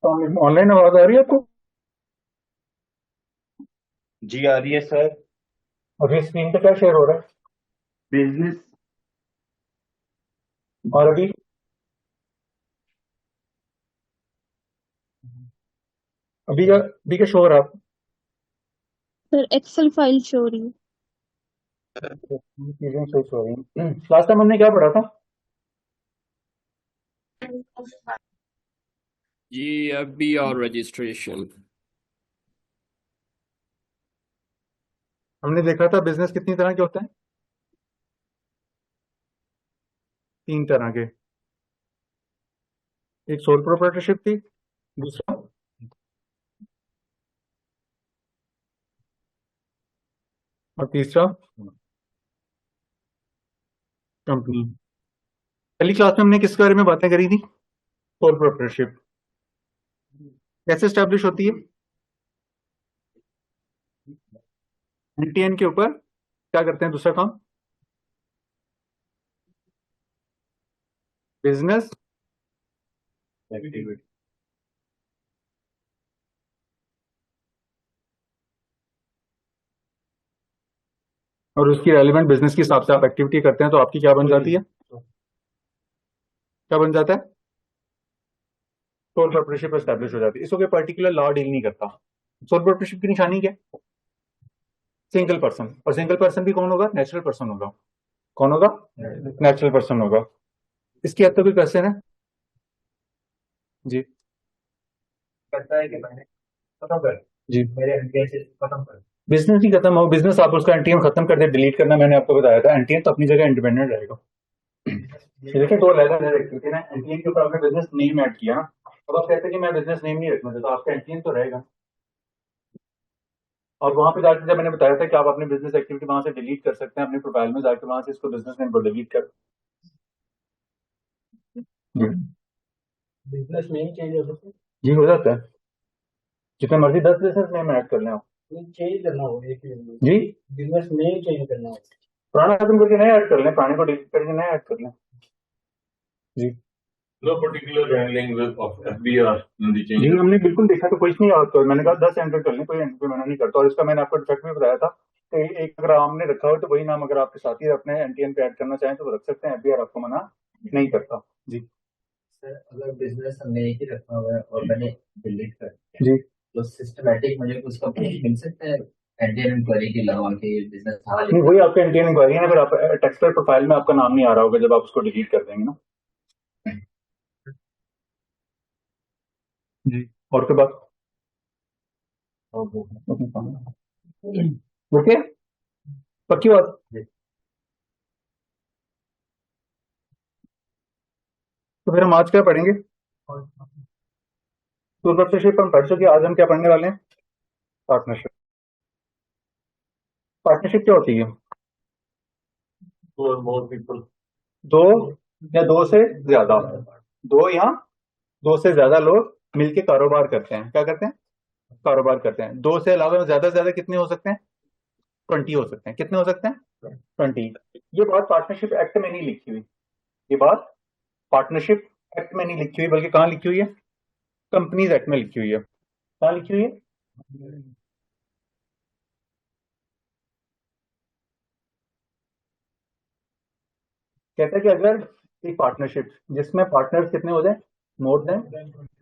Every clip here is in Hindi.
ऑनलाइन आवाज आ रही है आपको? जी आ रही है सर। अभी स्क्रीन पे क्या शेयर हो रहा है? बिजनेस। और अभी अभी क्या शो हो रहा है? सर एक्सेल फाइल शो हो रही है। चीजें स्विच हो रही हैं। लास्ट टाइम हमने क्या पढ़ा था? GFB और रजिस्ट्रेशन। हमने देखा था बिजनेस कितनी तरह के होते हैं? 3 तरह के। एक सोल प्रोप्राइटरशिप थी, दूसरा और तीसरा कंपनी। पहली क्लास में हमने किस बारे में बातें करी थी? सोल प्रोप्राइटरशिप कैसे स्टैब्लिश होती है? एनटीएन के ऊपर क्या करते हैं दूसरा काम? Business activity. और उसकी रेलिवेंट बिजनेस के हिसाब से आप एक्टिविटी करते हैं तो आपकी क्या बन जाती है? क्या बन जाता है? सोल प्रोप्राइटरशिप एस्टैब्लिश हो जाती है। इसको कोई पर्टिकुलर लॉ डील नहीं करता। सोल प्रोप्राइटरशिप की निशानी क्या? Single person. और सिंगल पर्सन भी कौन होगा? नेचुरल पर्सन होगा। कौन होगा? नेचुरल पर्सन होगा। इसकी हद तक कोई क्वेश्चन है? जी करता है कि मैंने खत्म कर जी। मेरे एनटीएन से खत्म कर। बिजनेस नहीं खत्म हो, बिजनेस आप उसका एनटीएम खत्म कर दे, डिलीट करना मैंने आपको बताया था। एनटीएम तो अपनी जगह इंडिपेंडेंट रहेगा। देखिए दो लेवल है एक्टिविटी ना। एनटीएम के ऊपर आपने बिजनेस नेम ऐड किया ना, अब आप कहते हैं कि मैं बिजनेस नेम नहीं रखना चाहता, आपका एनटीएम तो रहेगा। और वहां पे जाकर जब मैंने बताया था कि आप अपनी बिजनेस एक्टिविटी वहां से डिलीट कर सकते हैं, अपने प्रोफाइल में जाकर वहां से इसको बिजनेस नेम को डिलीट कर। बिजनेस नेम चेंज हो सकता है। जी हो जाता है, जितने मर्जी 10 बिजनेस नेम ऐड कर लें आप। चेंज करना हो एक जी बिजनेस नेम चेंज करना हो। पुराना खत्म करके नया ऐड कर लें, पुराने को डिलीट करके नया ऐड कर लें। जी No particular handling with of FB or in the ji change. हमने बिल्कुल देखा तो कुछ नहीं आता तो मैंने कहा 10 एंटर कर लें, कोई एंटर पे मना नहीं करता। और इसका मैंने आपको डिफेक्ट भी बताया था कि एक अगर आपने रखा हो तो वही नाम अगर आपके साथी अपने एनटीएन पे ऐड करना चाहें तो वो रख सकते हैं, एफबीआर आपको मना नहीं करता। जी सर अगर बिजनेस हमने एक ही रखा हुआ है और मैंने डिलीट कर दिया, जी तो सिस्टमैटिक मुझे उसका प्रूफ मिल सकता है एनटीएन इंक्वायरी के अलावा कि ये बिजनेस था नहीं, वही आपका एनटीएन इंक्वायरी है ना। फिर आप टेक्सटाइल प्रोफाइल में आपका नाम नहीं आ रहा होगा जब आप उसको डिलीट कर देंगे ना। जी और कोई बात? ओके पक्की बात। तो फिर हम आज क्या पढ़ेंगे? पार्टनरशिप हम पढ़ चुके, आज हम क्या पढ़ने वाले हैं? पार्टनरशिप। पार्टनरशिप क्या होती है? Two or more people. दो या दो से ज्यादा, दो या दो से ज्यादा लोग मिलके कारोबार करते हैं। क्या करते हैं? कारोबार करते हैं। दो से अलावा ज्यादा से ज्यादा कितने हो सकते हैं? 20 हो सकते हैं। कितने हो सकते हैं? 20। ये बात पार्टनरशिप एक्ट में नहीं लिखी हुई, ये बात पार्टनरशिप एक्ट में नहीं लिखी हुई, बल्कि कहाँ लिखी हुई है? कंपनीज एक्ट में लिखी हुई है। कहाँ लिखी हुई है? कहता है कि अगर एक पार्टनरशिप जिसमें पार्टनर्स कितने हो जाए, मोर देन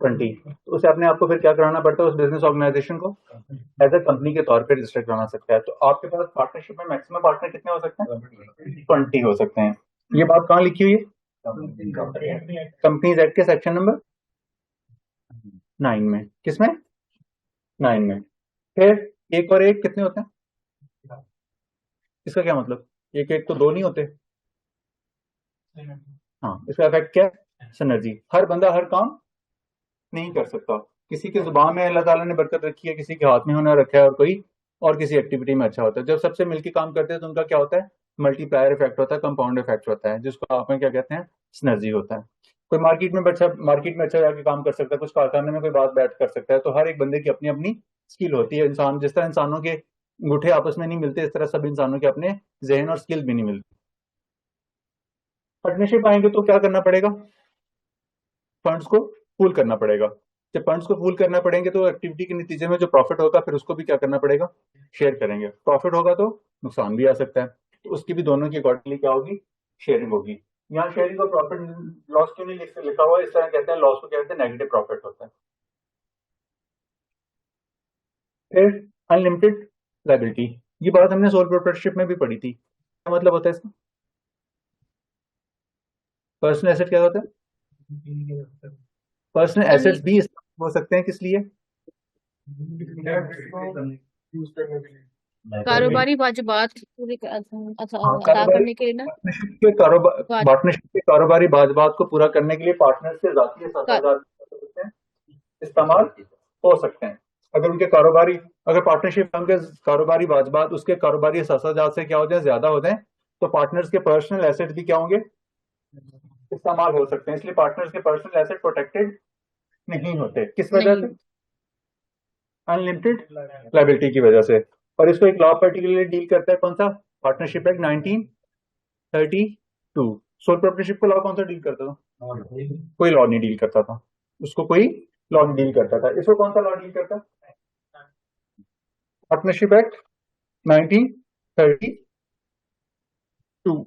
20, तो उसे अपने आप को फिर क्या कराना पड़ता है? उस बिजनेस ऑर्गेनाइजेशन को एज ए कंपनी के तौर पे रजिस्टर कराना सकता है। तो आपके पास पार्टनरशिप में मैक्सिमम पार्टनर कितने हो सकते हैं? 20 हो सकते हैं। ये बात कहाँ लिखी हुई है? कंपनीज एक्ट के सेक्शन नंबर 9 में। किसमें? 9 में। फिर एक और एक कितने होते हैं? इसका क्या मतलब? एक एक तो दो नहीं होते। हाँ, इसका इफेक्ट क्या है? सिनर्जी। हर बंदा हर काम नहीं कर सकता। किसी की जुबान में अल्लाह ताला ने बरकत रखी है, किसी के हाथ में हुनर रखा है, और कोई और किसी एक्टिविटी में अच्छा होता है। जब सबसे मिलकर काम करते हैं तो उनका क्या होता है? मल्टीप्लायर इफेक्ट होता है, कंपाउंड इफेक्ट होता है, जिसको आप में क्या कहते हैं? सिनर्जी होता है। कोई मार्केट में अच्छा जाके काम कर सकता है, कुछ कारखाने में कोई बात बैठ कर सकता है। तो हर एक बंदे की अपनी अपनी स्किल होती है। इंसान जिस तरह इंसानों के अंगूठे आपस में नहीं मिलते, इस तरह सब इंसानों के अपने जहन और स्किल भी नहीं मिलते। पार्टनरशिप आएंगे तो क्या करना पड़ेगा? फंड्स को पूल करना पड़ेगा। जब फंड्स को पूल करना पड़ेंगे तो एक्टिविटी के नतीजे में जो प्रॉफिट होगा फिर उसको भी क्या करना पड़ेगा, शेयर करेंगे। प्रॉफिट होगा तो नुकसान भी आ सकता है, तो उसकी भी दोनों की अकॉर्डिंगली क्या होगी, शेयरिंग होगी। यहाँ शेयरिंग और प्रॉफिट लॉस क्यों नहीं लिखा हुआ, इस तरह कहते हैं लॉस को कहते हैं नेगेटिव प्रॉफिट होता है। फिर अनलिमिटेड लायबिलिटी, ये बात हमने सोल प्रोप्राइटरशिप में भी पढ़ी थी। क्या मतलब होता है इसका, पर्सनल एसेट क्या होता है, पर्सनल एसेट्स भी हो सकते हैं किस लिए, कारोबारी वाजिबात पूरी अदा कारोबारी करने के लिए ना। पार्टनरशिप के कारोबारी वाजिबात को पूरा करने के लिए पार्टनर से जाती है इस्तेमाल हो सकते हैं। अगर उनके कारोबारी, अगर पार्टनरशिप के कारोबारी वाजिबात उसके कारोबारी असाजात से क्या हो जाए, ज्यादा हो जाए, तो पार्टनर्स के पर्सनल एसेट भी क्या होंगे, इस्तेमाल हो सकते हैं। इसलिए पार्टनर्स के पर्सनल एसेट प्रोटेक्टेड नहीं होते, किस वजह से, अनलिमिटेड लायबिलिटी की वजह से। और इसको एक लॉ पर्टिकुलरली डील करता है, कौन सा, पार्टनरशिप एक्ट 1932। सोल प्रोप्राइटरशिप को लॉ कौन सा डील करता था, कोई लॉ नहीं डील करता था, उसको कोई लॉ नहीं डील करता था। इसको कौन सा लॉ डील करता है, पार्टनरशिप एक्ट 1932।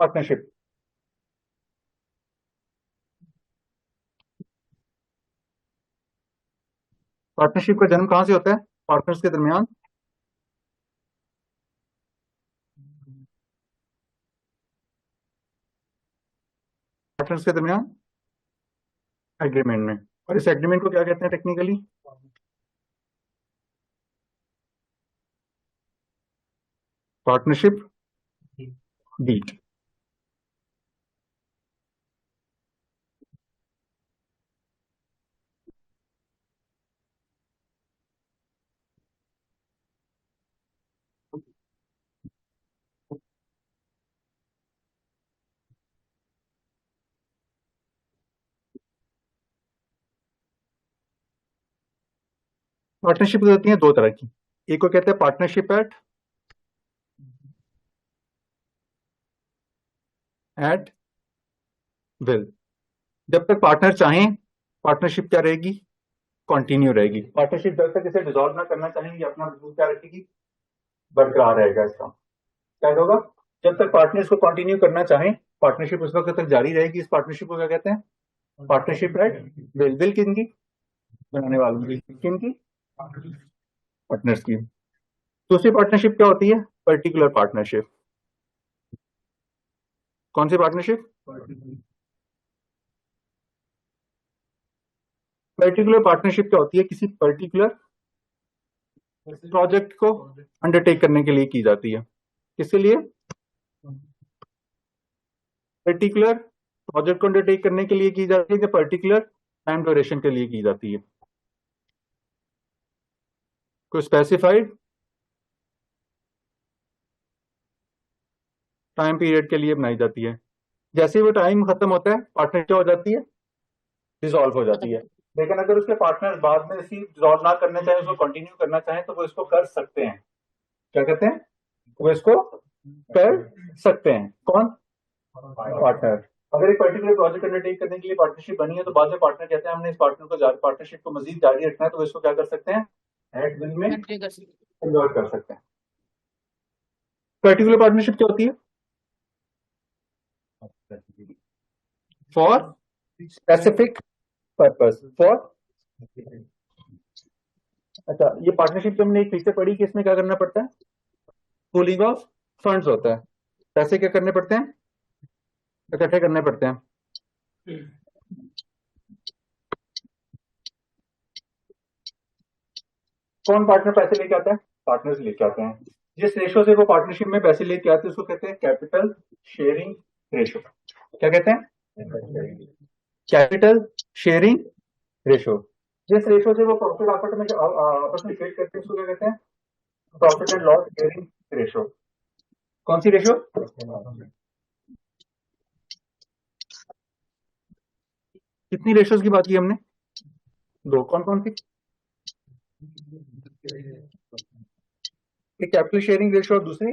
पार्टनरशिप, पार्टनरशिप का जन्म कहां से होता है, पार्टनर्स के दरमियान एग्रीमेंट में। और इस एग्रीमेंट को क्या कहते हैं टेक्निकली, पार्टनरशिप डीड। पार्टनरशिप होती है दो तरह की, एक को कहते हैं पार्टनरशिप एट विल। जब तक पार्टनर चाहें पार्टनरशिप क्या रहेगी, कंटिन्यू रहेगी। पार्टनरशिप जब तक इसे डिसॉल्व ना करना चाहेंगे, अपना वजूद क्या रखेगी, बरकरार रहेगा। इसका क्या होगा, जब तक पार्टनर इसको कंटिन्यू करना चाहें पार्टनरशिप उस वक्त तक जारी रहेगी। इस पार्टनरशिप को क्या कहते हैं, पार्टनरशिप एट विल। विल किनकी, बनाने वालों की, किनकी, पार्टनर्स की। दूसरी पार्टनरशिप क्या होती है, पर्टिकुलर पार्टनरशिप। कौन सी पार्टनरशिप, पर्टिकुलर पार्टनरशिप क्या होती है, किसी पर्टिकुलर प्रोजेक्ट को अंडरटेक करने के लिए की जाती है। किसके लिए, पर्टिकुलर प्रोजेक्ट को अंडरटेक करने के लिए की जाती है, या पर्टिकुलर टाइम ड्यूरेशन के लिए की जाती है, कोई स्पेसिफाइड टाइम पीरियड के लिए बनाई जाती है। जैसे ही वो टाइम खत्म होता है पार्टनरशिप हो जाती है, डिसॉल्व हो जाती है। लेकिन अगर उसके पार्टनर बाद में इसी डिसॉल्व ना करना चाहे, उसको कंटिन्यू करना चाहे, तो वो इसको कर सकते हैं। क्या कहते हैं, वो इसको कर सकते हैं। कौन, पार्टनर। अगर एक पर्टिकुलर प्रोजेक्ट अंडरटेक करने के लिए पार्टनरशिप बनी है, तो बाद में पार्टनर कहते हैं हमने इस पार्टनरशिप को मजीद जारी रखना है, तो इसको क्या कर सकते हैं, एट विल में कन्वर्ट कर सकते हैं। पर्टिकुलर पार्टनरशिप क्या होती है, फॉर स्पेसिफिक पर्पस, फॉर। अच्छा, ये पार्टनरशिप हमने एक पीछे पढ़ी कि इसमें क्या करना पड़ता है, पूलिंग ऑफ फंड्स होता है। पैसे क्या करने पड़ते हैं, इकट्ठे करने पड़ते हैं। कौन पार्टनर पैसे लेके आता है, पार्टनर्स लेके आते हैं। जिस रेशो से वो पार्टनरशिप में पैसे लेके आते हैं उसको कहते हैं कैपिटल शेयरिंग रेशो। क्या कहते हैं, कैपिटल शेयरिंग रेशो। जिस रेशो से वो प्रॉफिट आपस में शेयर करते हैं उसको क्या कहते हैं, profit and loss sharing ratio. कौन सी रेशो, कितनी रेशोज की बात की हमने, दो। कौन कौन सी, एक कैपिटल शेयरिंग रेशो और दूसरी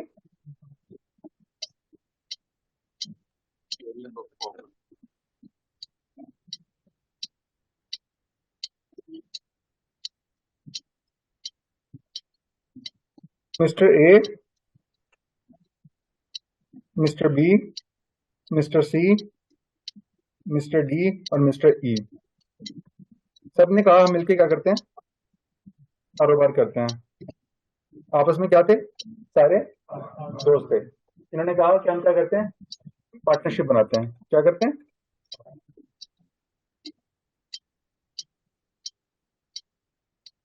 mister A, mister B, mister C, mister D और मिस्टर ई। सबने कहा हम मिलके क्या करते हैं, कारोबार करते हैं। आपस में क्या थे, सारे दोस्त थे। इन्होंने कहा कि हम क्या करते हैं, पार्टनरशिप बनाते हैं। क्या करते हैं,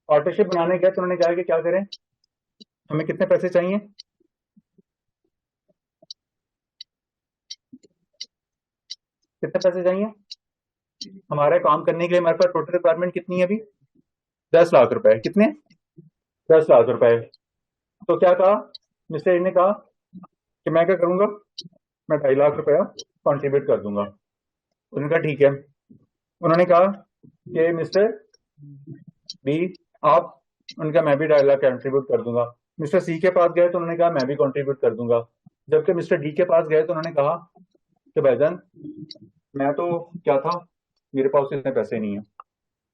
पार्टनरशिप बनाने गए तो उन्होंने कहा कि क्या करें, हमें कितने पैसे चाहिए, कितने पैसे चाहिए। हमारा काम करने के लिए हमारे पास टोटल रिक्वायरमेंट कितनी है अभी, 10 लाख रुपए। कितने, 10 लाख रुपए। तो क्या कहा, मिस्टर ए ने कहा कि मैं क्या करूंगा, मैं 2.5 लाख रुपया कंट्रीब्यूट कर दूंगा। उन्होंने कहा ठीक है। उन्होंने कहा कि मिस्टर बी आप, उनका मैं भी 2.5 लाख कंट्रीब्यूट कर दूंगा। मिस्टर सी के पास गए तो उन्होंने कहा मैं भी कंट्रीब्यूट कर दूंगा। जबकि मिस्टर डी के पास गए तो उन्होंने कहा कि भाईजान मैं तो क्या था, मेरे पास इतने पैसे नहीं है,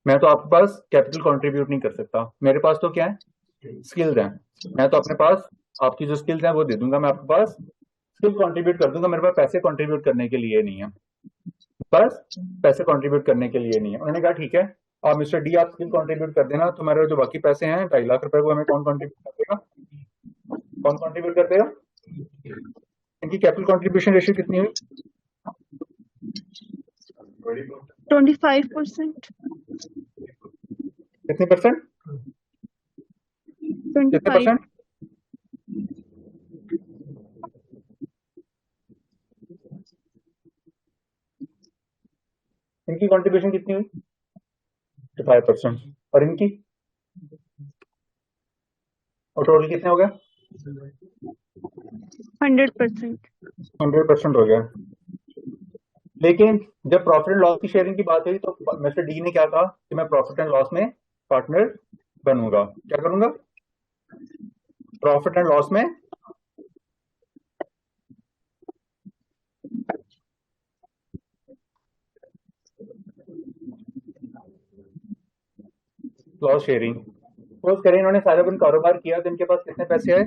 मैं तो आपके पास कैपिटल कंट्रीब्यूट नहीं कर सकता, मेरे पास तो क्या है, स्किल्स हैं। मैं तो अपने पास आपकी जो स्किल्स हैं वो दे दूंगा, मैं आपके पास स्किल कंट्रीब्यूट कर दूंगा, मेरे पास पैसे कंट्रीब्यूट करने के लिए नहीं है, बस पैसे कंट्रीब्यूट करने के लिए नहीं है। उन्होंने कहा ठीक है, आप मिस्टर डी आप स्किल कंट्रीब्यूट कर देना, तो मेरे जो बाकी पैसे हैं 2.5 लाख रुपए, वो हमें कौन कंट्रीब्यूट कर देगा, कौन कंट्रीब्यूट कर देगा। इनकी कैपिटल कंट्रीब्यूशन रेशियो कितनी हुई, 25%. कितनी परसेंट, कितने 25. परसेंट, इनकी कंट्रीब्यूशन कितनी हुई, 5%। और इनकी, और टोटल कितने हो गए, 100%. 100% हो गया। लेकिन जब प्रॉफिट एंड लॉस की शेयरिंग की बात हुई तो मिस्टर डी ने क्या कहा कि मैं प्रॉफिट एंड लॉस में पार्टनर बनूंगा। क्या करूंगा, प्रॉफिट एंड लॉस में लॉस शेयरिंग। सपोज करें इन्होंने सारा दिन कारोबार किया तो इनके पास कितने पैसे आए,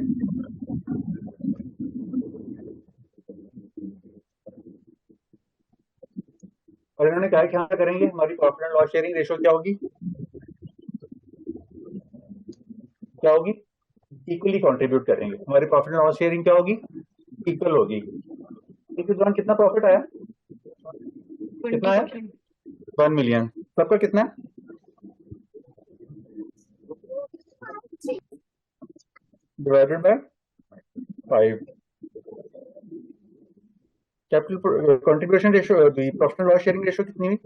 और इन्होंने कहा कि हाँ करेंगे, हमारी profit and loss sharing ratio क्या होगी, क्या होगी, इक्वली कंट्रीब्यूट करेंगे। हमारी प्रॉफिट एंड लॉस शेयरिंग क्या होगी, इक्वल होगी। इस दौरान कितना प्रॉफिट आया, कितना आया, 1 मिलियन। सबका कितना है, divided by 5। Capital contribution ratio, profit and loss sharing ratio कितनी हुई,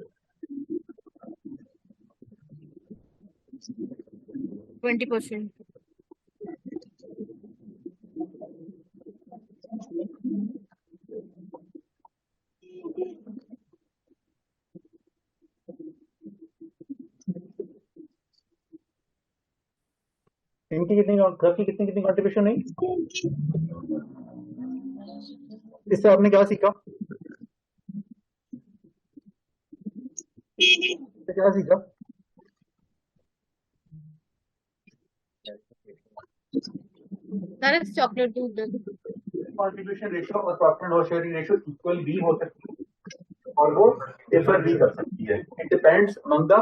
20%. इनकी कितनी, सबकी कितनी कितनी कंट्रीब्यूशन हुई। इससे आपने क्या सीखा, इससे क्या सीखा, That is chocolate dude. Contribution ratio और profit and loss sharing ratio equal भी हो सकती है और वो डिफर भी कर सकती है। It depends among the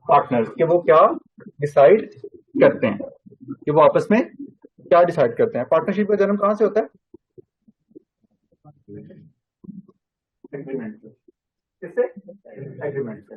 partners कि वो क्या डिसाइड करते हैं, कि वो आपस में क्या डिसाइड करते हैं। पार्टनरशिप का जन्म कहां से होता है, एग्रीमेंट से। किससे, एग्रीमेंट से।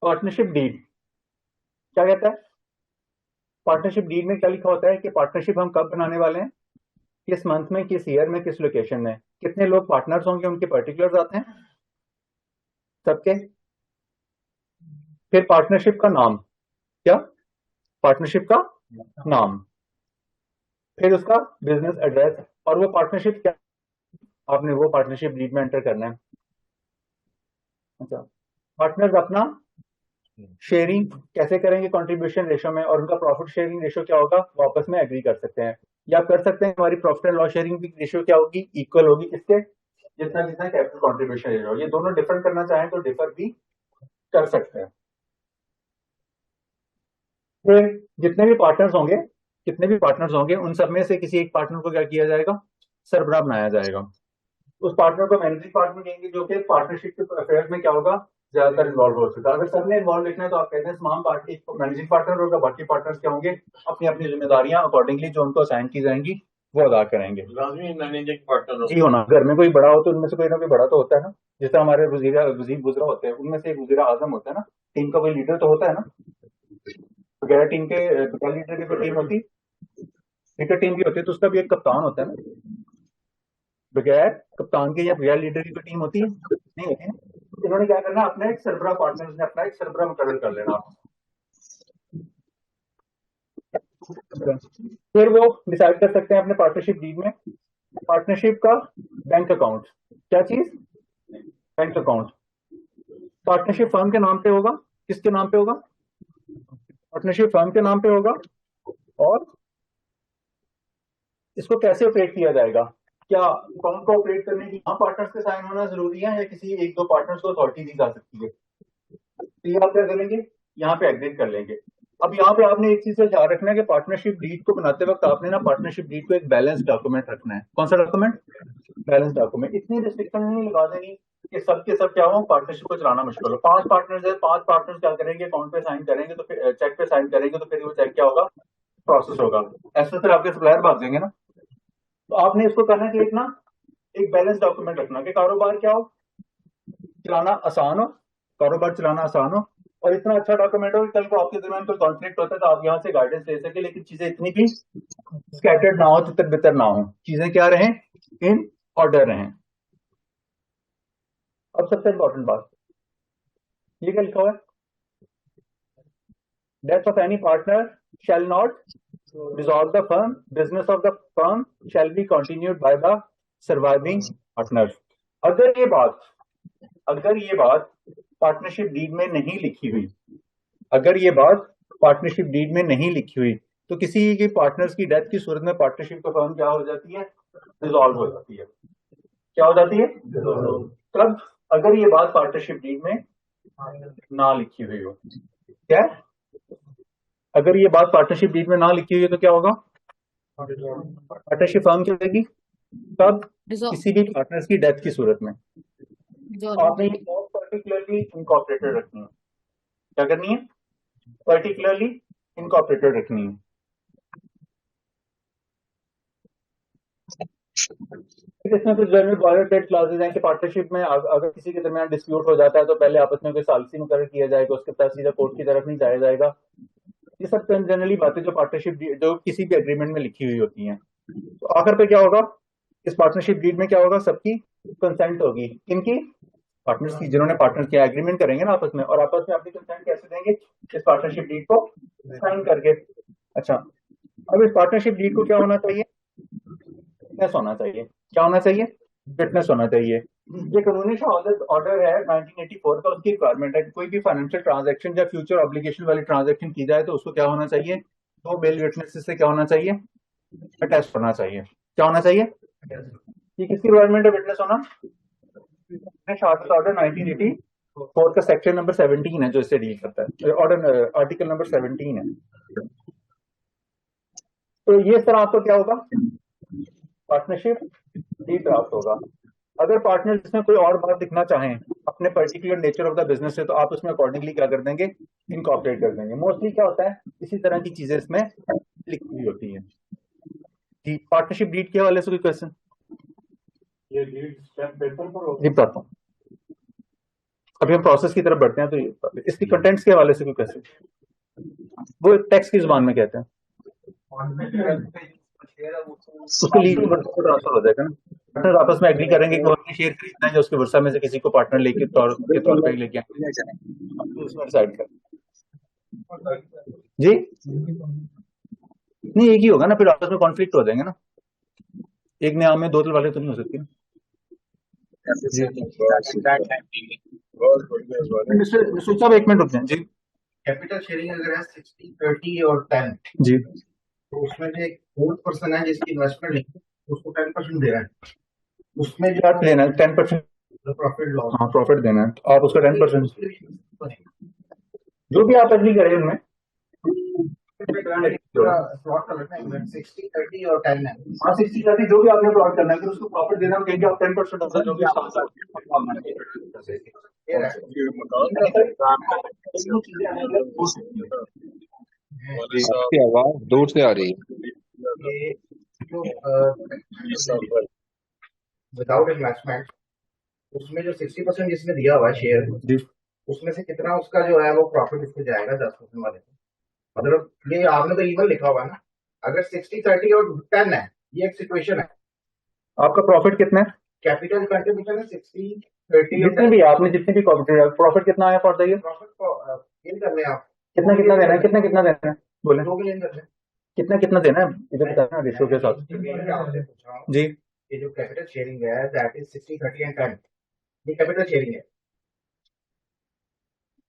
पार्टनरशिप डीड क्या कहता है, पार्टनरशिप डीड में क्या लिखा होता है कि पार्टनरशिप हम कब बनाने वाले हैं, किस मंथ में, किस ईयर में, किस लोकेशन में, कितने लोग पार्टनर्स होंगे, उनके पर्टिकुलर्स आते हैं सबके। फिर पार्टनरशिप का नाम, क्या, पार्टनरशिप का नाम, फिर उसका बिजनेस एड्रेस, और वो पार्टनरशिप क्या, आपने वो पार्टनरशिप डीड में एंटर करना है। अच्छा, पार्टनर्स अपना शेयरिंग कैसे करेंगे कंट्रीब्यूशन रेशो में, और उनका प्रॉफिट शेयरिंग रेशो क्या होगा वो आपस में एग्री कर सकते हैं, या कर सकते हैं हमारी प्रॉफिट एंड लॉस शेयरिंग की रेशो क्या होगी, इक्वल होगी किसके, जितना जितना कैपिटल कंट्रीब्यूशन रेशो। ये दोनों डिफर करना चाहें तो डिफर भी कर सकते हैं। फिर जितने भी पार्टनर्स होंगे उन सब में से किसी एक पार्टनर को क्या किया जाएगा, सरबराह बनाया जाएगा। उस पार्टनर को मैनेजिंग पार्टनर कहेंगे, जो कि पार्टनरशिप के अफेयर में क्या होगा, ज्यादातर इन्वॉल्व हो सकता है। अगर सबने इन्वॉल्व लिखना है तो आप कहते हैं तमाम पार्टी मैनेजिंग पार्टनर होगा, बाकी पार्टनर्स क्या होंगे, अपनी अपनी जिम्मेदारियां अकॉर्डिंगली जो उनको असाइन की जाएंगी वो अदा करेंगे। लाजमी मैनेजिंग पार्टनर जी होना, घर में कोई बड़ा हो तो उनमें से कोई ना कोई बड़ा तो होता है ना, जिस तरह हमारे वजीर गुजरा होते हैं, उनमें से एक वजीर आजम होता है ना, टीम का कोई लीडर तो होता है ना। बगैर टीम के बगैर लीडर की कोई टीम होती, क्रिकेट टीम भी होती है तो उसका भी एक कप्तान होता है ना, बगैर कप्तान के या बगैर लीडर की कोई टीम होती है, नहीं होती ना। इन्होंने क्या करना, अपना एक सरबराह पार्टनर ने अपना एक सरबराह मुकर्रर कर लेना। फिर वो डिसाइड कर सकते हैं अपने पार्टनरशिप डीड में पार्टनरशिप का बैंक अकाउंट, क्या चीज, बैंक अकाउंट पार्टनरशिप फर्म के नाम पे होगा, किसके नाम पे होगा, पार्टनरशिप फर्म के नाम पे होगा। और इसको कैसे ऑपरेट किया जाएगा, क्या अकाउंट को ऑपरेट करने की यहाँ पार्टनर्स के साइन होना जरूरी है या किसी एक दो पार्टनर्स को अथॉरिटी दी जा सकती है, तो ये आप क्या करेंगे, यहाँ पे एग्रीड कर लेंगे। अब यहाँ पे आपने एक चीज का ख्याल रखना है कि पार्टनरशिप डीड को बनाते वक्त आपने ना पार्टनरशिप डीड को एक बैलेंस डॉक्यूमेंट रखना है। कौन सा डॉक्यूमेंट, बैलेंस डॉक्यूमेंट। इतनी रिस्ट्रिक्शन नहीं लगा देनी कि सब के सब क्या हो, पार्टनरशिप को चलाना मुश्किल हो। 5 पार्टनर्स है, 5 पार्टनर्स क्या करेंगे, अकाउंट पे साइन करेंगे तो फिर चेक पे साइन करेंगे तो फिर वो चेक क्या होगा, प्रोसेस होगा। ऐसे फिर आपके सप्लायर भाग जाएंगे ना। तो आपने इसको करना कि एक बैलेंस डॉक्यूमेंट रखना कि कारोबार क्या हो, चलाना आसान हो, कारोबार चलाना आसान हो, और इतना अच्छा डॉक्यूमेंट हो कि कल को आपके दरमियान कोई कॉन्फ्लिक्ट होता है तो आप यहाँ से गाइडेंस ले सके, लेकिन चीजें इतनी भी स्कैटर्ड ना हो, तितर बितर ना हो, चीजें क्या रहें, इन ऑर्डर रहें। अब सबसे इंपॉर्टेंट बात, ये क्या लिखा हुआ है, death of any partner shall not dissolve the firm, business of the firm shall be continued by the surviving partners। अगर ये बात पार्टनरशिप डीड में नहीं लिखी हुई, अगर ये बात पार्टनरशिप डीड में नहीं लिखी हुई तो किसी के पार्टनर्स की डेथ की सूरत में पार्टनरशिप का फर्म क्या हो जाती है, डिसॉल्व हो जाती है। क्या हो जाती है, तब अगर ये बात पार्टनरशिप डीड में ना लिखी हुई हो, क्या, अगर ये बात पार्टनरशिप डीड में ना लिखी हुई है तो क्या होगा, पार्टनरशिप फर्म क्या होगी, तब किसी भी पार्टनर्स की डेथ की सूरत में आपने ये पर्टिकुलरली इनकॉर्पोरेटेड रखनी है। क्या करनी है, पर्टिकुलरली इनकॉर्पोरेटेड रखनी है। इसमें कुछ जनरल बॉयलरप्लेट क्लॉजेज हैं कि पार्टनरशिप में अगर किसी के दरमियान डिस्प्यूट हो जाता है तो पहले आपस में कोई सालिसी मुकर्रर किया जाएगा, उसके पास सीधा कोर्ट की तरफ नहीं जाया जाएगा। ये सब जनरली बातें जो पार्टनरशिप जो किसी भी एग्रीमेंट में लिखी हुई होती हैं। तो आखिर पे क्या होगा, इस पार्टनरशिप डीड में क्या होगा, सबकी कंसेंट होगी, इनकी पार्टनर्स की, जिन्होंने पार्टनर किया, एग्रीमेंट करेंगे ना आपस में, और आपस में अपनी कंसेंट कैसे देंगे, इस पार्टनरशिप डीड को साइन करके। अच्छा, अब इस पार्टनरशिप डीड को क्या होना चाहिए, फिटनेस होना चाहिए। क्या होना चाहिए, फिटनेस होना चाहिए। ये कानूनी शहादत ऑर्डर है 1984 का, उसकी रिक्वायरमेंट है कि कोई भी फाइनेंशियल ट्रांजैक्शन या फ्यूचर ऑब्लिगेशन वाली ट्रांजैक्शन की जाए तो उसको क्या होना चाहिए, 2 मेल विटनेसेस से क्या होना चाहिए, अटेस्ट होना चाहिए। क्या होना चाहिए, ये किसकी रिक्वायरमेंट है, विटनेस होना। शहादत ऑर्डर 1984 का सेक्शन नंबर 17 है जो इससे डील करता है, ऑर्डर आर्टिकल नंबर 17 है। तो ये इस तरह आपको क्या होगा, पार्टनरशिप डीड ड्राफ्ट होगा। अगर पार्टनर इसमें कोई और बात लिखना चाहें अपने particular nature of the business से, तो आप उसमें अकॉर्डिंगली क्या कर देंगे, इनकॉर्पोरेट कर देंगे। मोस्टली क्या होता है, इसी तरह की चीजें इसमें लिखी हुई होती हैं। जी, पार्टनरशिप डीड के हवाले से कोई क्वेश्चन, ये डीड स्टैम्प पेपर पर होगा। जी बताता हूँ, अभी हम प्रोसेस की तरफ बढ़ते हैं। तो इसकी कंटेंट्स के हवाले से कोई क्वेश्चन, वो टेक्स्ट की जुबान में कहते हैं, उसको लीगल वर्सा को ट्रांसफर हो जाएगा ना। पार्टनर आपस में एग्री करेंगे कि वो अपनी शेयर खरीदना है या उसके वर्सा में से किसी को पार्टनर लेके तौर पे लेके उसमें डिसाइड कर। जी नहीं, एक ही होगा ना, फिर आपस में कॉन्फ्लिक्ट हो जाएंगे ना, एक ने आम में 2 दिल वाले तो नहीं हो सकते ना। मिस्टर साहब 1 मिनट रुक जाएं जी। कैपिटल शेयरिंग अगर है 60-30 और 10, जी तो उसमें जो एक फोर्थ पर्सन है जिसकी इन्वेस्टमेंट नहीं है, उसको 10% दे रहा है, उसमें जो क्या लेना है 10%? प्रॉफिट लॉस हाँ प्रॉफिट देना है तो आप उसका 10%, जो भी आप एग्री करें उनमें प्लॉट कर लेना है 60-30 और 10 है। हाँ 60-30 जो भी आपने प्लॉट करना है फिर उसको प्रॉफिट देना कहेंगे आप 10% होता है जो भी आपकी आवाज दूर से आ रही है। ये जो विदाउट इन्वेस्टमेंट, उसमें जो 60% जिसने दिया हुआ है शेयर, जी उसमें से कितना उसका जो है वो प्रॉफिट उसको जाएगा 10% वाले को। मतलब ये आपने तो इवन लिखा हुआ है ना, अगर 60-30 और 10 है, ये एक सिचुएशन है। आपका प्रॉफिट कितना है? कैपिटल कंट्रीब्यूशन है 60-30 जितने भी आपने जितने भी प्रॉफिट कितना आया फॉर द ईयर? प्रॉफिट को गेन करने हैं आप, कितना कितना देना है, कितना कितना देना है बोले, 2 गेन करने हैं। कितना कितना देना है इधर बताना रेशियो के साथ। मैं आपसे पूछ रहा हूँ, जी ये जो कैपिटल शेयरिंग है दैट इज 60-30 एंड 10, ये कैपिटल शेयरिंग है।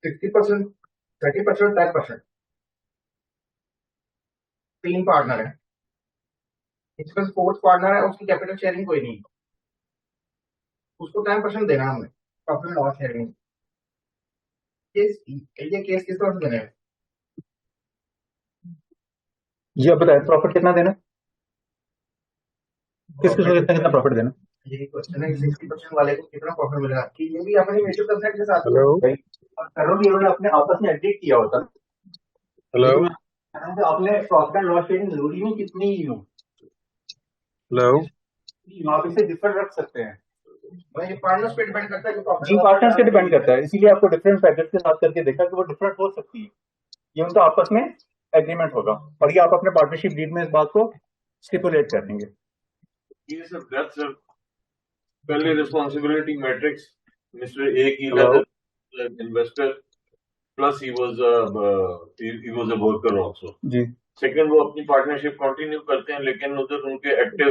60%, 30%, 10%, 3 पार्टनर है, इसमें फोर्थ पार्टनर है, उसकी कैपिटल शेयरिंग कोई नहीं, उसको 10% देना हमने प्रॉफिट लॉस शेयरिंग। ये केस किस तरह से बनेगा? जी आप बताएं प्रॉफिट कितना देना है, किस किस को कितना कितना प्रॉफिट देना? यही क्वेश्चन है, 60% वाले को कितना प्रॉफिट मिलेगा, कि ये भी अपने म्यूचुअल कंसेंट के साथ करो कि उन्होंने अपने आपस में एग्री किया होता। हेलो आपने प्रॉफिट एंड लॉस शेयरिंग जरूरी नहीं कितनी ही हो, हेलो आप इसे डिफरेंट रख सकते हैं। भाई पार्टनर्स पे डिपेंड करता है कि प्रॉफिट जी पार्टनर्स पे डिपेंड करता है, इसीलिए आपको डिफरेंट पैकेज के साथ करके देखा कि वो डिफरेंट हो सकती है, ये उनका आपस में एग्रीमेंट होगा और ये आप अपने पार्टनरशिप डीड में इस बात को स्टिपुलेट कर देंगे। ये सब दैट्स पहले रिस्पांसिबिलिटी मैट्रिक्स मिस्टर ए की Hello? Investor plus he was a worker also. जी सेकंड, वो अपनी पार्टनरशिप कंटिन्यू करते हैं लेकिन उधर उनके एक्टिव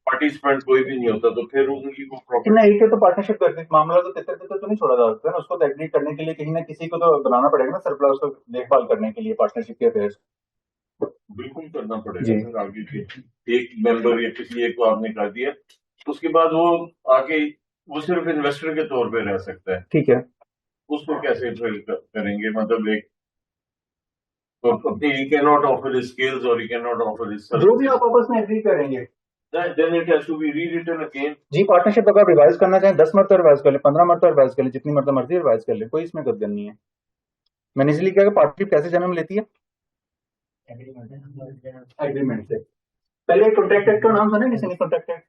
पार्टिसिपेंट कोई भी नहीं होता, तो फिर उनकी वो प्रॉफिट नहीं तो पार्टनरशिप करने मामला तो तितर तो नहीं छोड़ा जा सकता ना, उसको तो एग्री करने के लिए कहीं ना किसी को तो बनाना पड़ेगा ना सरप्लस को देखभाल करने के लिए पार्टनरशिप के अफेयर्स। बिल्कुल करना पड़ेगा जी। सर आगे के एक मेंबर या किसी एक को आपने कर दिया, उसके बाद वो आके वो सिर्फ इन्वेस्टर के तौर पे रह सकता है, ठीक है उसको कैसे ट्रेल करेंगे? मतलब एक he cannot offer his skills or he cannot offer his जो भी आप आपस में एग्री करेंगे। then it has to be rewritten again. जी पार्टनरशिप अगर रिवाइज करना चाहें 10 मरतबा रिवाइज कर ले, 15 मरतबा रिवाइज कर ले, जितनी मरतबा मर्जी रिवाइज कर ले, कोई इसमें गद्दन नहीं है। मैंने इसलिए कहा कि पार्टनरशिप कैसे जन्म लेती है, एग्रीमेंट से। पहले कॉन्ट्रैक्ट एक्ट का नाम सुना किसी ने? कॉन्ट्रैक्ट एक्ट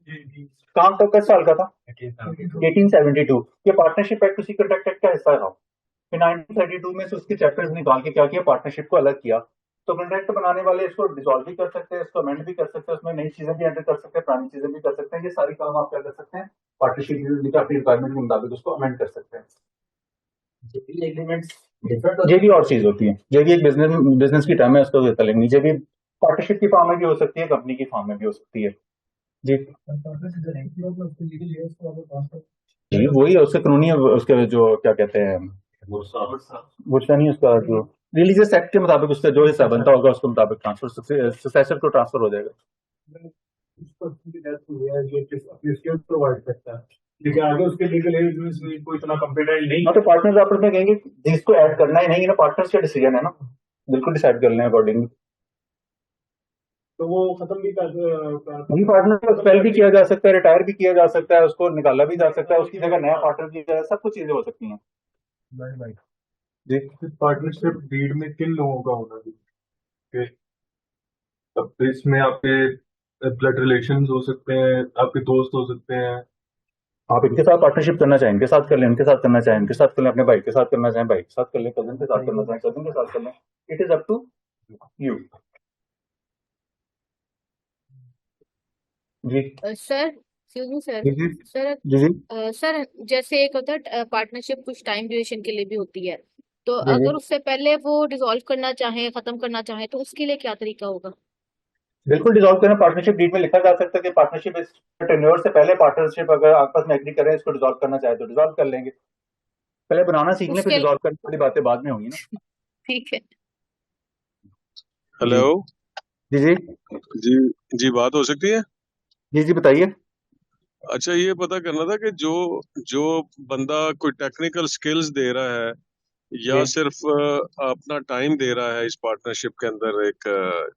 काम तो किस साल का था? 1872। ये पार्टनरशिप एक्ट उसी कॉन्ट्रैक्ट एक्ट का हिस्सा था। फिर 1932 में से उसके चैप्टर्स निकाल के क्या किया, पार्टनरशिप को अलग किया। तो कॉन्ट्रैक्ट बनाने वाले इसको डिसॉल्व भी कर सकते हैं, इसको अमेंड भी कर सकते हैं, उसमें नई चीजें भी एंटर कर सकते हैं, पुरानी चीजें भी कर सकते हैं। ये सारी काम आप क्या कर सकते हैं, पार्टनरशिप अपनी रिक्वायरमेंट के मुताबिक उसको अमेंड कर सकते हैं। ये भी और चीज होती है, ये भी एक बिजनेस की टर्म है, उसको चलेंगे। ये भी पार्टनरशिप की फॉर्म में भी हो सकती है, कंपनी की फॉर्म में भी हो सकती है। जी जी वही है, उससे कानूनी उसके जो क्या कहते हैं गुस्सा नहीं, उसका जो रिलीजियस एक्ट के मुताबिक उसका जो हिस्सा बनता होगा उसके मुताबिक ट्रांसफर सक्सेसर को ट्रांसफर हो जाएगा। लेकिन आगे उसके लीगल एज में कोई इतना कॉम्पिटेंट नहीं। हाँ तो पार्टनर्स आपस में कहेंगे जिसको ऐड करना ही नहीं है ना, पार्टनर्स का डिसीजन है ना, बिल्कुल डिसाइड कर लें अकॉर्डिंग। तो वो खत्म भी कर पार्टनर को एक्सपेल भी किया जा सकता है, रिटायर भी किया जा सकता है, उसको निकाला भी जा सकता है, उसकी जगह नया पार्टनर किया जाए, सब कुछ चीजें हो सकती हैं। जी पार्टनरशिप डीड में किन लोगों का होना चाहिए? अब इसमें आपके ब्लड रिलेशंस हो सकते हैं, आपके दोस्त हो सकते हैं। आप इनके साथ पार्टनरशिप करना चाहें इनके साथ कर लें, इनके साथ करना चाहें इनके साथ कर लें, अपने भाई के साथ करना चाहें भाई के साथ कर लें, कजन के साथ करना चाहें कजन के साथ कर लें। It is up to you. जी सर एक्सक्यूज मी सर। जी सर जी जी सर जैसे एक होता है पार्टनरशिप कुछ टाइम ड्यूरेशन के लिए भी होती है, तो जी अगर उससे पहले वो डिसॉल्व करना चाहे, खत्म करना चाहे, तो उसके लिए क्या तरीका होगा? बिल्कुल डिसॉल्व करना, पार्टनरशिप डीड में लिखा जा सकता है कि पार्टनरशिप इस टेन्योर से पहले पार्टनरशिप अगर आपस में एग्री करें इसको डिसॉल्व करना चाहे तो डिसॉल्व कर लेंगे। पहले बनाना सीख लें, फिर उसके डिसॉल्व करने वाली बातें बाद में होंगी ना। ठीक है। हेलो। जी जी जी जी, बात हो सकती है? जी जी बताइए। अच्छा, ये पता करना था कि जो जो बंदा कोई टेक्निकल स्किल्स दे रहा है या जी सिर्फ अपना टाइम दे रहा है इस पार्टनरशिप के अंदर, एक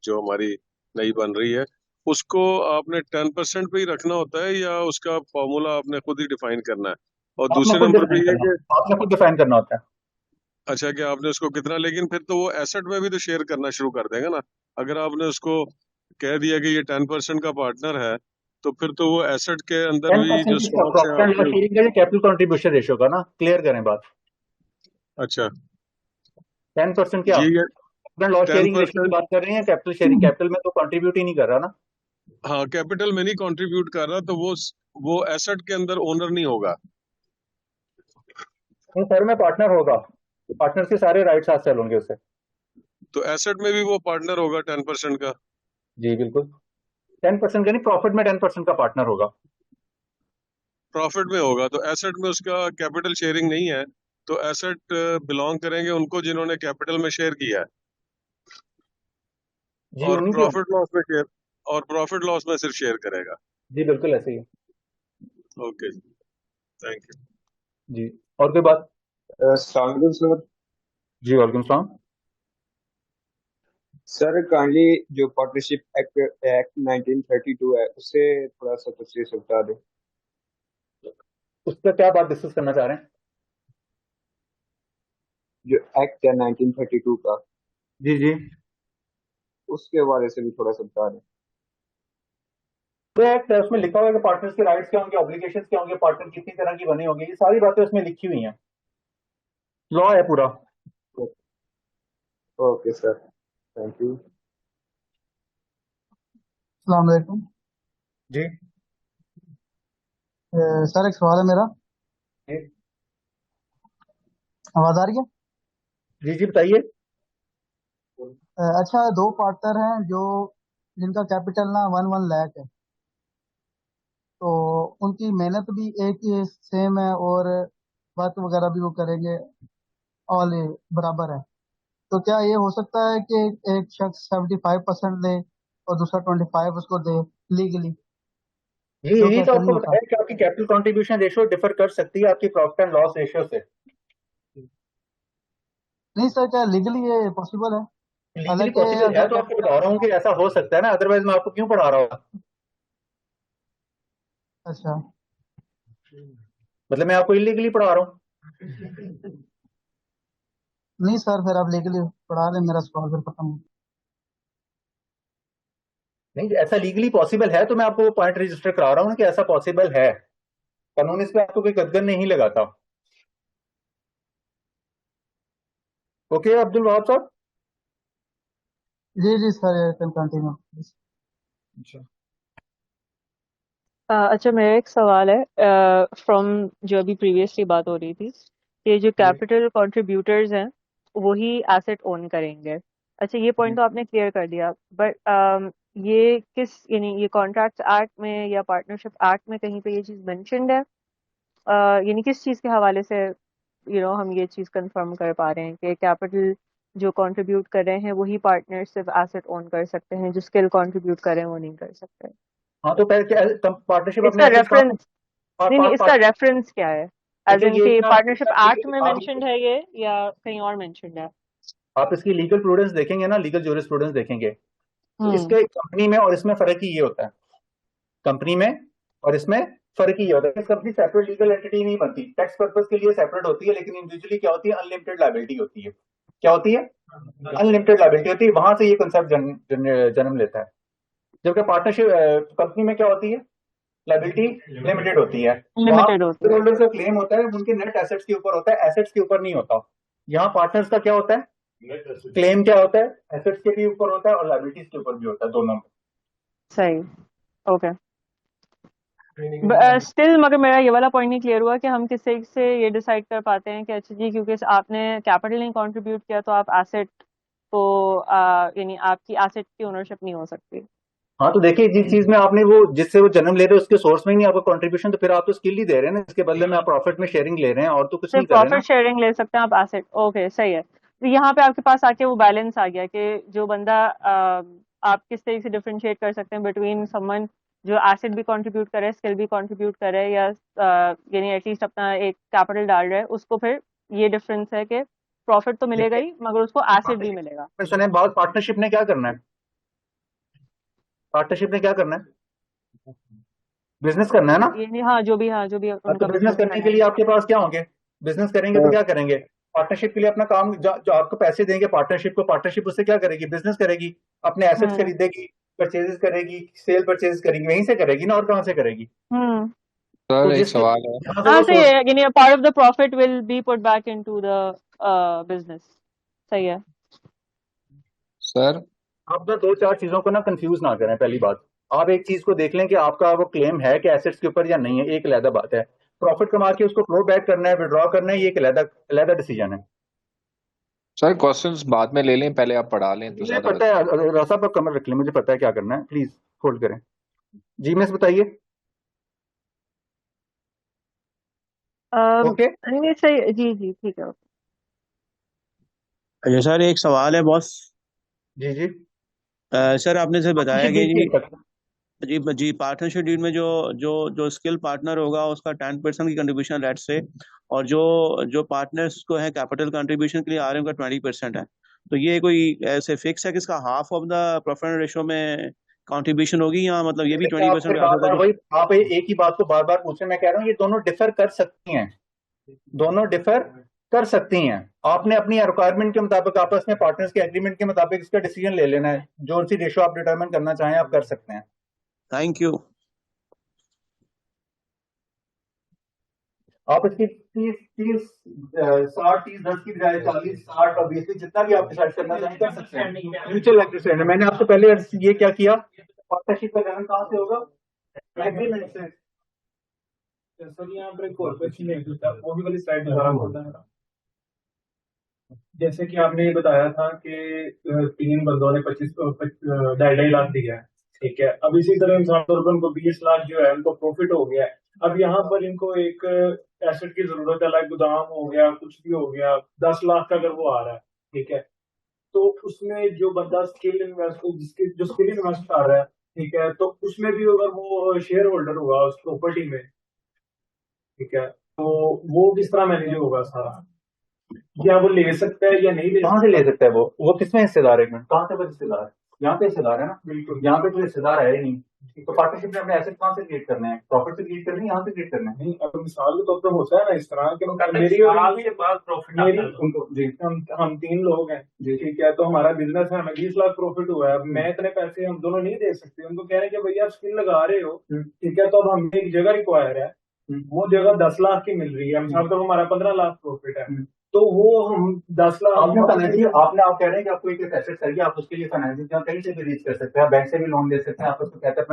जो हमारी नई बन रही है, उसको आपने 10% पे ही रखना होता है या उसका फॉर्मूला आपने खुद ही डिफाइन करना है? और आपने दूसरे खुद नंबर पे डिफाइन ये करना कि आपने खुद डिफाइन करना होता है। अच्छा, कि आपने उसको कितना, लेकिन फिर तो वो एसेट में भी तो शेयर करना शुरू कर देगा ना। अगर आपने उसको कह दिया कि ये 10% का पार्टनर है, तो फिर तो वो एसेट के अंदर भी 10% जो की स्टॉक्स हैं प्रॉफिट एंड लॉस आपके। शेयरिंग का ये कैपिटल कंट्रीब्यूशन रेशियो का ना क्लियर करें बात। अच्छा, 10% क्या ये profit and loss sharing ratio की 10%। बात कर रहे हैं, कैपिटल शेयरिंग। कैपिटल में तो कंट्रीब्यूट ही नहीं कर रहा ना। हाँ, कैपिटल में नहीं कंट्रीब्यूट कर रहा, तो वो एसेट के अंदर ओनर नहीं होगा। नहीं सर, में पार्टनर होगा, पार्टनर के सारे राइट्स हाथ सेल होंगे उससे। तो एसेट में भी वो पार्टनर होगा 10% का। जी बिल्कुल, 10% का नहीं, प्रॉफिट में 10% का पार्टनर होगा। प्रॉफिट में होगा, तो एसेट में उसका कैपिटल शेयरिंग नहीं है। तो एसेट बिलोंग करेंगे उनको जिन्होंने कैपिटल में शेयर किया है, जी और उन्हीं के। प्रॉफिट लॉस में सिर्फ शेयर करेगा। जी बिल्कुल ऐसे ही है। ओके जी, थैंक यू। जी, और कोई बात? सलाम सर। जी वालेकुम सलाम। सर काइंडली जो पार्टनरशिप एक्ट 1932 है उससे थोड़ा सा तफसील से बता दें। उस पर क्या बात डिस्कस करना चाह रहे हैं? जो एक्ट है 1932 का, जी जी, उसके हवाले से भी थोड़ा सा बता दें। तो एक्ट है, उसमें लिखा हुआ है कि पार्टनर्स के राइट्स क्या होंगे, ऑब्लिगेशंस क्या होंगे, पार्टनर कितनी तरह की बने होंगे, ये सारी बातें उसमें लिखी हुई हैं। लॉ है पूरा। Okay sir, thank you. अस्सलाम वालेकुम। जी सर एक सवाल है मेरा, जी आवाज आ रही है? जी जी बताइए। अच्छा, दो पार्टनर हैं जो जिनका कैपिटल ना 1 लाख है, तो उनकी मेहनत भी एक ही सेम है और बात वगैरह भी वो करेंगे, ऑल बराबर है। तो क्या ये हो सकता है कि एक शख्स 75% दे और दूसरा 25 उसको दे लीगली, जी जो यही कि तो ऐसा नहीं आपको होता? बताया कि आपकी कैपिटल कंट्रीब्यूशन रेशियो डिफर कर सकती है आपकी प्रॉफिट एंड लॉस रेशियो से। नहीं सर, क्या लीगली ये पॉसिबल है? लीगली हालांकि पॉसिबल है अगर तो आपको बता रहा हूँ कि ऐसा हो सकता है ना, अदरवाइज मैं आपको क्यों पढ़ा रहा हूँ? अच्छा, मतलब मैं आपको इलीगली पढ़ा रहा हूँ? नहीं सर, फिर आप लीगली पढ़ा लें, मेरा सवाल फिर खत्म हो। नहीं, ऐसा लीगली पॉसिबल है तो मैं आपको वो पॉइंट रजिस्टर करा रहा हूँ कि ऐसा पॉसिबल है। कानून इस पे आपको कोई कदगन नहीं लगाता। ओके अब्दुल वहाब साहब। जी जी सर, कैन कंटिन्यू। अच्छा अच्छा, मेरा एक सवाल है फ्रॉम जो अभी प्रीवियसली बात हो रही थी कि जो जी कैपिटल कंट्रीब्यूटर्स हैं वही एसेट ओन करेंगे। अच्छा, ये पॉइंट जी तो आपने क्लियर कर दिया, बट ये किस यानी ये कॉन्ट्रैक्ट एक्ट में या पार्टनरशिप एक्ट में कहीं पे ये चीज़ मेंशन्ड है? यानी किस चीज़ के हवाले से हम ये चीज़ कंफर्म कर पा रहे हैं कि कैपिटल जो कंट्रीब्यूट कर रहे हैं वही पार्टनर सिर्फ एसेट ओन कर सकते हैं, जो स्किल कंट्रीब्यूट कर रहे हैं वो नहीं कर सकते? हाँ, तो पहले पार्टनरशिप अपने इसका एसेट्स कहाँ रेफरेंस नहीं, इसका रेफरेंस क्या है? एज देखिए इन ये कि ना पार्टनरशिप एक्ट में आप मेंशन्ड है ये या कहीं और मेंशन्ड है? आप इसकी लीगल प्रूडेंस देखेंगे ना, लीगल जूरिस्प्रूडेंस देखेंगे तो हम्म। इसके कंपनी में और इसमें फर्क ही ये होता है। कंपनी में और इसमें फर्क ही ये होता है। कंपनी सेपरेट लीगल एंटिटी नहीं बनती, टैक्स पर्पस के लिए सेपरेट होती है, लेकिन इंडिविजुअली क्या होती है, अनलिमिटेड लायबिलिटी होती है। क्या होती है? अनलिमिटेड लायबिलिटी होती है। वहां से ये कंसेप्ट जन्म लेता है। जबकि पार्टनरशिप कंपनी में क्या होती है, लायबिलिटी लिमिटेड होती है। वहां लिमिटेड होती है। होल्डर का क्लेम होता है उनके नेट एसेट्स के ऊपर होता है, एसेट्स के ऊपर नहीं होता। यहाँ पार्टनर्स का क्या होता है, क्लेम क्या होता है, एसेट्स के भी ऊपर होता है और लायबिलिटीज के ऊपर भी होता है, दोनों में। सही, ओके। स्टिल मगर मेरा ये वाला पॉइंट नहीं क्लियर हुआ कि हम किससे से ये डिसाइड कर पाते हैं कि अच्छा जी क्योंकि आपने कैपिटल नहीं कंट्रीब्यूट किया तो आप एसेट को यानी आपकी एसेट की ओनरशिप नहीं हो सकती। हाँ तो देखिए, जिस चीज में आपने वो जिससे वो जन्म ले रहे हो उसके सोर्स में ही नहीं आपका कंट्रीब्यूशन, तो फिर आप तो स्किल ही दे रहे हैं ना, इसके बदले में आप प्रॉफिट में शेयरिंग ले रहे हैं और तो कुछ सिर्फ नहीं कर रहे ना। प्रॉफिट शेयरिंग ले सकते हैं आप एसेट, ओके सही है। तो यहाँ पे आपके पास आके वो बैलेंस आ गया कि जो बंदा आप किस तरीके से डिफरेंशिएट कर सकते हैं बिटवीन समवन जो एसेट भी कंट्रीब्यूट करे, स्किल भी कंट्रीब्यूट करे, या यानी एटलीस्ट अपना एक कैपिटल डाल रहा है, उसको फिर ये डिफरेंस है कि प्रॉफिट तो मिलेगा ही मगर उसको एसेट भी मिलेगा। सुने बहुत, पार्टनरशिप ने क्या करना है? पार्टनरशिप ने क्या करना है? बिजनेस करना है ना? ये हाँ जो भी तो उनका बिजनेस बिजनेस करने के लिए आपके पास क्या होंगे? बिजनेस करेंगे तो क्या करेंगे? पार्टनरशिप के लिए अपना काम, जो आपको पैसे देंगे पार्टनरशिप को, पार्टनरशिप उससे क्या करेगी? बिजनेस करेगी, अपने एसेट्स खरीदेगी, परचेजेस करेगी, सेल परचेज करेगी, वहीं से करेगी ना, और कहाँ से करेगी? सर तो एक जिसकी सवाल है। यहाँ से हाँ वो सही है, यानी part of the profit will be put back into the business. सही है सर आप ना दो चार चीजों को ना कंफ्यूज ना करें। पहली बात, आप एक चीज को देख लें कि आपका वो क्लेम है कि एसेट्स के ऊपर या नहीं है, एक अलग बात है। प्रॉफिट कमा के उसको फ्लो बैक करना है, विड्रॉ करना है, ये एक अलग डिसीजन है। सर क्वेश्चंस बाद में ले लें, पहले आप पढ़ा लें तो मुझे ज्यादा पता है, रसा पर कमर रख लें, मुझे पता है क्या करना है, प्लीज होल्ड करें। जी मिस बताइए। ओके नहीं सही है, जी जी ठीक है। अच्छा सर, एक सवाल है बॉस। जी जी सर आपने सर बताया कि जी जी पार्टनरशिप डील में जो जो जो स्किल पार्टनर होगा उसका 10% की कंट्रीब्यूशन रेट से, और जो जो पार्टनर्स को है कैपिटल कंट्रीब्यूशन के लिए आ रहे हैं उनका 20% है। तो ये कोई ऐसे फिक्स है कि इसका half of the preference ratio में कंट्रीब्यूशन होगी, या मतलब ये भी 20% पे आ सकता है? वही आप एक ही बात को बार बार पूछ रहे हैं। मैं कह रहा हूँ ये दोनों डिफर कर सकती हैं, दोनों डिफर कर सकती हैं। आपने अपनी रिक्वायरमेंट के मुताबिक आपस में पार्टनर्स के एग्रीमेंट के मुताबिक इसका डिसीजन ले लेना है। जो सी रेशो आप डिटरमिन करना चाहें आप कर सकते हैं। Thank you. आप इसकी 30 60 30 10 की बजाय 40 60 और 20 जितना भी आप डिसाइड करना चाहें कर सकते हैं। म्यूचुअल अंडरस्टैंडिंग, मैंने आपसे पहले ये क्या किया, पार्टनरशिप का गठन कहाँ से होगा? एग्रीमेंट से। सर यहाँ पर एक और क्वेश्चन है, वो भी वाली स्लाइड दोबारा खोलना है। जैसे कि आपने ये बताया था कि 3 बंदों ने 2.5 लाख दिया है, ठीक है। अब इसी तरह मिसाल तौर पर उनको 20 लाख जो है उनको प्रॉफिट हो गया है। अब यहाँ पर इनको एक एसेट की जरूरत है, लाइक गोदाम हो गया, कुछ भी हो गया, 10 लाख का अगर वो आ रहा है, ठीक है। तो उसमें जो बंदा स्किल इन्वेस्ट, जो स्किल इन्वेस्ट कर रहा है, ठीक है, तो उसमें भी अगर वो शेयर होल्डर होगा उस प्रॉपर्टी में, ठीक है, तो वो किस तरह मैनेज होगा सारा? क्या वो ले सकता है या नहीं ले सकता? कहाँ से ले सकता है वो किसमें हिस्सेदार है? कहाँ से वो हिस्सेदार है? यहाँ पे हिस्सेदार है ना, बिल्कुल। यहाँ पे कोई हिस्सेदार है ही नहीं। तो पार्टनरशिप में अपने एसेट कहाँ से क्रिएट करने हैं? प्रॉफिट से क्रिएट करने हैं, यहाँ से क्रिएट करने हैं। नहीं, अब मिसाल के तौर पर होता है ना इस तरह कि मेरी और के बाद प्रॉफिट उनको जी, हम 3 लोग हैं, ठीक है, तो हमारा बिजनेस है, हमें 20 लाख प्रॉफिट हुआ है। अब मैं इतने पैसे हम दोनों नहीं दे सकते। उनको कह रहे हैं कि भैया आप स्किल लगा रहे हो, ठीक है, तो अब हमें एक जगह रिक्वायर है, वो जगह 10 लाख की मिल रही है, मिसाल तो हमारा 15 लाख प्रॉफिट है, तो वो हम 10 लाख आपने फाइनेंसिंग, आप कह रहे हैं कि आपको एक एसेट चाहिए, आप उसके लिए फाइनेंसिंग कहीं से भी रीच कर सकते हैं, बैंक से भी लोन ले सकते हैं। आप उसको कहते हैं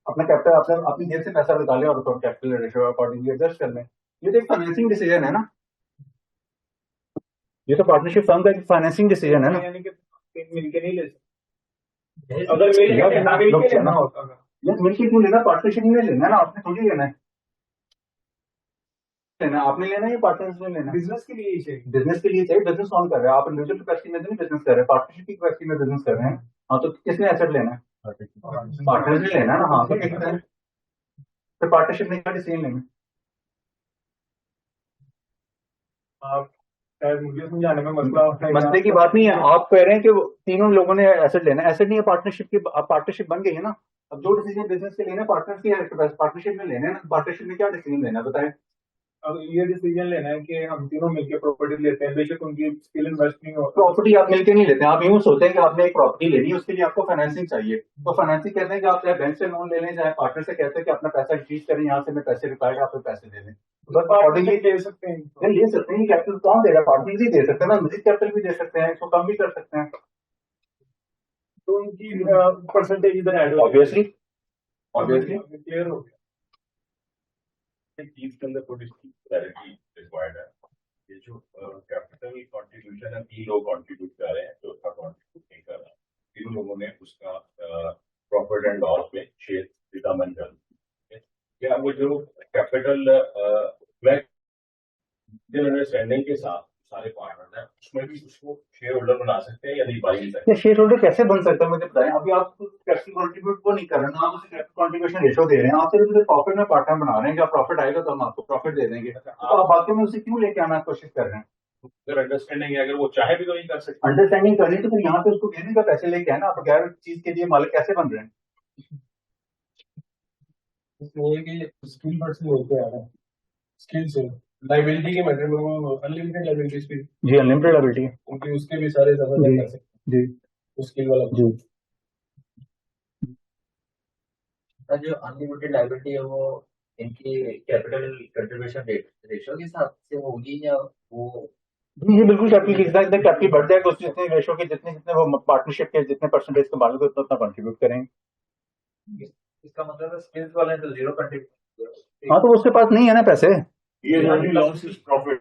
अपना कैपिटल अपनी जेब से पैसा निकालें और उसको कैपिटल रेशियो अकॉर्डिंगली एडजस्ट कर लें। ये तो एक फाइनेंसिंग डिसीजन है ना, ये तो पार्टनरशिप फर्म का एक फाइनेंसिंग डिसीजन है ना। यानी कि मिलके नहीं ले सकते। अगर मिलके लेना होता है, मिलके क्यों लेना? पार्टनरशिप में लेना है ना, आपने थोड़ी लेना है। आपने लेना है, पार्टनर्स ने लेना है। बिजनेस के लिए ही चाहिए। बिजनेस के लिए चाहिए। बिजनेस कौन कर रहा है? आप इंडिविजुअल कैपेसिटी में तो नहीं बिजनेस कर रहे हैं, पार्टनरशिप की कैपेसिटी में बिजनेस कर रहे हैं। हाँ, तो किसने एसेट लेना है? पार्टनर्स ने लेना है ना। हाँ, तो पार्टनरशिप में क्या डिसीजन लेना? आप मुझे समझाने में मसले की बात नहीं है। आप कह रहे हैं कि तीनों लोगों ने एसेट लेना है, एसेट नहीं है पार्टनरशिप की। अब पार्टनरशिप बन गई है ना। अब जो डिसीजन बिजनेस के लेना पार्टनर्स की पार्टनरशिप में लेने हैं। पार्टनरशिप में क्या डिसीजन लेना है बताएं? अब ये डिसीजन लेना है कि हम तीनों मिलकर प्रॉपर्टी लेते हैं, बेशक उनकी स्किल इन्वेस्ट नहीं हो। प्रॉपर्टी आप मिलकर नहीं लेते हैं। आप यूं सोचते हैं कि आपने एक प्रॉपर्टी लेनी है, उसके लिए आपको फाइनेंसिंग चाहिए। तो फाइनेंसिंग कहते हैं कि आप चाहे बैंक से लोन ले लें, चाहे पार्टनर से कहते हैं कि अपना पैसा इंक्रीज करें, यहाँ से मैं पैसे रिक्वायर्ड आप पैसे दे दें। बस अकॉर्डिंगली ले सकते हैं, ले सकते हैं। कैपिटल कौन दे रहा है? पार्टनर ही दे सकते हैं ना। म्यूजिक कैपिटल भी दे सकते हैं, इसको कम भी कर सकते हैं। तो उनकी परसेंटेज इधर ऐड हो, ऑब्वियसली क्लियर हो गया। चीज के अंदर थोड़ी सी क्लैरिटी रिक्वायर्ड है। ये जो कैपिटल कंट्रीब्यूशन है, 3 लोग कंट्रीब्यूट कर रहे हैं, चौथा कंट्रीब्यूट नहीं कर रहा है। 3 लोगों ने उसका प्रॉफिट एंड लॉस में शेयर डिटरमाइन कर दिया। क्या वो जो कैपिटल अंडरस्टैंडिंग के साथ सारे पार्टनर हैं उसमें भी उसको शेयर होल्डर बना सकते हैं या नहीं बाई सकते ये शेयर होल्डर कैसे बन सकता है मुझे बताएं। अभी आप कैपिटल कंट्रीब्यूट वो नहीं कर रहे ना, आप उसे कैपिटल कंट्रीब्यूशन रेशो दे रहे हैं, आप सिर्फ प्रॉफिट में पार्टनर बना रहे हैं। जब प्रॉफिट आएगा तो हम आपको प्रॉफिट दे देंगे, तो आप बाकी में उसे क्यों लेके आना कोशिश कर रहे हैं। अगर अंडरस्टैंडिंग है, अगर वो चाहे भी तो नहीं कर सकते। अंडरस्टैंडिंग करनी तो फिर यहाँ पे उसको देने का पैसे लेके आना, आप गैर चीज के लिए मालिक कैसे बन रहे हैं। इसलिए कि स्किल पर्सन होते आ रहा है, स्किल से लाइबिलिटी के मैटर में वो अनलिमिटेड लाइबिलिटीज भी जी अनलिमिटेड लाइबिलिटी है उनकी, उसके भी सारे जबरदस्त कर सकते जी हैं स्किल वाला। जी। जो अनलिमिटेड लाइबिलिटी है वो इनकी कैपिटल कंट्रीब्यूशन रेशियो के हिसाब से होगी या वो ये बिल्कुल कैपिटल के साथ कैपिटल बढ़ जाएगा उस जितने रेशो के जितने जितने वो पार्टनरशिप के जितने परसेंटेज का मालिक होता है उतना कंट्रीब्यूट करेंगे। इसका मतलब स्किल्स वाले तो जीरो कंट्रीब्यूट। हाँ तो उसके पास नहीं है ना पैसे, ये लॉस इज प्रॉफिट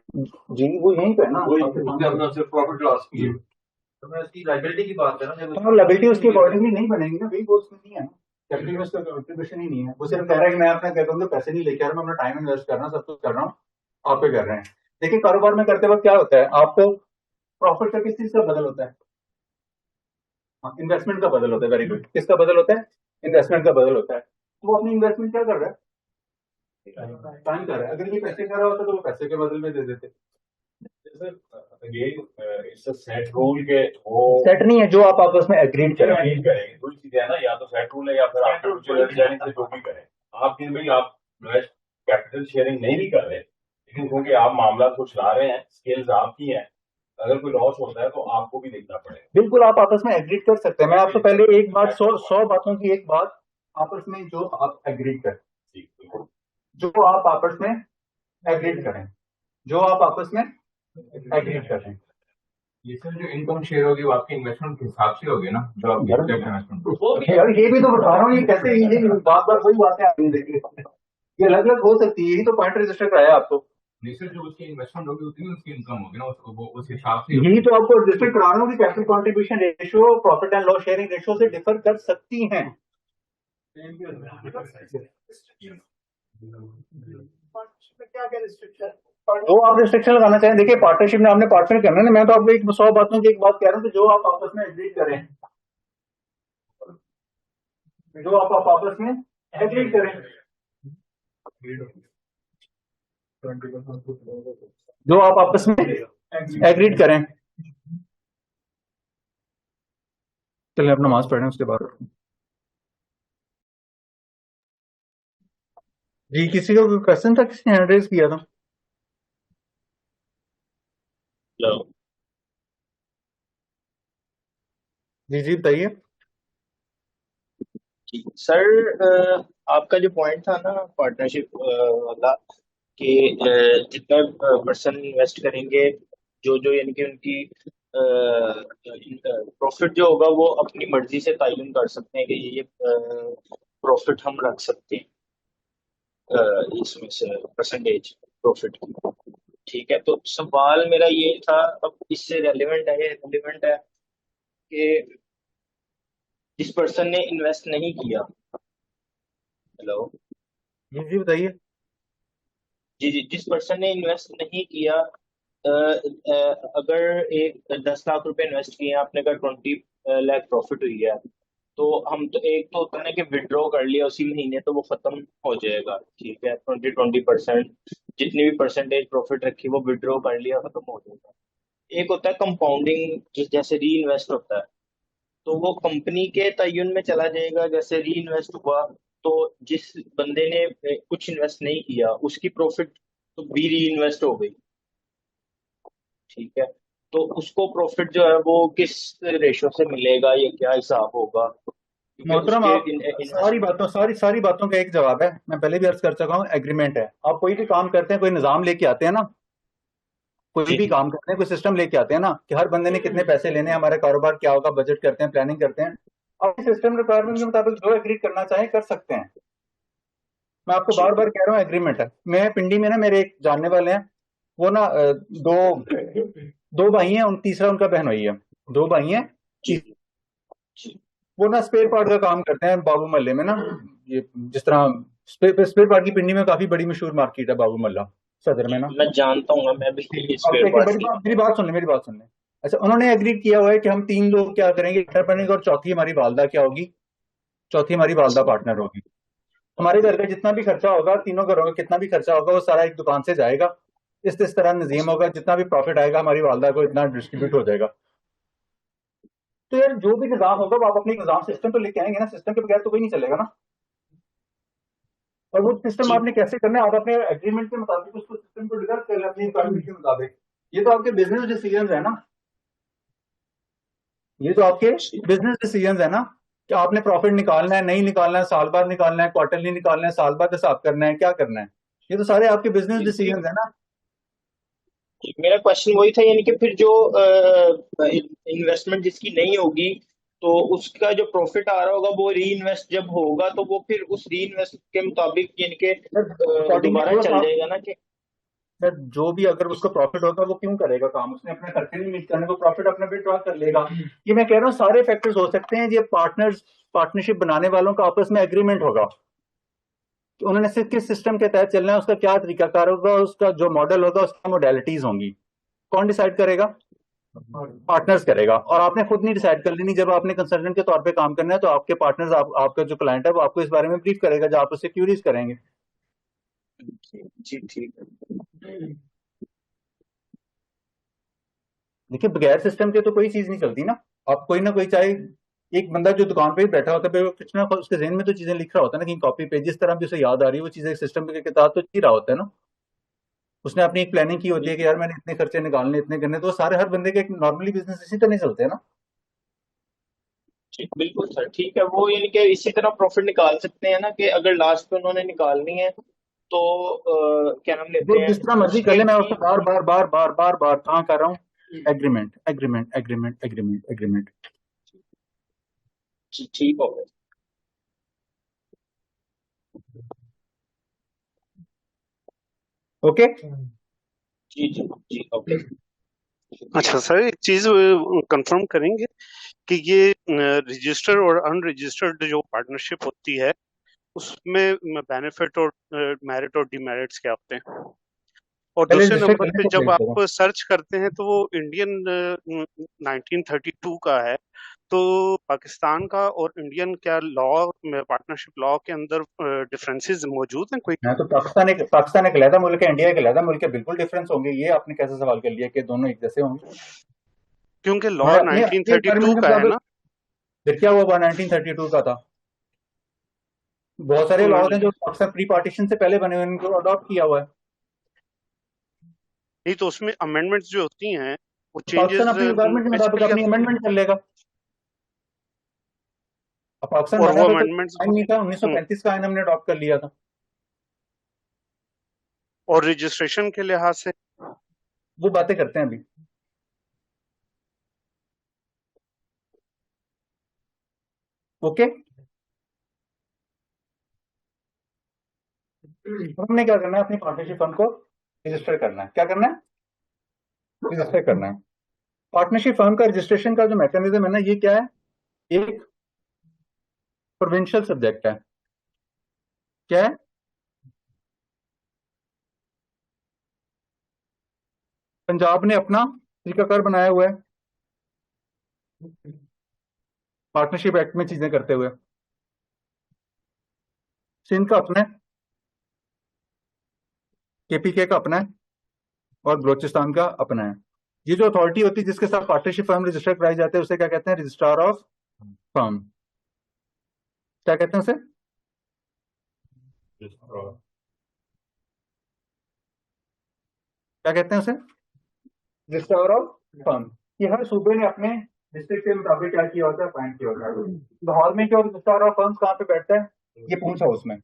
जी वो यहीं पे है ना, अपना सिर्फ प्रॉफिट लॉस की है। तो मैं उसकी लाइबिलिटी की बात कर रहा हूँ। तो लाइबिलिटी उसके अकॉर्डिंगली नहीं बनेगी ना भाई, वो उसमें नहीं है ना, कैपिटल में उसका कंट्रीब्यूशन ही नहीं है। वो सिर्फ कह रहा है कि मैं अपना कहता हूँ पैसे नहीं लेके आ रहा, मैं अपना टाइम इन्वेस्ट कर रहा हूँ, सब कुछ कर रहा हूँ, आप पे कर रहे हैं। लेकिन कारोबार में करते वक्त क्या होता है, आपको प्रॉफिट का किस चीज का बदल होता है, इन्वेस्टमेंट का बदल होता है। वेरी गुड, किसका बदल होता है, इन्वेस्टमेंट का बदल होता है। तो वो अपनी इन्वेस्टमेंट क्या कर रहा है, टाइम कर रहा है। अगर ये पैसे कर रहा होता तो वो पैसे के बदल में दे देते। सेट रूल के वो सेट नहीं है, जो आप आपस में एग्रीड करें करेंगे दो चीजें है ना, या तो सेट रूल है या फिर आप से जो भी करें। आप दिन भाई आप कैपिटल शेयरिंग नहीं भी कर रहे, लेकिन क्योंकि आप मामला को चला रहे हैं, स्किल्स आपकी हैं, अगर कोई लॉस होता है तो आपको भी देखना पड़ेगा। बिल्कुल आप आपस में एग्रीड कर सकते हैं। मैं आपसे पहले एक बात 100 बातों की एक बात आपस में जो आप एग्रीड करें, जो आप आपस में एग्रीड करें, जो आप आपस में एग्रीड करें। ये सर जो इनकम शेयर होगी वो आपके इन्वेस्टमेंट के हिसाब से होगी ना, जो आप इन्वेस्टमेंट। यार ये भी तो बता रहा हूँ, ये कैसे ये बार बार वही बातें आप देखिए, ये अलग अलग हो सकती है, यही तो पॉइंट रजिस्टर कराया आपको। नहीं सर, जो उसकी इन्वेस्टमेंट होगी उतनी उसकी इनकम होगी ना, वो उस हिसाब से यही तो आपको रजिस्टर करा रहा हूँ कि capital contribution ratio profit and loss sharing ratio से डिफर कर सकती हैं। जो आप रिस्ट्रिक्शन लगाना चाहें, देखिए पार्टनरशिप में आपने पार्टनर करना है ना, मैं तो आपको एक 100 बातों की एक बात कह रहा हूँ कि जो आप आपस में एग्री करें, जो आप आपस में एग्री करें, जो आप आपस में एग्रीड करें। चलिए अपना नमाज पढ़ें उसके बाद। जी किसी को क्वेश्चन था, किसी ने हैंड रेज किया था। हेलो जी जी बताइए। सर, आपका जो पॉइंट था ना पार्टनरशिप वाला कि जितना पर्सन इन्वेस्ट करेंगे, जो जो यानी कि उनकी प्रॉफिट जो होगा वो अपनी मर्जी से तयन कर सकते हैं कि ये प्रॉफिट हम रख सकते हैं इसमें से परसेंटेज प्रॉफिट की। ठीक है, तो सवाल मेरा ये था, अब इससे रेलेवेंट है कि जिस पर्सन ने इन्वेस्ट नहीं किया। हेलो जी जी बताइए। जी जी, जिस पर्सन ने इन्वेस्ट नहीं किया, अगर एक 10 लाख रुपए इन्वेस्ट किए, आपने अगर 20 लाख प्रॉफिट हुई है, तो हम तो एक तो होता है ना कि विड्रॉ कर लिया उसी महीने तो वो खत्म हो जाएगा। ठीक है, 20% जितनी भी परसेंटेज प्रॉफिट रखी वो विड्रॉ कर लिया, खत्म हो जाएगा। एक होता है कंपाउंडिंग, जैसे री इन्वेस्ट होता है, तो वो कंपनी के तयन में चला जाएगा। जैसे री इन्वेस्ट हुआ तो जिस बंदे ने कुछ इन्वेस्ट नहीं किया उसकी प्रॉफिट तो भी री इन्वेस्ट हो गई। ठीक है, तो उसको प्रॉफिट जो है वो किस रेशो से मिलेगा, या क्या हिसाब होगा? मोहतरम आप सारी बातों का एक जवाब है, मैं पहले भी अर्ज कर चुका हूँ, एग्रीमेंट है। आप कोई भी काम करते हैं, कोई निजाम लेके आते हैं ना, कोई भी काम करते हैं, कोई सिस्टम लेके आते हैं ना कि हर बंदे ने कितने पैसे लेने हैं, हमारा कारोबार क्या होगा, बजट करते हैं, प्लानिंग करते हैं। आप सिस्टम रिक्वायरमेंट के मुताबिक जो एग्री करना चाहें कर सकते हैं। मैं आपको बार बार कह रहा हूँ एग्रीमेंट है। मैं पिंडी में ना, मेरे एक जानने वाले हैं, वो ना दो भाई हैं, तीसरा उनका बहन हुई है, 2 भाई हैं, वो ना स्पेयर पार्ट का काम करते हैं बाबू मोहल्ले में ना। ये जिस तरह स्पेयर पार्ट की पिंडी में काफी बड़ी मशहूर मार्केट है बाबू मोहल्ला, सदर में ना। मैं जानता हूँ, मैं भी अब स्पेयर देखिए पार्ट्स की मेरी बात सुन ले, मेरी बात सुन ले। अच्छा, उन्होंने एग्री किया हुआ है कि हम 3 लोग क्या करेंगे, पार्टनर बनेंगे, और चौथी हमारी वालदा क्या होगी, चौथी हमारी वालदा पार्टनर होगी। हमारे घर का जितना भी खर्चा होगा, तीनों घरों का कितना भी खर्चा होगा, वो सारा एक दुकान से जाएगा। इस तरह नजीम होगा, जितना भी प्रॉफिट आएगा हमारी वालदा को इतना डिस्ट्रीब्यूट हो जाएगा। तो यार जो भी निजाम होगा वो आप अपने निजाम सिस्टम तो लेके आएंगे ना, सिस्टम के बगैर तो कोई नहीं चलेगा ना। और वो सिस्टम जी आपने कैसे करना है, आप अपने एग्रीमेंट के मुताबिक उसको सिस्टम को डिवेलप कर लें अपनी रिक्वायरमेंट के मुताबिक। ये तो आपके बिजनेस डिसीजंस है ना, ये तो आपके बिजनेस डिसीजंस है ना, कि आपने प्रॉफिट निकालना है, नहीं निकालना है, साल बाद निकालना है, क्वार्टरली निकालना है, साल बाद हिसाब करना है, क्या करना है। ये तो सारे आपके बिजनेस डिसीजंस है ना। मेरा क्वेश्चन वही था, यानी कि फिर जो इन्वेस्टमेंट जिसकी नहीं होगी तो उसका जो प्रॉफिट आ रहा होगा वो री इन्वेस्ट जब होगा तो वो फिर उस री इन्वेस्ट के मुताबिक यानी कि दोबारा चल जाएगा ना कि सर जो भी अगर उसको प्रॉफिट होगा वो क्यों करेगा काम, उसने अपने खर्चे नहीं मीट करने को प्रॉफिट अपना विड्रॉ कर लेगा। ये मैं कह रहा हूँ सारे फैक्टर्स हो सकते हैं, ये पार्टनरशिप बनाने वालों का आपस में एग्रीमेंट होगा कि उन्होंने सिर्फ किस सिस्टम के तहत चलना है, उसका क्या तरीकाकार होगा, उसका जो मॉडल होगा, उसका मोडेलिटीज होंगी। कौन डिसाइड करेगा, पार्टनर्स करेगा। और आपने खुद नहीं डिसाइड कर लेनी, जब आपने कंसल्टेंट के तौर पे काम करना है तो आपके पार्टनर्स आपका जो क्लाइंट है वो आपको इस बारे में ब्रीफ करेगा, जब आप उससे क्यूरीज करेंगे। जी ठीक है। देखिए बगैर सिस्टम के तो कोई चीज नहीं चलती ना। आप कोई ना कोई, चाहे एक बंदा जो दुकान पे बैठा होता है, कुछ ना उसके जहन में तो चीजें लिख रहा होता है ना, कहीं कॉपी पे, जिस तरह भी उसे याद आ रही है वो चीजें सिस्टम के किताब तो ही रहा होता है ना। उसने अपनी एक प्लानिंग की होती है कि यार मैंने इतने खर्चे निकालने, इतने करने, तो सारे हर बंदे के नॉर्मली बिजनेस इसी तरह चलते हैं ना। ठीक, बिल्कुल सर, ठीक है। वो यानी कि इसी तरह प्रॉफिट निकाल सकते हैं ना कि अगर लास्ट पे उन्होंने निकालनी है तो क्या नाम लेते जो हैं जिस तरह मर्जी कर ले, मैं उसको बार बार बार बार बार बार कहाँ कर रहा हूँ, agreement agreement agreement agreement agreement. ठीक हो गया। ओके जी जी जी ओके। अच्छा सर, एक चीज कंफर्म करेंगे कि ये रजिस्टर्ड और अनरजिस्टर्ड जो पार्टनरशिप होती है उसमें बेनिफिट और मेरिट और डिमेरिट्स क्या होते हैं? और पहले दूसरे रजिस्टर नंबर करने पे को जब प्लीज आप करो। सर्च करते हैं तो वो इंडियन 1932 का है, तो पाकिस्तान का और इंडियन क्या लॉ में, पार्टनरशिप लॉ के अंदर डिफरेंसेस मौजूद हैं कोई? मैं तो पाकिस्तान एक अलहदा मुल्क है, इंडिया एक अलहदा मुल्क है, बिल्कुल डिफरेंस होंगे। ये आपने कैसे सवाल कर लिया कि दोनों एक जैसे होंगे? क्योंकि लॉ उन्होंने अपने 1932 का है ना। फिर क्या हुआ 1932 का था? बहुत सारे लॉज हैं जो अक्सर प्री पार्टीशन से पहले बने हुए हैं, उनको अडॉप्ट किया हुआ है। नहीं तो उसमें अमेंडमेंट्स जो होती हैं वो पाकिस्तान चेंजेस अपनी रिक्वायरमेंट के मुताबिक अपनी अमेंडमेंट कर लेगा। अब पाकिस्तान और बना वो था तो अमेंडमेंट्स आइन नहीं था, 1935 का आइन हमने अडॉप्ट कर लिया था। और रजिस्ट्रेशन के लिहाज से वो बातें करते हैं अभी। ओके हमने क्या करना है, अपनी पार्टनरशिप फर्म को रजिस्टर करना है। क्या करना है, रजिस्टर करना है। पार्टनरशिप फर्म का रजिस्ट्रेशन का जो मैकेनिज्म है ना, ये क्या है, एक प्रोविंशियल सब्जेक्ट है। क्या है, पंजाब ने अपना तरीकाकार बनाया हुआ है पार्टनरशिप एक्ट में चीजें करते हुए। सिंध का अपना है, केपीके का अपना है, और बलोचिस्तान का अपना है। ये जो अथॉरिटी होती है जिसके साथ पार्टनरशिप फर्म रजिस्टर कराई जाते हैं, उसे क्या कहते हैं, रजिस्ट्रार ऑफ फर्म। क्या कहते हैं उसे, क्या कहते हैं उसे, रजिस्ट्रार ऑफ फर्म। ये हर सूबे ने अपने डिस्ट्रिक्ट के मुताबिक क्या किया होता है, अपॉइंट किया होता है। लाहौर में जो रजिस्ट्रार ऑफ फर्म्स कहाँ पे बैठता है, ये पूंछ हाउस में,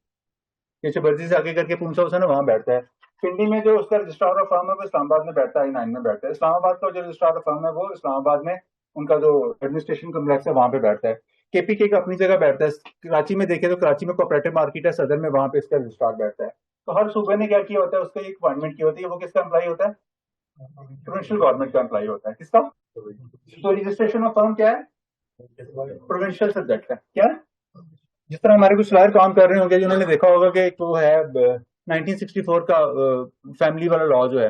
ये चबर्जी से आगे करके पूंछ हाउस है ना, वहां बैठता है। पिंडी में जो उसका रजिस्ट्रार ऑफ फर्म है वो इस्लामाबाद में बैठता है, 9 में बैठता है। इस्लामाबाद का जो रजिस्ट्रार ऑफ फर्म है वो इस्लामाबाद में उनका जो एडमिनिस्ट्रेशन कम्प्लेक्स है वहां पे बैठता है। केपीके का अपनी जगह बैठता है। कराची में देखे तो कराची में कोऑपरेटिव मार्केट है सदर में, वहां पे इसका रजिस्ट्रार बैठता है। तो हर सूबे ने क्या किया होता है, उसका एक अपॉइंटमेंट की होती है। वो किसका एम्प्लॉय होता है, प्रोविंशियल गवर्नमेंट का एम्प्लॉय होता है। किसका, तो रजिस्ट्रेशन ऑफ फर्म क्या है, प्रोविंशियल सब्जेक्ट है। क्या है, जिस तरह हमारे कुछ लायर काम कर रहे होंगे, जिन्होंने देखा होगा कि एक वो है 1964 का फैमिली वाला लॉ जो है,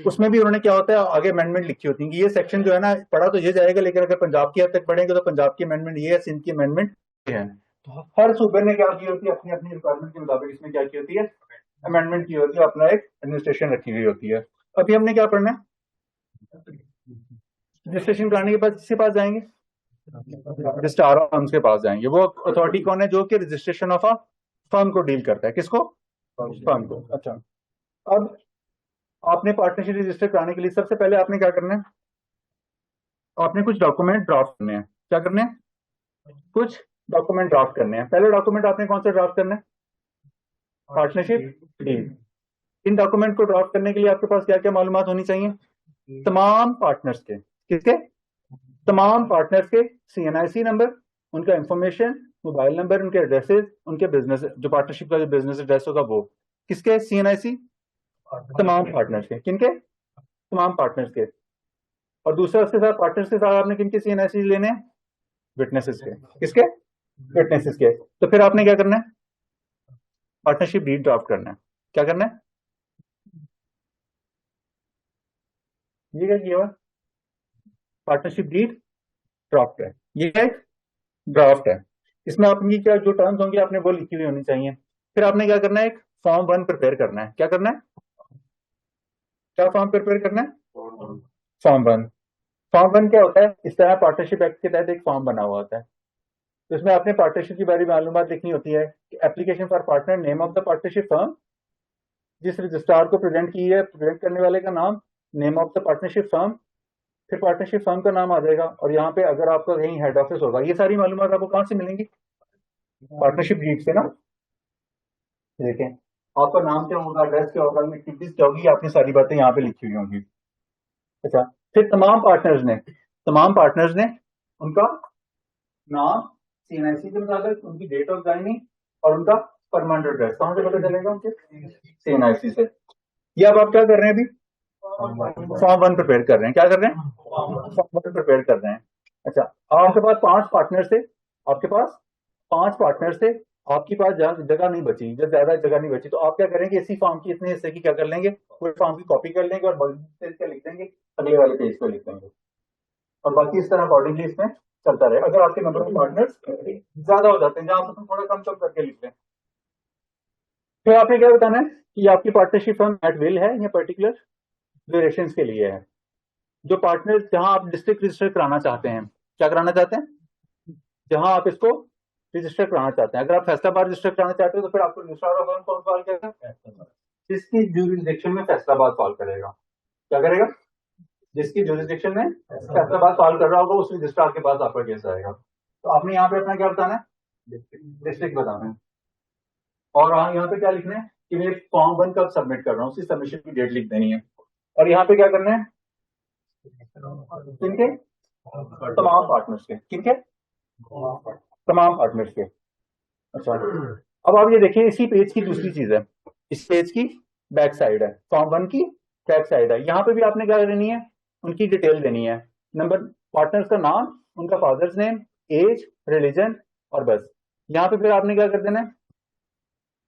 उसमें भी उन्होंने क्या होता है आगे अमेंडमेंट लिखी होती है कि ये सेक्शन जो है ना पढ़ा तो ये जाएगा, लेकिन अगर पंजाब की हद तक पढ़ेंगे तो पंजाब की अमेंडमेंट ये है, सिंध की अमेंडमेंट ये है। तो हर सूबे ने क्या की होती है अपनी अपनी रिक्वायरमेंट के मुताबिक इसमें क्या की होती है, अमेंडमेंट की होती है, अपना एक एडमिनिस्ट्रेशन रखी हुई होती है। अभी हमने क्या पढ़ना है, रजिस्ट्रेशन कराने के बाद किसके पास जाएंगे, रजिस्ट्रार ऑफ फर्म्स के पास जाएंगे। वो अथॉरिटी कौन है, जो कि रजिस्ट्रेशन ऑफ अ फर्म को डील करता है, किसको, फर्म को। अच्छा, अब आपने पार्टनरशिप रजिस्टर कराने के लिए सबसे पहले आपने क्या करना है, आपने कुछ डॉक्यूमेंट ड्राफ्ट करने हैं। क्या करने हैं, कुछ डॉक्यूमेंट ड्राफ्ट करने हैं। पहले डॉक्यूमेंट आपने कौन सा ड्राफ्ट करना है, पार्टनरशिप डीड। इन डॉक्यूमेंट को ड्राफ्ट करने के लिए आपके पास क्या क्या मालूमात होनी चाहिए, तमाम पार्टनर्स के, किसके, तमाम पार्टनर्स के CNIC नंबर, उनका इंफॉर्मेशन, मोबाइल नंबर, उनके एड्रेसेस, उनके बिजनेस, जो पार्टनरशिप का जो बिजनेस एड्रेस होगा वो किसके, CNIC तमाम पार्टनर्स के, किनके, तमाम पार्टनर्स के। और दूसरा उसके साथ पार्टनर्स के साथ आपने किनके CNIC लेने हैं, विटनेसेस के, किसके, विटनेसेस के। तो फिर आपने क्या करना है, पार्टनरशिप डीड ड्राफ्ट करना है। क्या करना है, ये क्या किया हुआ, पार्टनरशिप डीड ड्राफ्ट है, ये एक ड्राफ्ट है। इसमें आपकी क्या जो टर्म्स होंगे आपने वो लिखी हुई होनी चाहिए। फिर आपने क्या करना है, एक फॉर्म 1 प्रिपेयर करना है। क्या करना है, क्या फॉर्म प्रिपेयर करना है, फॉर्म 1। फॉर्म 1 क्या होता है, इस तरह पार्टनरशिप एक्ट के तहत एक फॉर्म बना हुआ होता है। तो इसमें आपने पार्टनरशिप के बारे में मालूमात लिखनी होती है कि application for partner, name of the partnership firm, जिस रजिस्ट्रार को प्रेजेंट की है, प्रेजेंट करने वाले का नाम, name of the partnership firm, फिर पार्टनरशिप फर्म का नाम आ जाएगा। और यहाँ पे अगर आपका कहीं हेड ऑफिस होगा, ये सारी मालूमात आपको कहाँ से मिलेंगी, पार्टनरशिप डीड से ना। देखें आपका नाम क्या होगा, एड्रेस क्या होगा, एक्टिविटीज क्या होगी, आपने सारी बातें यहाँ पे लिखी हुई होंगी। अच्छा, फिर तमाम पार्टनर्स ने उनका नाम CNIC के मुताबिक, उनकी डेट ऑफ ज्वाइनिंग और उनका परमानेंट एड्रेस कहाँ से पता चलेगा, उनके CNIC से। ये अब आप क्या कर रहे हैं, अभी फॉर्म 1 प्रिपेयर कर रहे हैं। क्या कर रहे हैं, फॉर्म 1 प्रिपेयर कर रहे हैं। अच्छा, आपके पास 5 पार्टनर थे, आपके पास 5 पार्टनर थे, आपके पास जगह नहीं बची, जब ज्यादा जगह नहीं बची तो आप क्या करेंगे, इसी फॉर्म की इतने हिस्से की क्या कर लेंगे, पूरे फॉर्म की कॉपी कर लेंगे और क्या लिख देंगे, अगले वाले पेज पे लिख देंगे। और बाकी इस तरह अकॉर्डिंगली इसमें चलता रहे। अगर आपके नंबर ऑफ पार्टनर्स ज्यादा हो जाते हैं, जहां पर थोड़ा कम करके लिख लें। फिर आपने क्या बताना है कि आपकी पार्टनरशिप फर्म एट विल है या पर्टिकुलर ड्यूरेशन के लिए है। जो पार्टनर जहां आप डिस्ट्रिक्ट रजिस्टर कराना चाहते हैं, क्या कराना चाहते हैं, जहां आप इसको रजिस्टर कराना चाहते हैं। अगर आप फैसलाबाद रजिस्टर कराना चाहते हो तो फिर आपको रजिस्ट्रार ऑफ फर्म कौन सॉल्व करेगा, जिसकी ज्यूरिसडिक्शन में फैसलाबाद सॉल्व करेगा। क्या करेगा, जिसकी ज्यूरिसडिक्शन में फैसलाबाद सॉल्व कर रहा होगा उस रजिस्ट्रार के पास आपका केस आएगा। तो आपने यहाँ पे अपना क्या बताना है, डिस्ट्रिक्ट बताना है। और यहाँ पे क्या लिखना है कि मैं फॉर्म 1 कब सबमिट कर रहा हूँ, उसकी सबमिशन की डेट लिख देनी है। और यहाँ पे क्या करना है, किनके, तमाम पार्टनर्स के, किनके, तमाम पार्टनर्स के। अच्छा, अब आप ये देखिए इसी पेज की दूसरी चीज है, इस पेज की बैक साइड है, फॉर्म 1 की बैक साइड है। यहाँ पे भी आपने क्या देनी है, उनकी डिटेल देनी है, नंबर, पार्टनर्स का नाम, उनका फादर्स नेम, एज, रिलीजन और बस। यहाँ पे फिर आपने क्या कर देना है,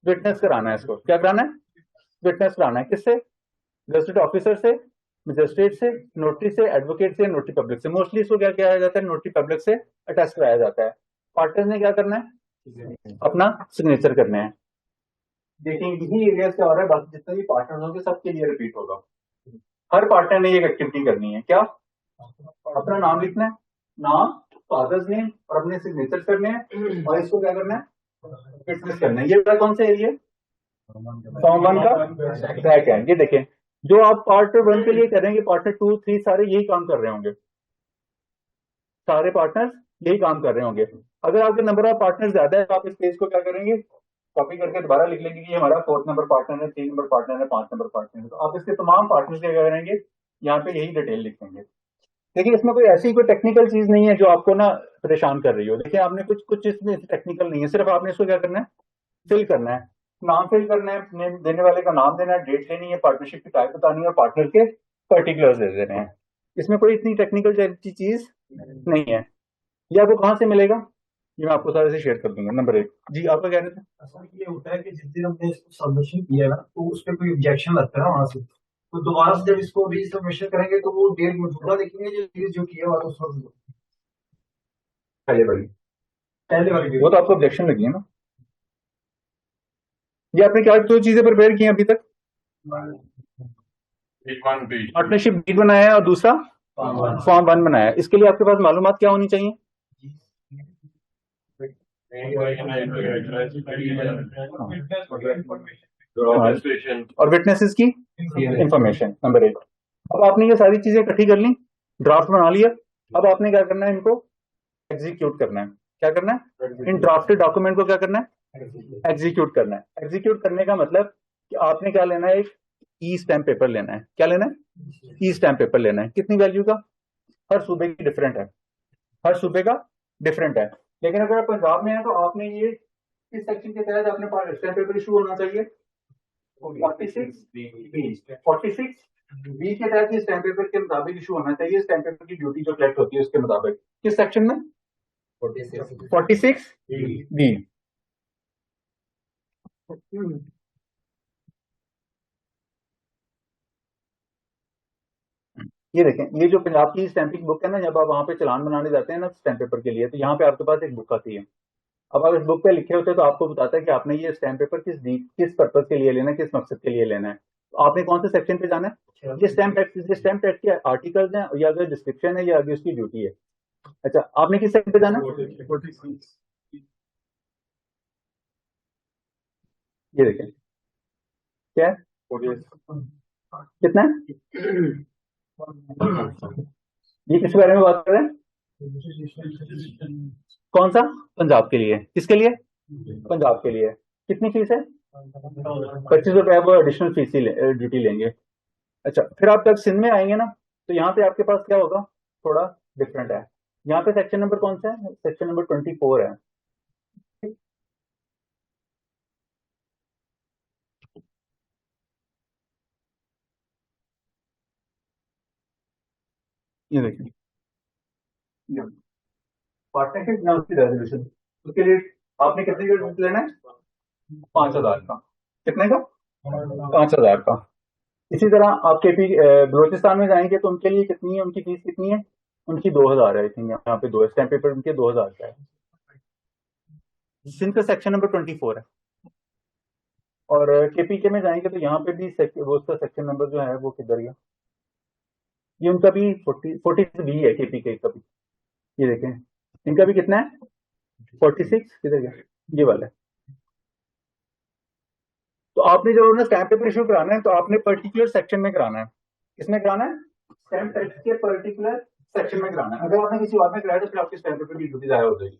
विटनेस कराना है इसको। क्या कराना है, विटनेस कराना है, किससे, गजेटेड ऑफिसर से, मजिस्ट्रेट से, नोटरी से, एडवोकेट से, नोटरी पब्लिक से। मोस्टली इसको क्या किया जाता है, नोटरी पब्लिक से अटैच कराया जाता है। पार्टनर ने क्या करना है, अपना सिग्नेचर करने हैं। देखिए यही एरिया क्या हो रहा है, बाकी जितने भी पार्टनर होंगे सबके लिए रिपीट होगा। हर पार्टनर ने एक एक्टिविटी करनी है, क्या, अपना नाम लिखना है, नाम, फादर्स नेम और अपने सिग्नेचर करने हैं और इसको क्या करना है, विटनेस करना है। ये कौन सा एरिया, फॉर्म 1 का बैक है। ये देखें जो आप पार्टनर 1 के लिए करेंगे, पार्टनर 2, 3 सारे यही काम कर रहे होंगे, सारे पार्टनर्स यही काम कर रहे होंगे। अगर आपके नंबर ऑफ पार्टनर ज्यादा है तो आप इस पेज को क्या करेंगे, कॉपी करके दोबारा लिख लेंगे कि हमारा 4th नंबर पार्टनर है, 3 नंबर पार्टनर है, 5 नंबर पार्टनर है। तो आप इसके तमाम पार्टनर्स क्या करेंगे, यहाँ पे यही डिटेल लिखेंगे। देखिए इसमें कोई ऐसी कोई टेक्निकल चीज नहीं है जो आपको ना परेशान कर रही हो। देखिए आपने कुछ इसमें टेक्निकल नहीं है, सिर्फ आपने इसको क्या करना है, फिल करना है, नाम फिल करना है, नेम देने वाले का नाम देना है, डेट लेनी है, पार्टनरशिप की टाइप बतानी है और पार्टनर के पर्टिकुलर्स दे देने हैं। इसमें कोई इतनी टेक्निकल चीज नहीं है। ये आपको कहाँ से मिलेगा, ये मैं आपको सारे से शेयर कर दूंगा। नंबर 1 जी, आपका कह रहे थे? असल ये होता है कि जिस दिन हमने इसको सबमिशन किया है ना, तो उस पर कोई ऑब्जेक्शन लगता है ना वहां से, तो दोबारा से जब इसको रीसबमिशन करेंगे तो वो डेट मौजूदा देखेंगे जो किया हुआ उस वक्त पहले वाली वो तो आपको ऑब्जेक्शन लगी है ना। ये आपने क्या 2 चीजें प्रिपेयर की हैं अभी तक? पार्टनरशिप डीड बनाया है और दूसरा फॉर्म 1 बनाया है। इसके लिए आपके पास मालूमात क्या होनी चाहिए? और विटनेसेस की इंफॉर्मेशन। नंबर 1। अब आपने ये सारी चीजें इकट्ठी कर ली, ड्राफ्ट बना लिया। अब आपने क्या करना है, इनको एग्जीक्यूट करना है। क्या करना है? इन ड्राफ्टेड डॉक्यूमेंट को क्या करना है? एग्जीक्यूट करना है। एग्जीक्यूट करने का मतलब कि आपने क्या लेना है, एक ई स्टैम्प पेपर लेना है। क्या लेना है? ई स्टैम्प पेपर लेना है। कितनी वैल्यू का? हर सूबे की डिफरेंट है, हर सूबे का डिफरेंट है। लेकिन अगर आप पंजाब में है तो आपने ये इस सेक्शन के तहत अपने पास स्टैम्प पेपर इशू होना चाहिए 46 बी के तहत ये स्टैम्प पेपर के मुताबिक इशू होना चाहिए। स्टैम्प पेपर की ड्यूटी जो कलेक्ट होती है उसके मुताबिक। किस सेक्शन में? 46 बी। ये देखें, ये जो पंजाब की स्टैंपिंग बुक है ना, जब आप वहां पे चलान बनाने जाते हैं ना स्टैम्प पेपर के लिए, तो यहाँ पे आपके पास एक बुक आती है। अब आप इस बुक पे लिखे होते हैं तो आपको बताता है कि आपने ये स्टैम्प पेपर किस पर्पज के लिए लेना है, किस मकसद के लिए लेना है। तो आपने कौन से सेक्शन पे जाना है? ये स्टैम्प एक्ट के आर्टिकल्स हैं या अगर डिस्क्रिप्शन है या आगे उसकी ड्यूटी है। अच्छा, आपने किस सेक्शन पे जाना है? ये देखें क्या है, कितना है? ये किस बारे में बात कर रहे हैं? कौन सा? पंजाब के लिए। किसके लिए? पंजाब के लिए। कितनी फीस है? 25 रुपए वो एडिशनल फीस ड्यूटी लेंगे। अच्छा, फिर आप जब सिंध में आएंगे ना, तो यहाँ पे आपके पास क्या होगा, थोड़ा डिफरेंट है। यहाँ पे सेक्शन नंबर कौन सा है? सेक्शन नंबर 24 है। ये देखिए, पार्टनरशिप रेजोल्यूशन, उसके लिए आपने कितने का लेना है? 5,000 का। कितने का? 5,000 का। इसी तरह आपके बलोचिस्तान में जाएंगे तो उनके लिए कितनी है, उनकी फीस कितनी है? उनकी 2,000 है। आई थिंक यहाँ पे 2 स्टैम्प पेपर उनके 2,000 का है। सिंध का सेक्शन नंबर 24 है। और केपीके में जाएंगे तो यहाँ पे भी वो उसका सेक्शन नंबर जो है वो किधर गया? ये उनका भी 40 बी है केपीके का भी। ये देखें, इनका भी कितना है? 46 किधर गया? ये वाला है। तो आपने जब उन्हें स्टैम्प पेपर इशू कराना है तो आपने पर्टिकुलर सेक्शन में कराना है। किसमें कराना है? स्टैम्प पेपर के पर्टिकुलर सेक्शन में कराना है। अगर आपने किसी और में कराया तो फिर आपकी स्टैम्प पेपर की ड्यूटी ज़ाया हो जाएगी।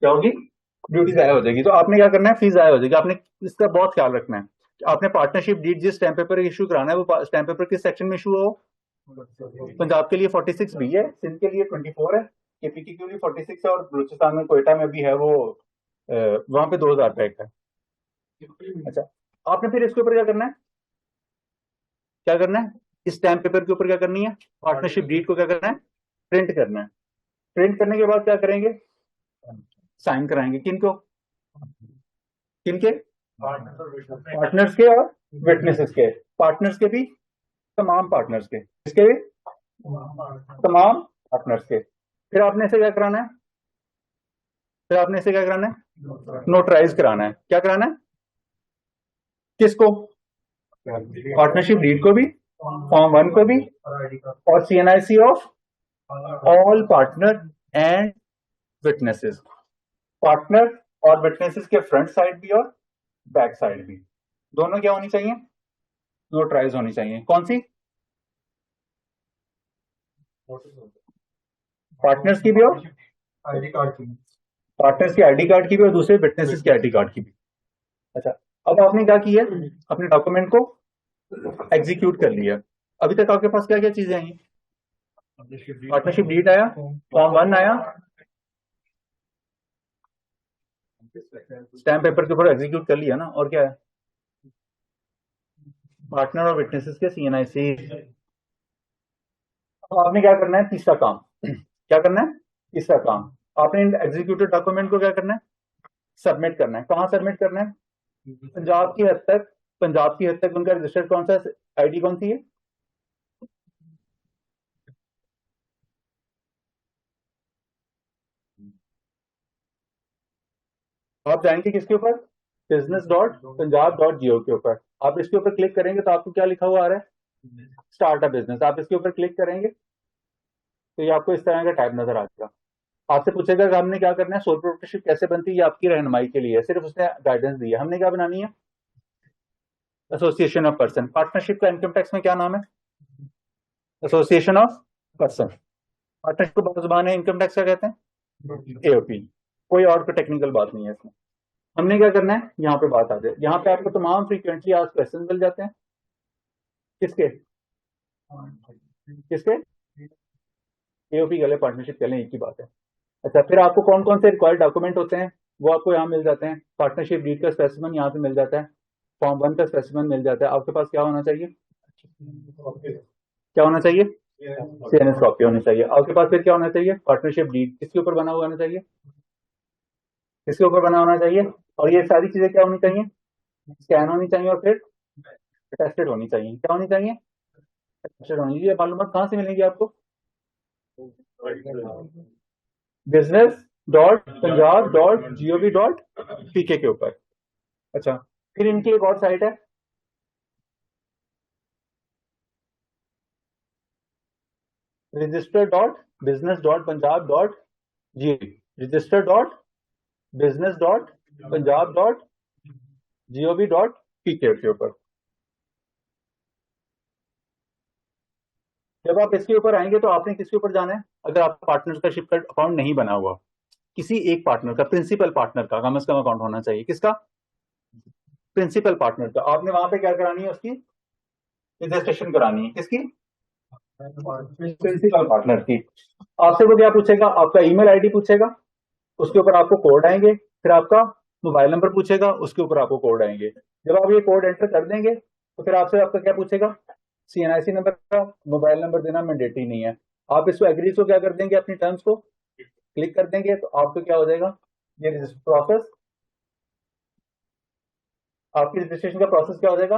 क्या होगी? ड्यूटी ज़ाया हो जाएगी। तो आपने क्या करना है? फीस ज़ाया हो जाएगी। आपने इसका बहुत ख्याल रखना है। आपने पार्टनरशिप डीड जिस स्टैम्प पेपर इशू कराना है वो स्टैम्प पेपर किस सेक्शन में इशू हो? पंजाब के लिए 46 बी है, सिंध के लिए 24 है, केपीके के लिए 46 है और बलूचिस्तान में कोयटा में भी है वो वहां पे 2,000 का एक है। अच्छा, आपने फिर इसके ऊपर क्या करना है? क्या करना है? इस स्टैम्प पेपर के ऊपर क्या करनी है? पार्टनरशिप डीड को क्या करना है? प्रिंट करना है। प्रिंट करने के बाद क्या करेंगे? साइन कराएंगे। किनको? किनके? पार्टनर्स के और विटनेसेस के। पार्टनर्स के भी, तमाम पार्टनर्स के। किसके भी? तमाम पार्टनर्स के। फिर आपने इसे क्या कराना है? फिर आपने इसे क्या कराना है? नोटराइज कराना है। क्या कराना है? किसको? पार्टनरशिप डीड को भी, फॉर्म 1 को भी, और CNIC of all partner and witnesses. Partner और विटनेसेस के फ्रंट साइड भी और बैक साइड भी, दोनों क्या होनी चाहिए? नोटराइज होनी चाहिए। कौन सी? पार्टनर्स की भी और आईडी कार्ड की, पार्टनर्स की आईडी कार्ड की भी और दूसरे विटनेसेस की आईडी कार्ड की भी। अच्छा, अब आपने क्या किया? अपने डॉक्यूमेंट को एग्जीक्यूट कर लिया। अभी तक आपके पास क्या क्या चीजें आई? पार्टनरशिप डीड आया, फॉर्म 1 आया, स्टैम्प पेपर के ऊपर एग्जीक्यूट कर लिया ना, और क्या है? पार्टनर और विटनेसेस के CNIC। अब आपने क्या करना है? तीसरा काम। क्या करना है? तीसरा काम, आपने इन एग्जीक्यूटिव डॉक्यूमेंट को क्या करना है, सबमिट करना है। कहाँ सबमिट करना है? पंजाब की हद तक, पंजाब की हद तक उनका रजिस्टर्ड कौन सा आईडी कौन सी है? आप जाएंगे किसके ऊपर? business.punjab.go के ऊपर। आप इसके ऊपर क्लिक करेंगे तो आपको क्या लिखा हुआ आ रहा है? Start a business. आप इसके ऊपर क्लिक करेंगे तो ये आपको इस तरह का टाइप नजर आ जाएगा। आपसे पूछेगा कि हमने क्या करना है, सोल प्रोप्राइटरशिप कैसे बनती है, ये आपकी रहनुमाई के लिए है, सिर्फ उसने गाइडेंस दी है। हमने क्या बनानी है? Association of person. पार्टनरशिप का इनकम टैक्स में क्या नाम है? Association of person. पार्टनरशिप को बहुत जुबान है, इनकम टैक्स क्या कहते हैं? एओपी। कोई और कोई टेक्निकल बात नहीं है इसमें। हमने क्या करना है, यहाँ पे बात आ जाए। यहाँ पे आपको तमाम फ्रीक्वेंटली आस्क्ड क्वेश्चन मिल जाते हैं। किसके किसके? एओपी के लिए, पार्टनरशिप के लिए, एक ही बात है। अच्छा, फिर आपको कौन कौन से रिक्वायर्ड डॉक्यूमेंट होते हैं वो आपको यहाँ मिल जाते हैं। पार्टनरशिप डीड का स्पेसिमेन यहाँ पे मिल जाता है, फॉर्म 1 का स्पेसिमेन मिल जाता है। आपके पास क्या होना चाहिए? क्या होना चाहिए? सीएनएस कॉपी होनी चाहिए आपके पास। फिर क्या होना चाहिए? Partnership deed. किसके ऊपर बना हुआ होना चाहिए? किसके ऊपर बना होना चाहिए? और ये सारी चीजें क्या होनी चाहिए? स्कैन होनी चाहिए और फिर अटेस्टेड होनी चाहिए। क्या होनी चाहिए? अटेस्टेड होनी चाहिए। मालूमात कहाँ से मिलेंगी आपको? business.punjab.gov.pk के ऊपर। अच्छा, फिर इनकी एक और साइट है, register.business.punjab.gov, register.business.punjab.gov.pk के ऊपर। जब आप इसके ऊपर आएंगे तो आपने किसके ऊपर जाना है? अगर आपका पार्टनरशिप का अकाउंट नहीं बना हुआ, किसी एक पार्टनर का, प्रिंसिपल पार्टनर का कम से कम अकाउंट होना चाहिए। किसका? प्रिंसिपल पार्टनर का। आपने वहां पे क्या करानी है? उसकी रजिस्ट्रेशन करानी है। किसकी? प्रिंसिपल पार्टनर की। आपसे वो क्या पूछेगा? आपका ईमेल आईडी पूछेगा, उसके ऊपर आपको कोड आएंगे। फिर आपका मोबाइल नंबर पूछेगा, उसके ऊपर आपको कोड आएंगे। जब आप ये कोड एंटर कर देंगे तो फिर आपसे आपका क्या पूछेगा? सीएनआईसी नंबर का। मोबाइल नंबर देना मैंडेटरी नहीं है। आप इसको एग्री को क्या कर देंगे, अपनी टर्म्स को क्लिक कर देंगे तो आपको क्या हो जाएगा? ये प्रोसेस, आपकी रजिस्ट्रेशन का प्रोसेस क्या हो जाएगा?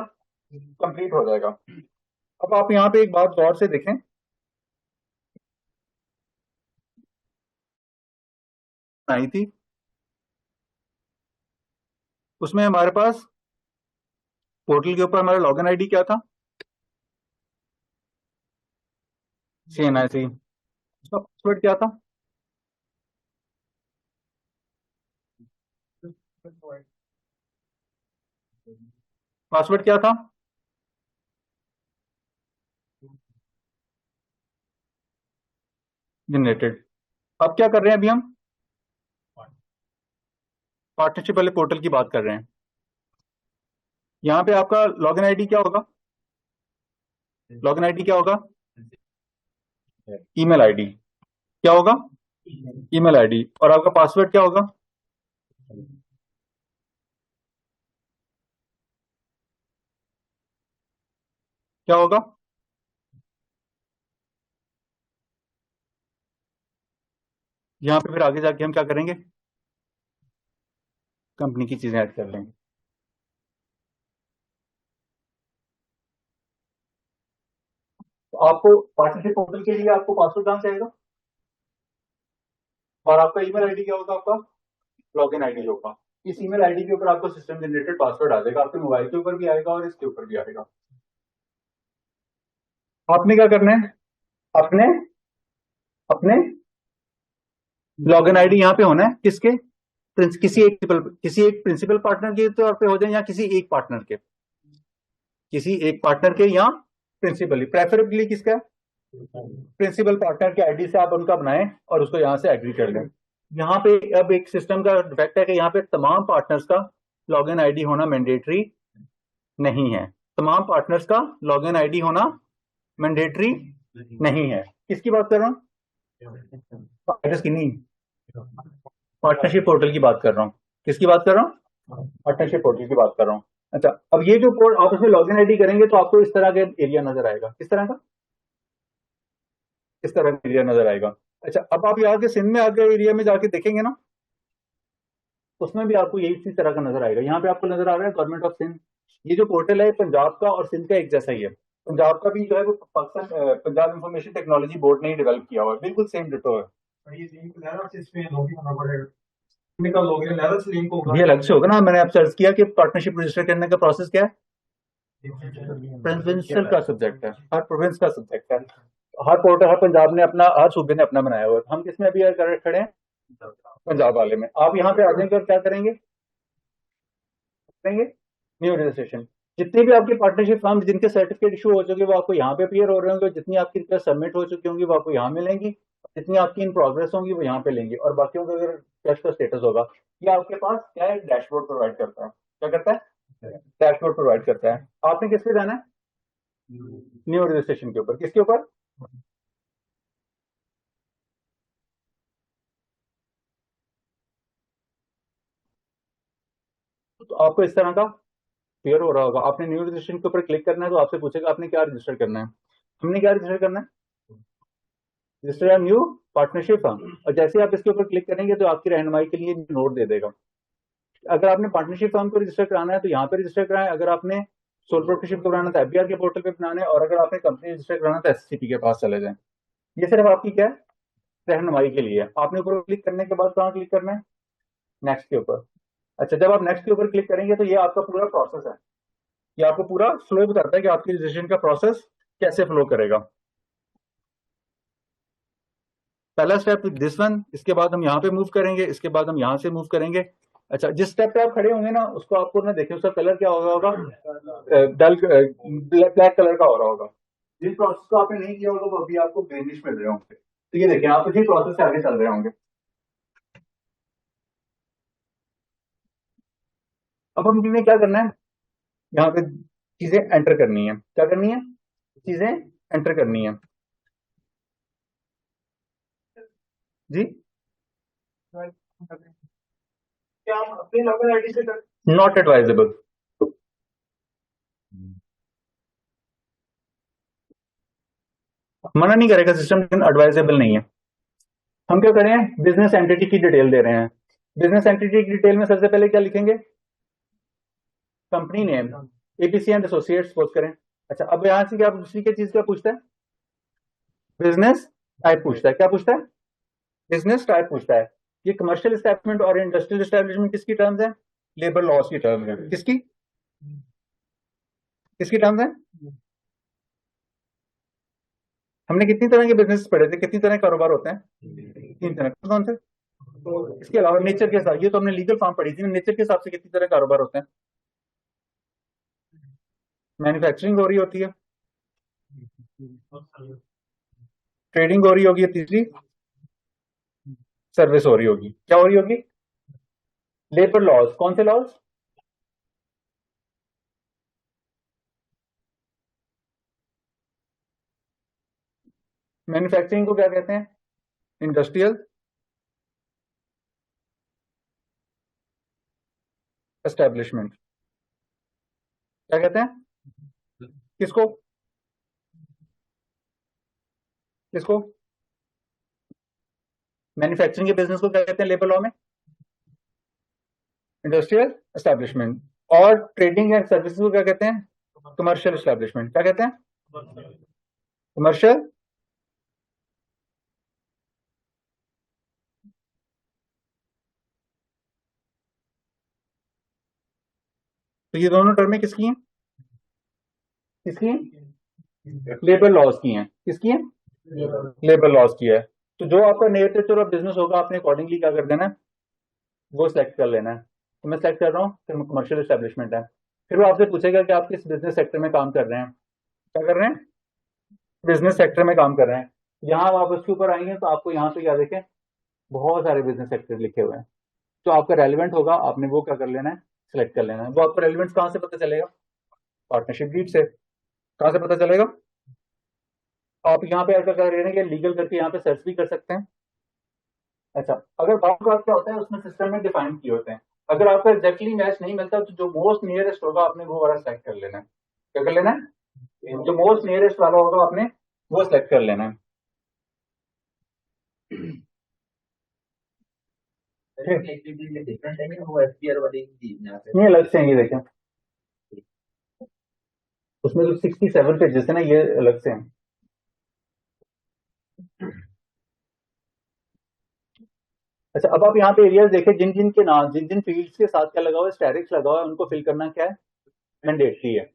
कंप्लीट हो जाएगा। अब आप यहाँ पे एक बात गौर से देखें, आई थी उसमें हमारे पास पोर्टल के ऊपर हमारा लॉगिन आईडी क्या था? सीएनआईसी। उसका पासवर्ड क्या था? पासवर्ड क्या था? जनरेटेड। अब क्या कर रहे हैं? अभी हम पार्टनरशिप वाले पोर्टल की बात कर रहे हैं। यहाँ पे आपका लॉगिन आईडी क्या होगा? लॉगिन आईडी क्या होगा? Email ID. क्या होगा? Email ID. और आपका पासवर्ड क्या होगा? क्या होगा? यहाँ पे फिर आगे जाके हम क्या करेंगे? कंपनी की चीजें ऐड कर लेंगे। तो आपको पार्टनरशिप पोर्टल के लिए आपको पासवर्ड कहां से आएगा? और आपका ईमेल आईडी क्या होगा? आपका लॉगिन आईडी होगा। इस ईमेल आईडी के ऊपर आपको सिस्टम जनरेटेड पासवर्ड आ जाएगा। आपके मोबाइल के ऊपर भी आएगा और इसके ऊपर भी आएगा। आपने क्या करना है? अपने अपने लॉगिन आईडी यहाँ पे होना है। किसके? किसी एक प्रिंसिपल पार्टनर के तौर पे हो जाए या किसी एक पार्टनर के, किसी एक पार्टनर के या प्रिंसिपली, प्रेफरेबली किसका? प्रिंसिपल पार्टनर के आईडी से आप उनका बनाएं और उसको यहाँ से एग्री कर लें। यहाँ पे अब एक सिस्टम का डिफेक्ट है कि यहाँ पे तमाम पार्टनर्स का लॉगिन आईडी होना मैंडेटरी नहीं है। तमाम पार्टनर्स का लॉगिन आईडी होना मैंडेटरी नहीं है। किसकी बात कर रहा हूँ? एड्रेस की नहीं, पार्टनरशिप पोर्टल की बात कर रहा हूँ। किसकी बात कर रहा हूँ? पार्टनरशिप पोर्टल की बात कर रहा हूँ। अच्छा, अब ये जो कोड आप उसमें लॉगिन आईडी करेंगे तो आपको इस तरह का एरिया नजर आएगा। किस तरह का? इस तरह का एरिया नजर आएगा। अच्छा, अब आप यहाँ के सिंध में आगे एरिया में जाके देखेंगे ना, उसमें भी आपको यही इसी तरह का नजर आएगा। यहाँ पे आपको नजर आ रहा है गवर्नमेंट ऑफ सिंध। ये जो पोर्टल है पंजाब का और सिंध का एक जैसा ही है। पंजाब का भी जो है वो Pakistan Punjab information technology board ने ही डेवलप किया हुआ है, बिल्कुल सेम डिटो है। ये अलग से होगा ना, मैंने आप सर्च किया कि पार्टनरशिप रजिस्टर करने का प्रोसेस क्या है। प्रोविंशियल का सब्जेक्ट है, हर प्रोविंस का सब्जेक्ट है। हर पोर्टल, हर पंजाब ने अपना, हर सूबे ने अपना बनाया हुआ है। हम किसमें अभी खड़े हैं? पंजाब वाले में। आप यहाँ पे आ जाएंगे और क्या करेंगे? New registration. जितने भी आपके पार्टनरशिप फर्म जिनके सर्टिफिकेट इशू हो चुके वो आपको यहाँ पे अपीयर हो रहे होंगे, जितनी आपकी रिक्वेस्ट सबमिट हो चुकी होंगी वो आपको यहाँ मिलेंगी, जितनी आपकी इन प्रोग्रेस होंगी वो यहाँ पे लेंगी। और बाकियों का अगर कैश का स्टेटस होगा, ये आपके पास क्या है, डैशबोर्ड प्रोवाइड करता है। क्या करता है? डैशबोर्ड प्रोवाइड करता है। आपने किस पे जाना है? न्यू रजिस्ट्रेशन के ऊपर। किसके ऊपर? तो आपको इस तरह का क्लियर हो रहा होगा। आपने न्यू रजिस्ट्रेशन के ऊपर क्लिक करना है तो आपसे पूछेगा आपने क्या रजिस्टर करना है। हमने क्या रजिस्टर करना है? Register new partnership firm. और जैसे आप इसके ऊपर क्लिक करेंगे तो आपकी रहनुमाई के लिए नोट दे देगा। अगर आपने पार्टनरशिप फर्म को रजिस्टर कराना है तो यहाँ पे रजिस्टर कराएं। अगर आपने सोल प्रोप्राइटरशिप को बनाना है तो एफबीआर के पोर्टल पे बनाना है। और अगर आपने कंपनी रजिस्टर कराना है तो एससीपी के पास चले जाएं। ये सिर्फ आपकी क्या है, रहनुमाई के लिए। आपने ऊपर क्लिक करने के बाद कहाँ क्लिक करना है? नेक्स्ट के ऊपर। अच्छा, जब आप नेक्स्ट के ऊपर क्लिक करेंगे तो ये आपका पूरा प्रोसेस है। ये आपको पूरा फ्लो बताता है कि आपकी रजिस्ट्रेशन का प्रोसेस कैसे फ्लो करेगा। पहला स्टेप दिस वन, इसके बाद हम यहाँ पे मूव करेंगे, इसके बाद हम यहाँ से मूव करेंगे। अच्छा, जिस स्टेप पे आप खड़े होंगे ना उसको आपको ना देखिए उसका कलर क्या होगा, डल ब्लैक कलर का हो रहा होगा। जिस प्रोसेस को आपने नहीं किया होगा वो अभी आपको ग्रीनिश मिल रहे होंगे। तो ये देखिए आप इसी प्रोसेस से आगे चल रहे होंगे। अब हमें क्या करना है, यहाँ पे चीजें एंटर करनी है। क्या करनी है? चीजें एंटर करनी है जी। क्या हम अपने लॉगिन आईडी से कर? Not advisable. मना नहीं करेगा सिस्टम, लेकिन एडवाइजेबल नहीं है। हम क्या करें, बिजनेस एंटिटी की डिटेल दे रहे हैं। बिजनेस एंटिटी की डिटेल में सबसे पहले क्या लिखेंगे? Company name, ABC and associates suppose करें। अच्छा, अब यहां से क्या दूसरी क्या चीज क्या पूछता है? बिजनेस टाइप पूछता है। क्या पूछता है? बिजनेस टाइप पूछता है। ये कमर्शियल एस्टैब्लिशमेंट और इंडस्ट्रियल एस्टैब्लिशमेंट किसकी टर्म्स है? लेबर लॉस की टर्म्स है। किसकी किसकी टर्म्स है? हमने कितनी तरह के बिजनेस पढ़े थे, कितनी तरह के कारोबार होते हैं? 3 तरह। कौन से? इसके अलावा नेचर के हिसाब, ये तो हमने लीगल फॉर्म पढ़ी थी। नेचर के हिसाब से कितनी तरह कारोबार होते हैं? मैन्युफैक्चरिंग हो रही होती है, ट्रेडिंग हो रही होगी, तीसरी सर्विस हो रही होगी। क्या हो रही होगी? Labour laws. कौन से लॉज? मैन्युफैक्चरिंग को क्या कहते हैं? Industrial establishment. क्या कहते हैं? किसको किसको? मैन्युफैक्चरिंग के बिजनेस को क्या कहते हैं लेबर लॉ में? Industrial establishment. और ट्रेडिंग एंड सर्विसेज को क्या कहते हैं? Commercial establishment. क्या कहते हैं? कमर्शियल। तो ये दोनों टर्में किसकी हैं? किसकी हैं? लेबर लॉज की हैं। किसकी हैं? लेबर लॉज की है। तो जो आपका नेचर ऑफ बिजनेस होगा आपने अकॉर्डिंगली क्या कर देना है, वो सिलेक्ट कर लेना है। तो मैं सिलेक्ट कर रहा हूँ कमर्शियल एस्टैब्लिशमेंट है। फिर वो आपसे पूछेगा कि आप किस बिजनेस सेक्टर में काम कर रहे हैं। क्या कर रहे हैं? बिजनेस सेक्टर में काम कर रहे हैं। यहाँ आप उसके ऊपर आएंगे तो आपको यहाँ पे क्या देखें, बहुत सारे बिजनेस सेक्टर लिखे हुए हैं। तो आपका रेलिवेंट होगा, आपने वो क्या कर लेना है, सिलेक्ट कर लेना है। वो आपको रेलिवेंट कहाँ से पता चलेगा? पार्टनरशिप डीड से। कहाँ से पता चलेगा? आप यहाँ पे ऐसा कर रहे हैं कि लीगल करके यहाँ पे सर्च भी कर सकते हैं। अच्छा, अगर बात क्या होता है उसमें सिस्टम में डिफाइन किए होते हैं। अगर आपका एग्जैक्टली मैच नहीं मिलता तो जो मोस्ट नियरेस्ट होगा आपने वो वाला सेलेक्ट कर लेना है। क्या कर लेना है? जो मोस्ट नियरेस्ट वाला होगा आपने वो सिलेक्ट कर लेना है। एक्टिविटी डिफरेंट है क्या वो एफपीआर वाली थी यहाँ पे? ये अलग से हैं, ये देखें उसमें तो 67 पेजेस है ना, ये अलग से हैं। अच्छा, अब आप यहाँ पे एरियाज देखें, जिन जिन के नाम, जिन जिन फील्ड्स के साथ क्या लगा हुआ है, स्टैरिक्स लगा हुआ है, उनको फिल करना क्या है, मैंडेटरी है।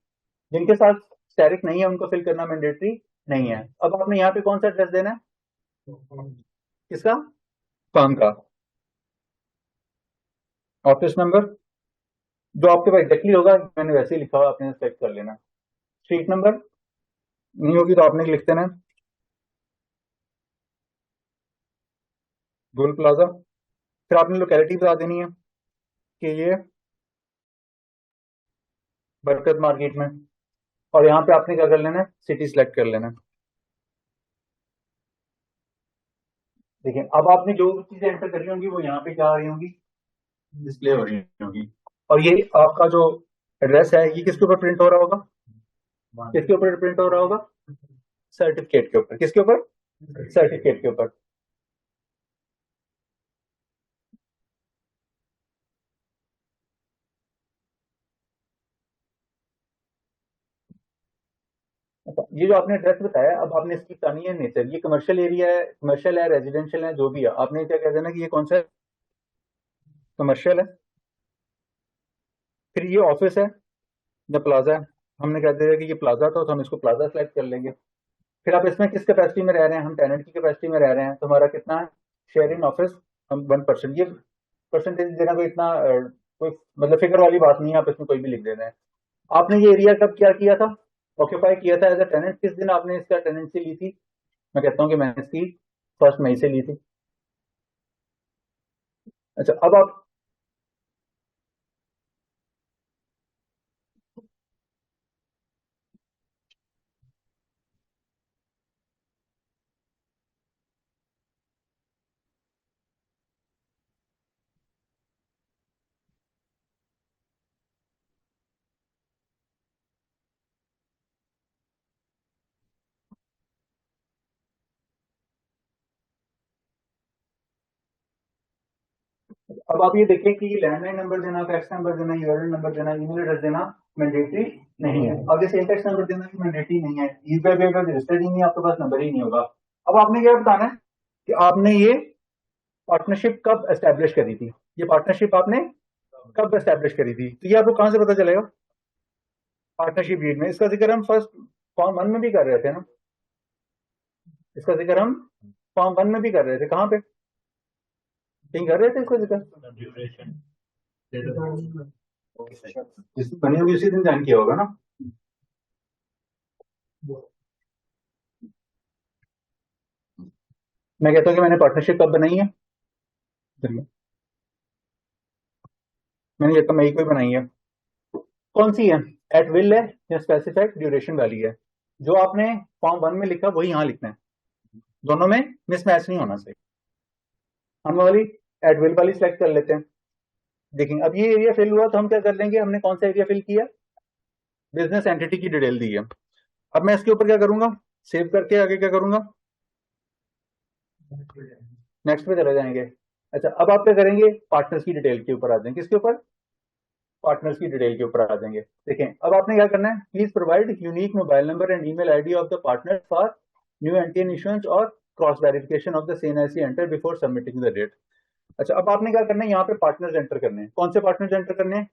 जिनके साथ स्टैरिक नहीं है उनको फिल करना मैंडेटरी नहीं है। अब आपने यहाँ पे कौन सा एड्रेस देना है, किसका, फर्म का, ऑफिस नंबर जो आपके पास एग्जैक्टली होगा, मैंने वैसे ही लिखा हुआ, आपने सेलेक्ट कर लेना। स्ट्रीट नंबर नहीं होगी तो आपने लिख देना गोल प्लाजा। फिर आपने लोकेलिटी बता देनी है कि ये बरकत मार्केट में, और यहाँ पे आपने क्या कर लेना है, सिटी सिलेक्ट कर लेना। देखिए अब आपने जो चीजें एंटर करी होंगी वो यहाँ पे क्या आ रही होंगी, डिस्प्ले हो रही होंगी। और ये आपका जो एड्रेस है ये किसके ऊपर प्रिंट हो रहा होगा, किसके ऊपर प्रिंट हो रहा होगा, सर्टिफिकेट के ऊपर। किसके ऊपर, सर्टिफिकेट के ऊपर। ये जो आपने एड्रेस बताया, अब आपने इसकी बतानी है नेचर, ये कमर्शियल एरिया है, कमर्शियल है, रेजिडेंशियल है, जो भी है, आपने क्या कह देना कि ये कौन सा है, कमर्शियल है। फिर ये ऑफिस है या प्लाजा है, हमने कह दिया कि ये प्लाजा था तो हम इसको प्लाजा सेलेक्ट कर लेंगे। फिर आप इसमें किस कैपेसिटी में रह रहे हैं, हम टेनेंट की कैपेसिटी में रह रहे हैं, तो हमारा कितना है, शेयर इन ऑफिस, हम 1%। ये परसेंटेज देना कोई इतना कोई मतलब फिगर वाली बात नहीं है, आप इसमें कोई भी लिख देते हैं। आपने ये एरिया कब क्या किया था, ऑक्यूपाई किया था एज अ टेनेंट, किस दिन आपने इसका टेनेंसी ली थी, मैं कहता हूँ कि मैंने इसकी 1 मई से ली थी। अच्छा, अब आप ये देखें कि लैंडलाइन नंबर देना, फैक्स नंबर देना, यूआरएल नंबर देना, ईमेल एड्रेस देना मैंडेटरी नहीं है। अब ये सेम टैक्स नंबर देना भी मैंडेटरी नहीं है, यूपीआई पे अगर रजिस्टर्ड ही नहीं है, आपके पास नंबर ही नहीं होगा। अब आपने क्या बताना है कि आपने ये पार्टनरशिप कब एस्टेब्लिश करी थी, ये पार्टनरशिप आपने कब एस्टेब्लिश करी थी, तो ये आपको कहां से पता चलेगा, पार्टनरशिप डीड में। इसका जिक्र हम फर्स्ट फॉर्म 1 में भी कर रहे थे ना, इसका जिक्र हम फॉर्म 1 में भी कर रहे थे, कहां पे कहीं कर रहे थे इसका जिक्र, जिस बनी होगी उसी दिन ज्वाइन किया होगा ना। मैं कहता हूँ कि मैंने पार्टनरशिप कब बनाई है, चलिए मैंने ये मई को ही बनाई है। कौन सी है, एट विल है या स्पेसिफाइड ड्यूरेशन वाली है, जो आपने फॉर्म 1 में लिखा वही यहाँ लिखना है, दोनों में मिसमैच नहीं होना चाहिए। हम वाली एट विल वाली सिलेक्ट कर लेते हैं। देखिए अब ये एरिया फिल हुआ तो हम क्या कर लेंगे, हमने कौन सा एरिया फिल किया, बिजनेस एंटिटी की डिटेल दी है। अब मैं इसके ऊपर क्या करूंगा, सेव करके आगे क्या करूंगा, नेक्स्ट पे चले जाएंगे। अच्छा, अब आप क्या करेंगे, पार्टनर्स की डिटेल के ऊपर आ जाएंगे, किसके ऊपर, पार्टनर्स की डिटेल के ऊपर आ जाएंगे। देखें अब आपने क्या करना है, please provide unique mobile number and email ID of the partner for new entity issuance और cross verification of the same as enter before submitting the date. अच्छा, अब आपने क्या करना है, यहाँ पे पार्टनर्स एंटर करने हैं। कौन से पार्टनर्स एंटर करने हैं,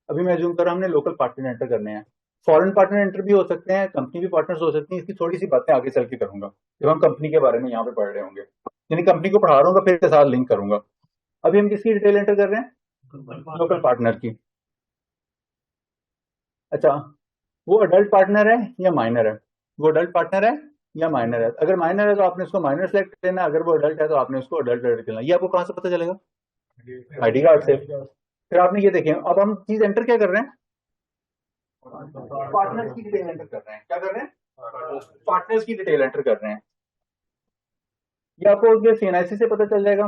अभी मैं अज्यूम कर रहा हूं हमने लोकल पार्टनर एंटर करने हैं। फॉरेन पार्टनर एंटर भी हो सकते हैं, कंपनी भी पार्टनर्स हो सकती हैं, इसकी थोड़ी सी बातें आगे चल के करूंगा जब हम कंपनी के बारे में यहाँ पे पढ़ रहे होंगे, यानी कंपनी को पढ़ा रहा हूँ फिर इसके साथ लिंक करूंगा। अभी हम किसकी डिटेल एंटर कर रहे हैं, लोकल पार्टनर की। अच्छा, वो अडल्ट पार्टनर है या माइनर है, वो अडल्ट पार्टनर है या माइनर है, अगर माइनर है तो आपने उसको माइनर सेलेक्ट कर लेना, अगर वो अडल्ट है तो आपने उसको अडल्ट सेलेक्ट करना। ये आपको कहां से पता चलेगा, आईडी कार्ड से। फिर आपने ये देखें, अब हम चीज एंटर क्या कर रहे हैं, पार्टनर्स की डिटेल एंटर कर रहे हैं, क्या कर रहे हैं, पार्टनर्स की डिटेल एंटर कर रहे हैं। ये आपको सीएनआईसी से पता चल जाएगा।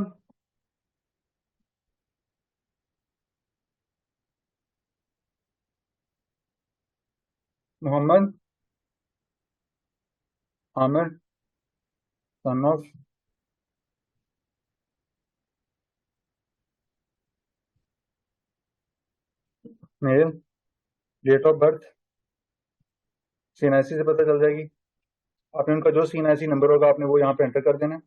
मोहम्मद आमिर सन ऑफ मेल, डेट ऑफ बर्थ CNIC से पता चल जाएगी। आपने उनका जो CNIC नंबर होगा आपने वो यहाँ पे एंटर कर देना है।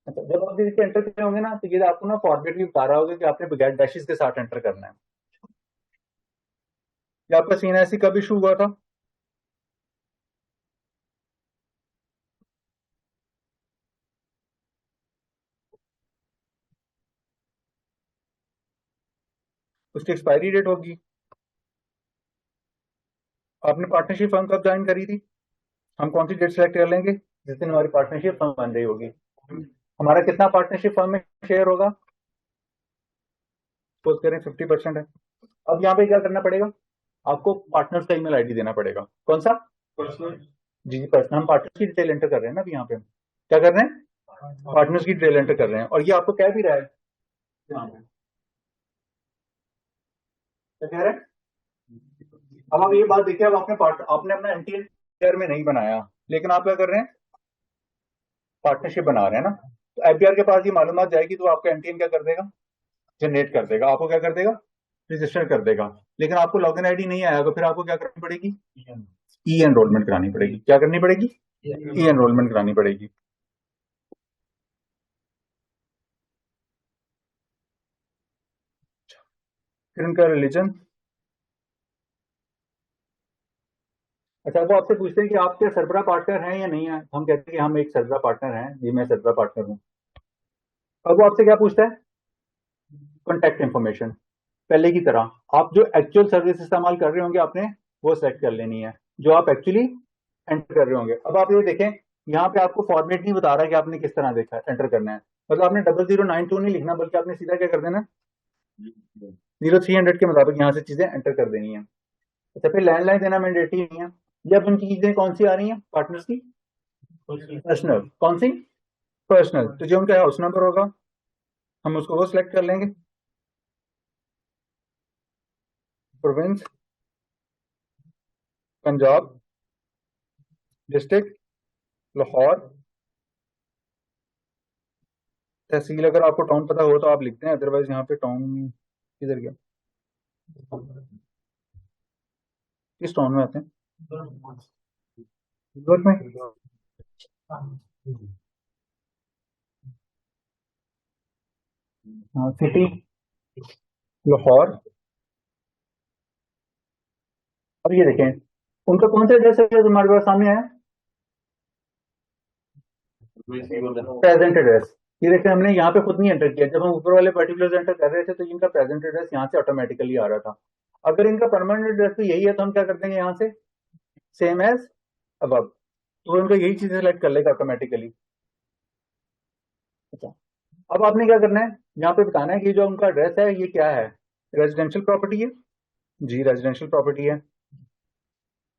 अच्छा, जब आप इसे एंटर कर होंगे ना तो ये आपको ना फॉर्मेट भी बता रहा होगा कि आपने बगैर डैशेस के साथ एंटर करना है। ये आपका CNIC कब इशू हुआ था? उसकी एक्सपायरी डेट होगी। आपने पार्टनरशिप फर्म कब ज्वाइन करी थी? हम कौन सी डेट सेलेक्ट कर लेंगे? जिस दिन हमारी पार्टनरशिप फर्म बन रही होगी। हमारा कितना पार्टनरशिप फर्म में शेयर होगा? सपोज करें 50% है। अब यहाँ पे क्या करना पड़ेगा? आपको पार्टनर्स का ईमेल आईडी देना पड़ेगा। कौन सा? पर्सनल। जी पर्सनल। हम पार्टनर्स की डिटेल एंटर कर रहे हैं ना अभी यहाँ पे। क्या कर रहे हैं? पार्टनर्स की डिटेल एंटर कर रहे हैं और ये आपको कह भी रहा है यहाँ पे। क्या कह रहे हैं? अब आप ये बात देखिए, अब आपने अपना एफडीआर में नहीं बनाया, लेकिन आप क्या कर रहे हैं? पार्टनरशिप बना रहे हैं ना। तो एफडीआर के पास ये मालूमात जाएगी तो आपका एमटीएन क्या कर देगा? जनरेट कर देगा। आपको क्या कर देगा? रजिस्टर कर देगा। लेकिन आपको लॉगिन आईडी नहीं आएगा, फिर आपको क्या करनी पड़ेगी? ई एनरोलमेंट करानी पड़ेगी। क्या करनी पड़ेगी? ई एनरोलमेंट करानी पड़ेगी। फिर उनका रिलीजन। अच्छा, वो आपसे पूछते हैं कि आप क्या सरबरा पार्टनर हैं या नहीं है। हम कहते हैं कि हम एक सरबरा पार्टनर हैं, जी मैं सरबरा पार्टनर हूँ। अब वो आपसे क्या पूछता है? Contact information. पहले की तरह आप जो एक्चुअल सर्विस इस्तेमाल कर रहे होंगे आपने वो सेलेक्ट कर लेनी है, जो आप एक्चुअली एंटर कर रहे होंगे। अब आप ये देखें, यहाँ पे आपको फॉर्मेट नहीं बता रहा कि आपने किस तरह देखा एंटर करना है। मतलब आपने 0092 नहीं लिखना, बल्कि आपने सीधा क्या कर देना? 0300 के मुताबिक यहाँ से चीजें एंटर कर देनी है। अच्छा, फिर लैंडलाइन देना मैंडेटरी नहीं है। ये अब उनकी चीजें कौन सी आ रही हैं पार्टनर्स की? पर्सनल। कौन सी? पर्सनल। तो जो उनका हाउस नंबर होगा हम उसको वो सिलेक्ट कर लेंगे। प्रोविंस पंजाब, डिस्ट्रिक्ट लाहौर, तहसील अगर आपको टाउन पता हो तो आप लिखते हैं, अदरवाइज यहाँ पे टाउन किधर गया? किस टाउन में आते हैं? में। हाँ, सिटी लाहौर। अब ये देखें उनका कौन सा एड्रेस है जो हमारे पास सामने आया? Present address. ये देखें हमने यहाँ पे खुद नहीं एंटर किया। जब हम ऊपर वाले पर्टिकुलर्स एंटर कर रहे थे तो इनका प्रेजेंट एड्रेस यहाँ से ऑटोमेटिकली आ रहा था। अगर इनका परमानेंट एड्रेस तो यही है तो हम क्या कर देंगे यहाँ से सेम एज अबव, तो इनको यही चीजें सेलेक्ट कर लेगा ऑटोमेटिकली। अच्छा, अब आपने क्या करना है? यहाँ पे बताना है कि जो उनका एड्रेस है ये क्या है। रेजिडेंशियल प्रॉपर्टी है जी, रेजिडेंशियल प्रॉपर्टी है।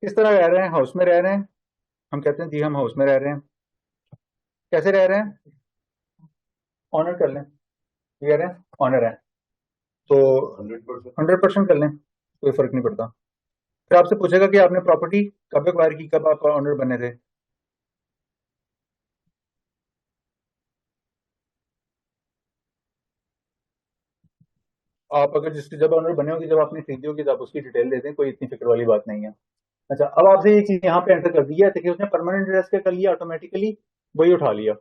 किस तरह रह रहे हैं? हाउस में रह रहे हैं। हम कहते हैं जी हम हाउस में रह रहे हैं। कैसे रह रहे हैं? ऑनर कर लें। ये कह रहे हैं ऑनर है तो 100% कर लें, कोई फर्क नहीं पड़ता। फिर आपसे पूछेगा कि आपने प्रॉपर्टी कब एक्वायर की, कब आप ऑनर बने थे। आप अगर जिसकी जब ऑनर बने होगी, जब आपने खरीदी होगी, तो आप उसकी डिटेल दे दें, कोई इतनी फिक्र वाली बात नहीं है। अच्छा, अब आपसे ये चीज यहाँ पे एंटर कर दी है, देखिए उसने परमानेंट एड्रेस क्या कर लिया ऑटोमेटिकली, वही उठा लिया।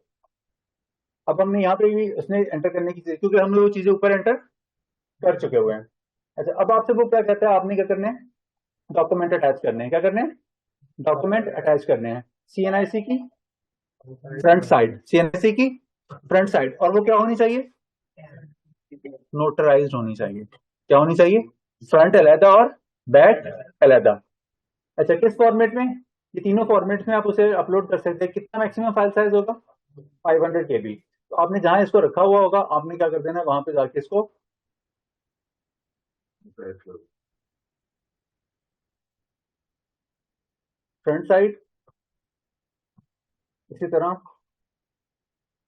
अब हमने यहाँ पे भी उसने एंटर करने की चीज, क्योंकि हमने वो चीजें ऊपर एंटर कर चुके हुए हैं। अच्छा, अब आपसे वो क्या कहता है, आपने क्या करना है? डॉक्यूमेंट अटैच करने हैं। क्या करने हैं? डॉक्यूमेंट अटैच करने हैं। CNIC की फ्रंट साइड, CNIC की फ्रंट साइड, और वो क्या होनी चाहिए? नोटराइज्ड होनी चाहिए। क्या होनी चाहिए? फ्रंट अलहदा और बैक अलहदा। अच्छा, किस फॉर्मेट में? ये तीनों फॉर्मेट में आप उसे अपलोड कर सकते हैं। कितना मैक्सिमम फाइल साइज होगा? 500 KB। तो आपने जहां इसको रखा हुआ होगा आपने क्या कर देना है, वहां पे जाके इसको फ्रंट साइड, इसी तरह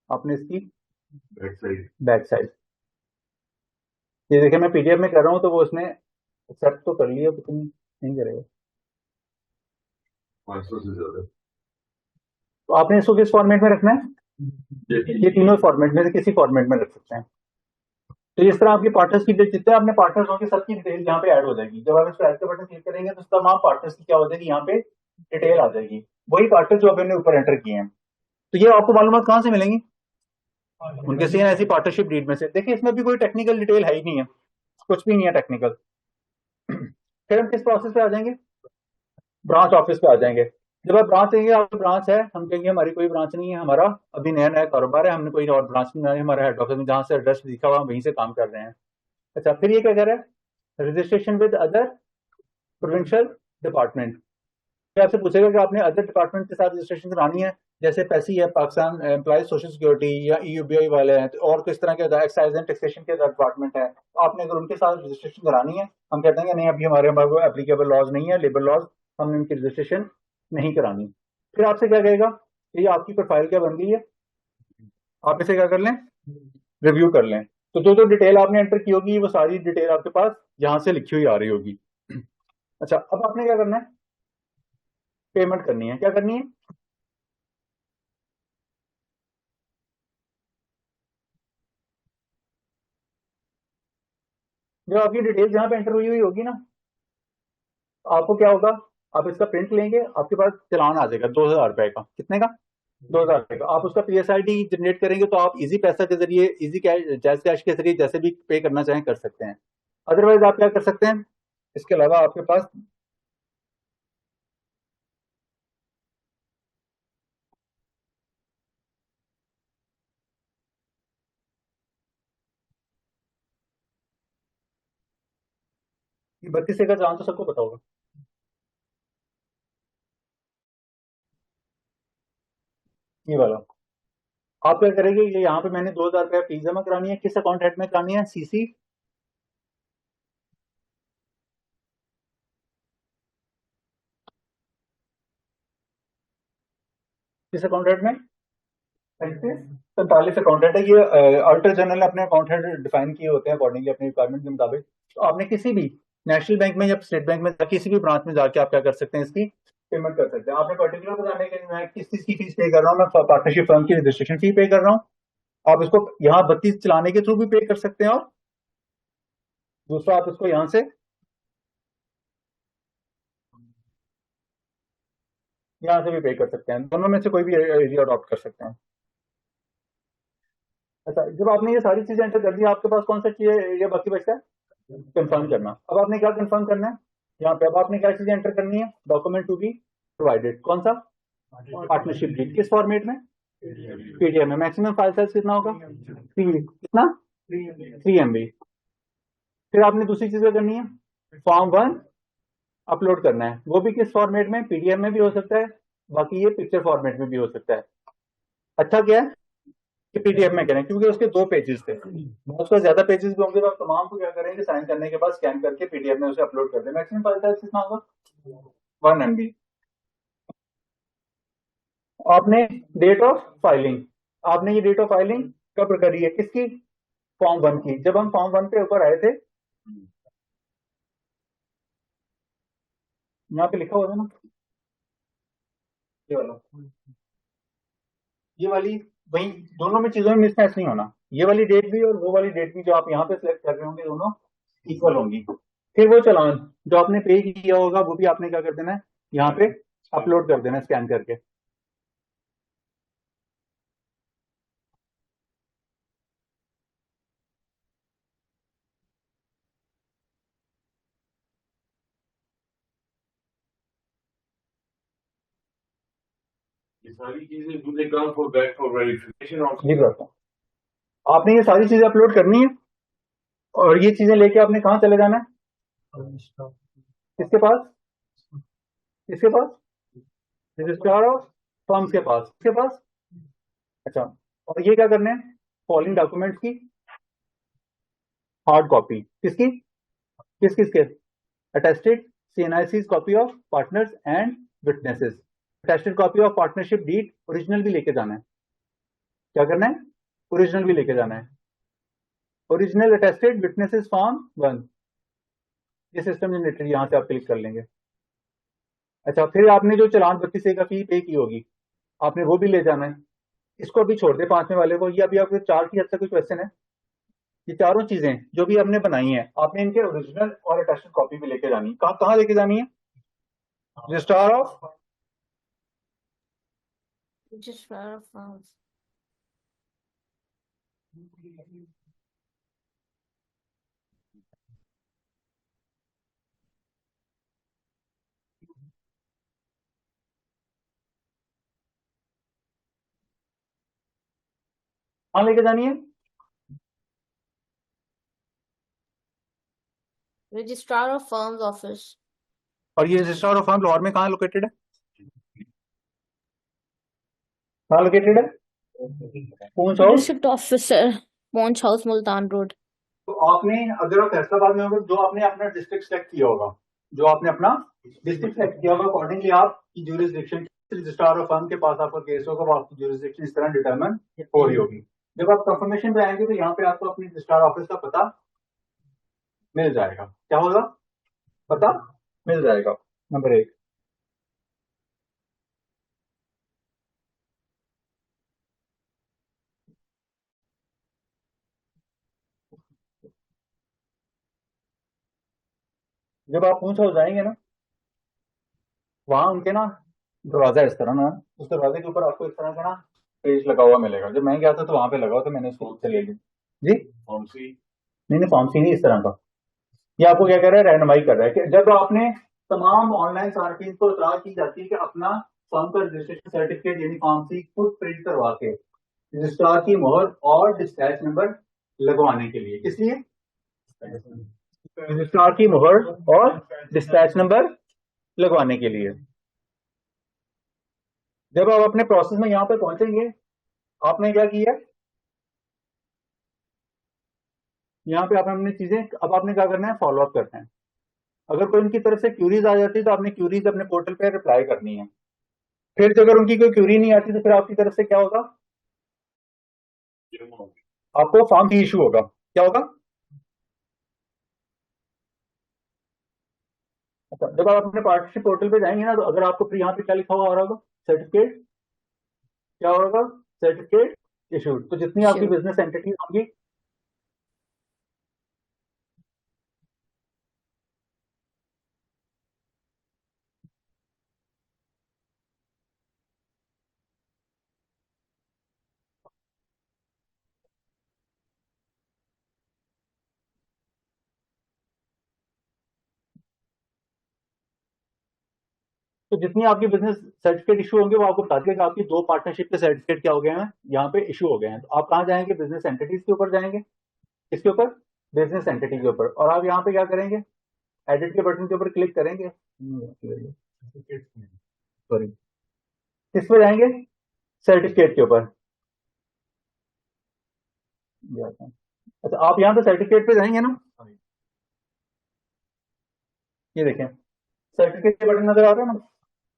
आपने इसकी बैक साइड। ये देखिए मैं PDF में कर रहा हूं तो वो उसने एक्सेप्ट तो कर लिया, तो तुम नहीं करेगा। 500 से ज्यादा। तो आपने इसको किस फॉर्मेट में रखना है? ये तीनों फॉर्मेट में से किसी फॉर्मेट में रख सकते हैं। तो इस तरह आपके पार्टनर्स की डिटेल, जितने अपने पार्टनर्स होंगे सबकी डिटेल यहाँ पे ऐड हो जाएगी। जब आप इस पर ऐड का बटन क्लिक करेंगे तो तमाम पार्टनर्स की क्या हो जाएगी, यहाँ पे डिटेल आ जाएगी, वही पार्टनर जो मैंने ऊपर एंटर किए हैं। तो ये आपको मालूमात कहाँ से मिलेंगी, उनके से ऐसी पार्टनरशिप डीड में से। देखिए इसमें भी कोई टेक्निकल डिटेल है ही नहीं है, कुछ भी नहीं है टेक्निकल। फिर हम किस प्रोसेस पे आ जाएंगे, ब्रांच ऑफिस पे आ जाएंगे। जब आप ब्रांच देंगे, आपकी ब्रांच है, हम कहेंगे हमारी कोई ब्रांच नहीं है, हमारा अभी नया नया कारोबार है, हमने कोई और ब्रांच नहीं बनाई, हमारा हेड ऑफिस में जहाँ से एड्रेस लिखा हुआ वहीं से काम कर रहे हैं। अच्छा, फिर ये क्या कह रहा है, registration with other provincial department. आपसे पूछेगा कि आपने अदर डिपार्टमेंट के साथ रजिस्ट्रेशन करानी है, जैसे पैसी है, पाकिस्तान एम्प्लॉय सोशल सिक्योरिटी या EUBI वाले हैं, तो और किस तरह के एक्साइज एंड टैक्सेशन के डिपार्टमेंट है, तो आपने अगर उनके साथ रजिस्ट्रेशन करानी है, हम कहते हैं नहीं अभी हमारे एप्लीकेबल लॉज नहीं है, लेबर लॉज, हमने उनकी रजिस्ट्रेशन नहीं करानी। फिर आपसे क्या कहेगा, ये आपकी प्रोफाइल क्या बन गई है, आप इसे क्या कर लें, रिव्यू कर लें। तो जो जो डिटेल आपने एंटर की होगी वो सारी डिटेल आपके पास यहाँ से लिखी हुई आ रही होगी। अच्छा, अब आपने क्या करना है, पेमेंट करनी है। क्या करनी है, जब आपकी डिटेल जहां पे एंटर हुई हुई होगी ना, आपको क्या होगा, आप इसका प्रिंट लेंगे, आपके पास चालान आ जाएगा 2000 रुपए का। कितने का, 2000 रुपए का। आप उसका PSID जनरेट करेंगे तो आप इजी पैसा के जरिए, इजी कैश, जैज कैश के जरिए जैसे भी पे करना चाहें कर सकते हैं। अदरवाइज आप क्या कर सकते हैं, इसके अलावा आपके पास ये 32 का चालान तो सबको पता होगा। ये वाला आप क्या करेंगे, ये यहाँ पे मैंने 2000 रुपया फीस जमा करानी है, किस अकाउंट हेड में करानी है, CC किस अकाउंट हेड में, 45 अकाउंट हेड है। ये ऑडिटर जनरल ने अपने अकाउंट हेड डिफाइन किए होते हैं अकॉर्डिंगली अपने रिक्वायरमेंट के मुताबिक। तो आपने किसी भी नेशनल बैंक में या स्टेट बैंक में किसी भी ब्रांच में जाके आप क्या कर सकते हैं, इसकी पेमेंट कर सकते हैं। आपने पर्टिकुलर बताने के मैं किस चीज की फीस पे कर रहा हूँ, मैं पार्टनरशिप फर्म की रजिस्ट्रेशन फी पे कर रहा हूँ। आप इसको यहाँ 32 चलाने के थ्रू भी पे कर सकते हैं, और दूसरा आप इसको यहाँ से यहाँ से भी पे कर सकते हैं, दोनों में से कोई भी एरिया अडॉप्ट कर सकते हैं। अच्छा, जब आपने ये सारी चीजें एंटर कर दी, आपके पास कौन सा चीज एरिया बाकी बचता है, कंफर्म करना। अब आपने क्या कंफर्म करना है, यहाँ पे अब आपने क्या चीजें एंटर करनी है, डॉक्यूमेंट टू बी प्रोवाइडेड, कौन सा, पार्टनरशिप डीड, किस फॉर्मेट में, PDF में। मैक्सिमम फाइल साइज कितना होगा, 3, कितना, 3 MB। फिर आपने दूसरी चीज करनी है, फॉर्म 1 अपलोड करना है, वो भी किस फॉर्मेट में, PDF में भी हो सकता है, बाकी ये पिक्चर फॉर्मेट में भी हो सकता है। अच्छा क्या है कि PDF में करें, क्योंकि उसके 2 पेजेस थे, बहुत से ज्यादा पेजेस भी होंगे, तो आप तमाम को क्या करेंगे, साइन करने के बाद स्कैन करके PDF में उसे अपलोड कर दें। मैक्सिमम फाइल साइज कितना होगा, 1 MB। आपने डेट ऑफ फाइलिंग, आपने ये डेट ऑफ फाइलिंग कब करी है, किसकी, फॉर्म 1 की। जब हम फॉर्म 1 पे ऊपर आए थे, यहाँ पे लिखा हुआ था ना, ये वाला, ये वाली, वही दोनों में चीजों में मिसमैच नहीं होना, ये वाली डेट भी और वो वाली डेट भी जो आप यहाँ पे सिलेक्ट कर रहे होंगे, दोनों इक्वल होंगी। फिर वो चालान जो आपने पे किया होगा वो भी आपने क्या कर देना है, यहाँ पे अपलोड कर देना है स्कैन करके। ये सारी चीजें do they come for back for verification also? जी करता हूँ, आपने ये सारी चीजें अपलोड करनी है, और ये चीजें लेके आपने कहाँ चले जाना है, किसके पास, किसके पास, रजिस्ट्रार ऑफ फर्म्स के पास, किसके पास। अच्छा, और ये क्या करना है, फॉलोइंग डॉक्यूमेंट्स की हार्ड कॉपी, किसकी, किस किसके, attested CNIC's copy of partners and witnesses, attested copy of partnership deed original भी लेके जाना है। क्या करना है, ओरिजिनल भी लेके जाना है, ओरिजिनल अटेस्टेड विटनेसेस फॉर्म 1, ये सिस्टम जनरेटर यहाँ से आप क्लिक कर लेंगे। अच्छा, फिर आपने जो चालान 32 का फी पे की होगी, आपने वो भी ले जाना है, इसको अभी छोड़ दे 5वें वाले को, ये अभी आपके 4 की हद तक कोई क्वेश्चन है। ये चारों चीजें जो भी हमने बनाई हैं, आपने इनके ओरिजिनल और अटेस्टेड कॉपी भी लेके जानी है। कहाँ लेके जानी है? रजिस्ट्रार ऑफ कहाँ लेके जानी है? Registrar of firms office. और ये रजिस्ट्रार ऑफ फर्म लाहौर में कहाँ लोकेटेड है? कहाँ लोकेटेड है? पूंछ हाउस डिस्ट्रिक्ट ऑफिसर, पूंछ हाउस, मुल्तान रोड। तो आपने अगर आप फैसलाबाद में होंगे, जो आपने अपना डिस्ट्रिक्ट सेलेक्ट किया होगा, जो आपने अपना डिस्ट्रिक्ट सेलेक्ट किया होगा, अकॉर्डिंगली आपकी ज्यूरिसडिक्शन रजिस्ट्रार ऑफ फर्म के पास आपका केस होगा, वो आपकी ज्यूरिसडिक्शन इस तरह डिटरमिन हो रही होगी। जब आप कंफर्मेशन पे आएंगे तो यहाँ पे आपको अपनी रजिस्ट्रार ऑफिस का पता मिल जाएगा। क्या होगा? पता मिल जाएगा। नंबर 1। जब आप पूंछ हाउस जाएंगे ना, वहां उनके ना दरवाजा इस तरह ना, उस दरवाजे के ऊपर आपको इस तरह का ना पेज लगा हुआ मिलेगा। जब मैं गया था तो वहां पे लगा हुआ, तो मैंने उसको उससे ले ली जी। नहीं फॉर्म सी नहीं, इस तरह का। ये आपको क्या कर रहा है? रहनुमाई कर रहा है कि जब आपने तमाम ऑनलाइन सार्फिन को इतला की जाती है कि अपना फर्म का रजिस्ट्रेशन सर्टिफिकेट यानी फॉर्म सी खुद प्रिंट करवा के रजिस्ट्रार की मोहर और डिस्पैच नंबर लगवाने के लिए, किस लिए? रजिस्ट्रार की मोहर और डिस्पैच नंबर लगवाने के लिए। जब आप अपने प्रोसेस में यहां पर पहुंचेंगे, आपने क्या किया? यहाँ पे आपने अपनी चीजें, अब आपने क्या करना है? फॉलो अप करना है। अगर कोई उनकी तरफ से क्यूरीज आ जाती है तो आपने क्यूरीज अपने पोर्टल पे रिप्लाई करनी है। फिर अगर उनकी कोई क्यूरी नहीं आती तो फिर आपकी तरफ से क्या होगा? आपको फॉर्म भी इशू होगा। क्या होगा? अच्छा, जब आप अपने पार्टनरशिप पोर्टल पे जाएंगे ना, तो अगर आपको फिर यहाँ पे क्या लिखा हुआ आ रहा होगा? सर्टिफिकेट। क्या होगा? Certificate issued. तो जितनी आपकी बिजनेस एंटिटीज होंगी, तो जितनी आपकी बिजनेस सर्टिफिकेट इशू होंगे, वो आपको बता दिया कि आपकी 2 पार्टनरशिप के सर्टिफिकेट क्या हो गए हैं, यहाँ पे इशू हो गए हैं। तो आप कहाँ जाएंगे? बिजनेस एंटिटीज के ऊपर जाएंगे। किसके ऊपर? बिजनेस एंटिटी के ऊपर। और आप यहाँ पे क्या करेंगे? एडिट के बटन के ऊपर क्लिक करेंगे। सॉरी, किस पे जाएंगे? सर्टिफिकेट के ऊपर। अच्छा, आप यहाँ पे सर्टिफिकेट पे जाएंगे ना, ये देखें सर्टिफिकेट के बटन नजर आ रहा है ना,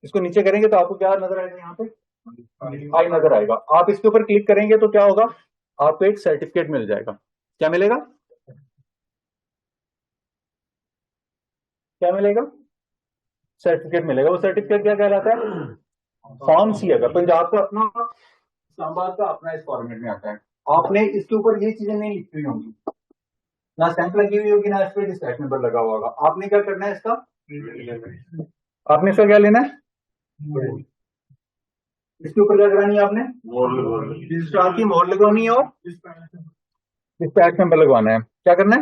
इसको नीचे करेंगे तो आपको क्या नजर आएगा? यहाँ पे आई नजर आएगा। आप इसके ऊपर क्लिक करेंगे तो क्या होगा? आपको एक सर्टिफिकेट मिल जाएगा। क्या मिलेगा? क्या मिलेगा? सर्टिफिकेट मिलेगा। वो सर्टिफिकेट क्या कहलाता है? Form C. अगर पंजाब का अपना, इस्लामाबाद का अपना इस फॉर्मेट में आता है। आपने इसके ऊपर ये चीजें नहीं लिखी हुई होंगी, ना स्टैंप लगी हुई होगी, ना इस पे डिस्पैच नंबर लगा हुआ होगा। आपने क्या करना है? इसका आपने इसका क्या लेना है? इसके ऊपर क्या करानी है? आपने रजिस्ट्रार की मोहर लगवानी है और डिस्पैच नंबर लगवाना है। क्या करना है?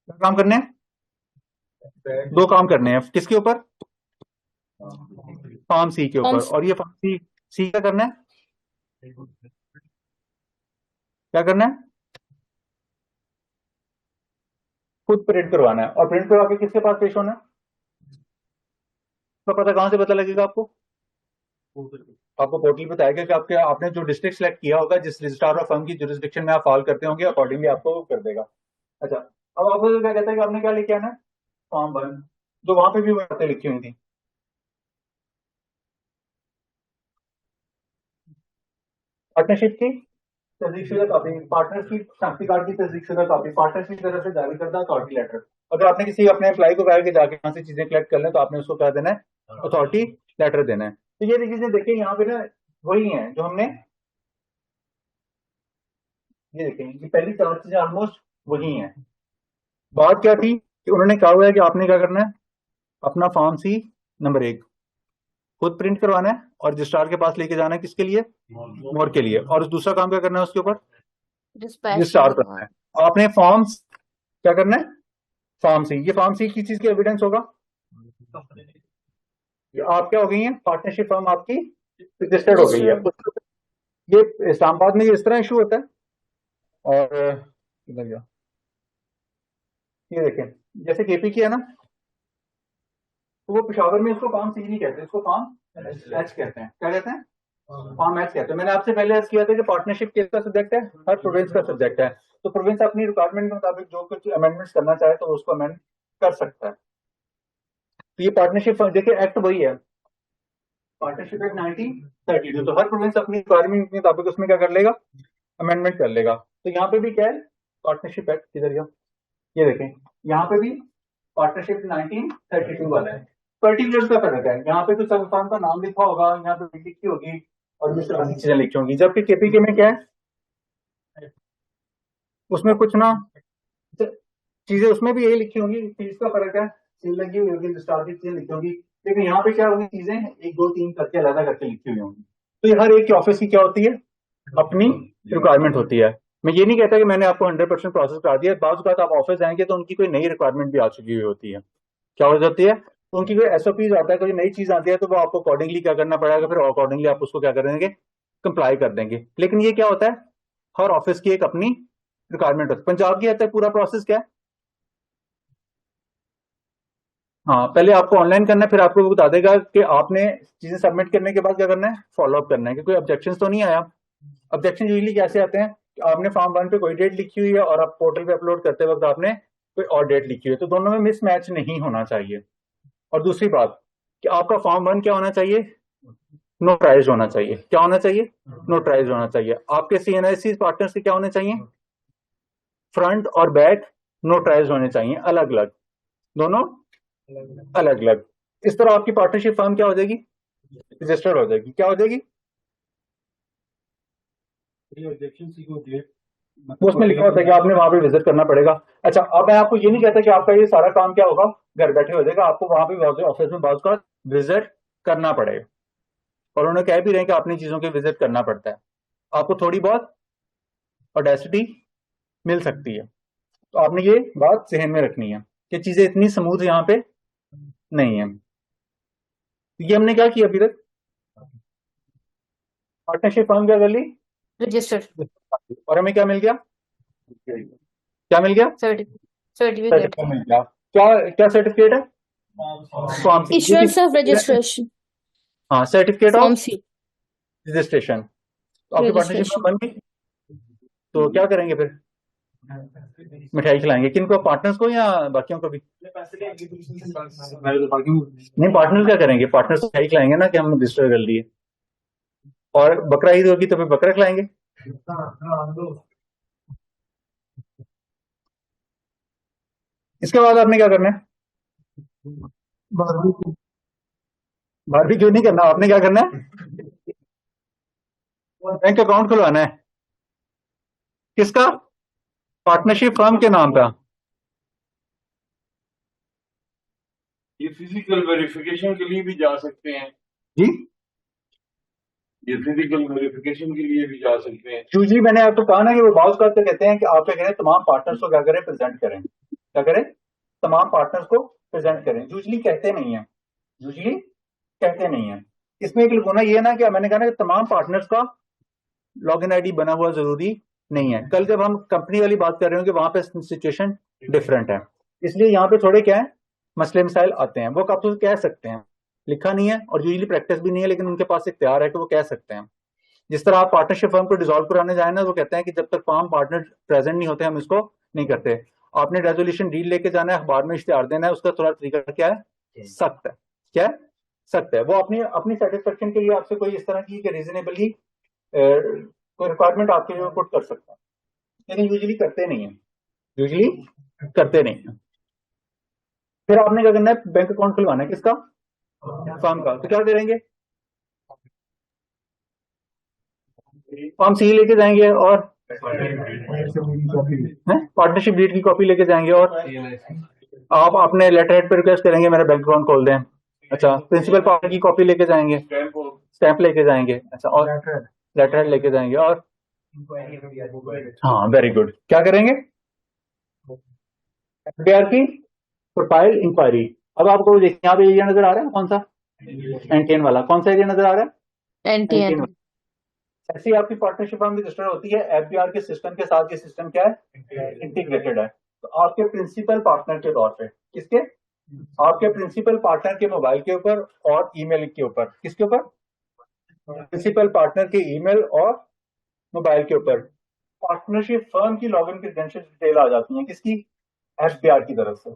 क्या काम करने हैं? 2 काम करने हैं। किसके ऊपर? फॉर्म सी के ऊपर। और ये फॉर्म सी क्या करना है? क्या करना है? खुद प्रिंट करवाना है। और प्रिंट करवा के किसके पास पेश होना है? तो पता कहां से पता लगेगा आपको? आपको पोर्टल बताएगा कि आपके आपने जो डिस्ट्रिक्ट सेलेक्ट किया होगा, जिस रजिस्ट्रार ऑफ फर्म की जुरिसडिक्शन में आप फॉल करते होंगे, अकॉर्डिंगली आपको कर देगा। अच्छा, अब आपको क्या कहता है कि आपने क्या लेके आना है? फॉर्म 1, जो वहां पे भी बातें लिखी हुई थी। पार्टनरशिप की तस्दीकशुदा कॉपी, पार्टनर की शनाख्ती कार्ड की तस्दीकशुदा कॉपी, पार्टनर की तरफ से जारी करदा अथॉरिटी लेटर। अगर आपने किसी अपने एम्प्लॉय को कहा कि जाके वहां से चीजें कलेक्ट कर लें, तो आपने उसको क्या देना है? अथॉरिटी लेटर देना है। तो ये चीजें देखिए यहाँ पे ना वही है जो हमने, ये देखें ये पहली चार चीजें ऑलमोस्ट वही हैं। बात क्या थी कि उन्होंने कहा हुआ है कि आपने क्या करना है, अपना फॉर्म सी नंबर 1 खुद प्रिंट करवाना है और रजिस्ट्रार के पास लेके जाना है, किसके लिए, मोर के लिए, और दूसरा काम क्या करना है उसके ऊपर, रजिस्ट्रार करना है। आपने फॉर्म्स क्या करना है, फॉर्म सी, ये फॉर्म सी किस चीज की एविडेंस होगा, ये आप क्या हो गई है, पार्टनरशिप फर्म आपकी रजिस्टर्ड हो गई है। ये इस्लामाबाद में ये इस तरह इशू होता है, और इधर गया, ये देखें जैसे केपी की है ना, तो वो पेशावर में इसको फॉर्म सी नहीं कहते, इसको फॉर्म एच कहते हैं। क्या कहते हैं, फॉर्म एच कहते हैं। मैंने आपसे पहले अर्ज किया था कि पार्टनरशिप किसका सब्जेक्ट है, हर प्रोविंस का सब्जेक्ट है। तो प्रोविंस अपनी रिक्वायरमेंट के मुताबिक जो कुछ अमेंडमेंट्स करना चाहे तो उसको अमेंड कर सकता है। तो ये पार्टनरशिप देखिए एक्ट वही है, पार्टनरशिप एक्ट 1932। तो हर प्रोविंस अपनी रिक्वायरमेंट के मुताबिक उसमें क्या कर लेगा, अमेंडमेंट कर लेगा। तो यहाँ पे भी क्या है, पार्टनरशिप एक्ट किधर गया, ये देखें यहाँ पे भी पार्टनरशिप 1932 वाला है। पर्टिकुलर्स का फर्क है, यहाँ पे तो संस्थान का नाम लिखा होगा, यहाँ पे लिखी होगी और इस तरह की चीजें लिखी होंगी। जबकि केपीके में क्या है, उसमें कुछ ना चीजें उसमें भी यही लिखी होंगी, फीस का फर्क है, सील लगी हुई होगी, रजिस्ट्रार की चीजें लिखी होंगी, लेकिन यहाँ पे क्या होगी, चीजें 1 2 3 करके अलग करके लिखी हुई होंगी। तो ये हर एक ऑफिस की क्या होती है, अपनी रिक्वायरमेंट होती है। मैं ये नहीं कहता कि मैंने आपको 100% प्रोसेस करा दिया, बाज़ बात आप ऑफिस जाएंगे तो उनकी कोई नई रिक्वायरमेंट भी आ चुकी हुई होती है। क्या हो जाती है, उनकी कोई एसओपीज आता है, कोई नई चीज आती है, तो वो आपको अकॉर्डिंगली क्या करना पड़ेगा, फिर अकॉर्डिंगली आप उसको क्या करेंगे, कंप्लाई कर देंगे। लेकिन ये क्या होता है, हर ऑफिस की एक अपनी रिक्वायरमेंट होती है। पंजाब की है पूरा प्रोसेस क्या है, हाँ पहले आपको ऑनलाइन करना है, फिर आपको बता देगा कि आपने चीजें सबमिट करने के बाद क्या करना है, फॉलो अप करना है कि कोई ऑब्जेक्शन तो नहीं आया। ऑब्जेक्शन यूजली कैसे आते हैं, आपने फॉर्म 1 पे कोई डेट लिखी हुई है और आप पोर्टल पे अपलोड करते वक्त आपने कोई और डेट लिखी हुई है, तो दोनों में मिसमैच नहीं होना चाहिए। और दूसरी बात कि आपका फॉर्म 1 क्या होना चाहिए, नोटराइज होना चाहिए। क्या होना चाहिए, नोटराइज होना चाहिए। आपके सीएनआईसी पार्टनर्स के क्या होने चाहिए, फ्रंट और बैक नोटराइज होने चाहिए, अलग अलग, दोनों अलग अलग। इस तरह आपकी पार्टनरशिप फर्म क्या हो जाएगी, रजिस्टर्ड हो जाएगी। क्या हो जाएगी, उसमें लिखा होता है कि आपने वहां पे विजिट करना पड़ेगा। अच्छा, अब मैं आपको ये नहीं कहता कि आपका ये सारा काम क्या होगा, घर बैठे हो जाएगा, आपको वहां पे ऑफिस में बात का विजिट करना पड़ेगा। और उन्होंने कह भी रहे हैं कि अपनी चीजों के विजिट करना पड़ता है, आपको थोड़ी बहुत ऑडेसिटी मिल सकती है। तो आपने ये बात जहन में रखनी है कि चीजें इतनी स्मूथ यहाँ पे नहीं है। ये हमने क्या किया अभी तक, पार्टनरशिप फर्म क्या कर ली, रजिस्टर्ड, और हमें क्या मिल गया, क्या मिल गया, सर्टिफिकेट मिल गया। क्या क्या सर्टिफिकेट है, form C, insurance of registration, हाँ certificate form of C registration. तो आपकी पार्टनरशिप बन गई, तो क्या करेंगे फिर, मिठाई खिलाएंगे, किनको, पार्टनर्स को या बाकियों को भी, नहीं पार्टनर्स क्या करेंगे, पार्टनर्स को मिठाई खिलाएंगे ना कि हम रजिस्टर कर लिए, और बकरा ईद होगी तो फिर बकरा खिलाएंगे। इसके बाद आपने क्या करना है, बारबेक्यू नहीं करना, आपने क्या करना है, बैंक अकाउंट खुलवाना है, किसका, पार्टनरशिप फर्म के नाम पे। ये फिजिकल वेरिफिकेशन के लिए भी जा सकते हैं जी, ये फिजिकल वेरिफिकेशन के लिए भी जा सकते हैं। यूजली मैंने आपको कहा ना कि वो बाउस करते कहते हैं कि आप क्या करें, तमाम पार्टनर्स को क्या करें, प्रेजेंट करें। क्या करें, तमाम पार्टनर्स को प्रेजेंट करें। यूजली कहते नहीं है, यूजली कहते नहीं है। इसमें एक गुना ये है ना कि मैंने कहा ना कि तमाम पार्टनर्स का लॉगिन आईडी बना हुआ जरूरी नहीं है। कल जब हम कंपनी वाली बात कर रहे होंगे वहां पे सिचुएशन डिफरेंट है, इसलिए यहाँ पे थोड़े क्या है मसले मसाइल आते हैं। वो आप तो कह सकते हैं, लिखा नहीं है और यूजली प्रैक्टिस भी नहीं है, लेकिन उनके पास इख्तियार है कि वो कह सकते हैं। जिस तरह आप पार्टनरशिप फर्म को डिसॉल्व कराने जाए ना, वो कहते हैं कि जब तक फर्म पार्टनर प्रेजेंट नहीं होते हम इसको नहीं करते। आपने रेजोल्यूशन डील लेके जाना है, अखबार में इश्तिहार देना है, उसका थोड़ा तरीका क्या है, सख्त है। क्या है, सख्त है। वो अपनी सेटिस्फेक्शन के लिए आपसे कोई इस तरह की रीजनेबली कोई रिक्वायरमेंट आपके लिए पुट कर सकता है, लेकिन यूजली करते नहीं है, यूजली करते नहीं है। फिर आपने क्या करना है, बैंक अकाउंट खुलवाना है, किसका, फर्म का। तो क्या करेंगे, फॉर्म सी लेके जाएंगे और पार्टनरशिप डीड की कॉपी लेके जाएंगे और आप अपने लेटर हेड पे रिक्वेस्ट करेंगे मेरा बैंक अकाउंट खोल दें। अच्छा, प्रिंसिपल पार्टनर की कॉपी लेके जाएंगे, स्टैंप लेके जाएंगे। अच्छा, और लेटर हेड लेके जाएंगे और हाँ वेरी गुड, क्या करेंगे? एफबीआर की प्रोफाइल इंक्वायरी। अब आपको देखिए यहाँ पे एरिया नजर आ रहा है, कौन सा? एनटीएन वाला। कौन सा एरिया नजर आ रहा है? एनटीएन। ऐसी आपकी पार्टनरशिप फर्म रजिस्टर होती है, एफबीआर के सिस्टम के साथ ये सिस्टम क्या है? इंटीग्रेटेड है। तो आपके प्रिंसिपल पार्टनर के तौर पे, किसके? आपके प्रिंसिपल पार्टनर के मोबाइल के ऊपर और ईमेल के ऊपर। किसके ऊपर? प्रिंसिपल पार्टनर के ईमेल और मोबाइल के ऊपर पार्टनरशिप फर्म की लॉगिन क्रेडेंशियल डिटेल आ जाती है। किसकी? एफबीआर की तरफ से।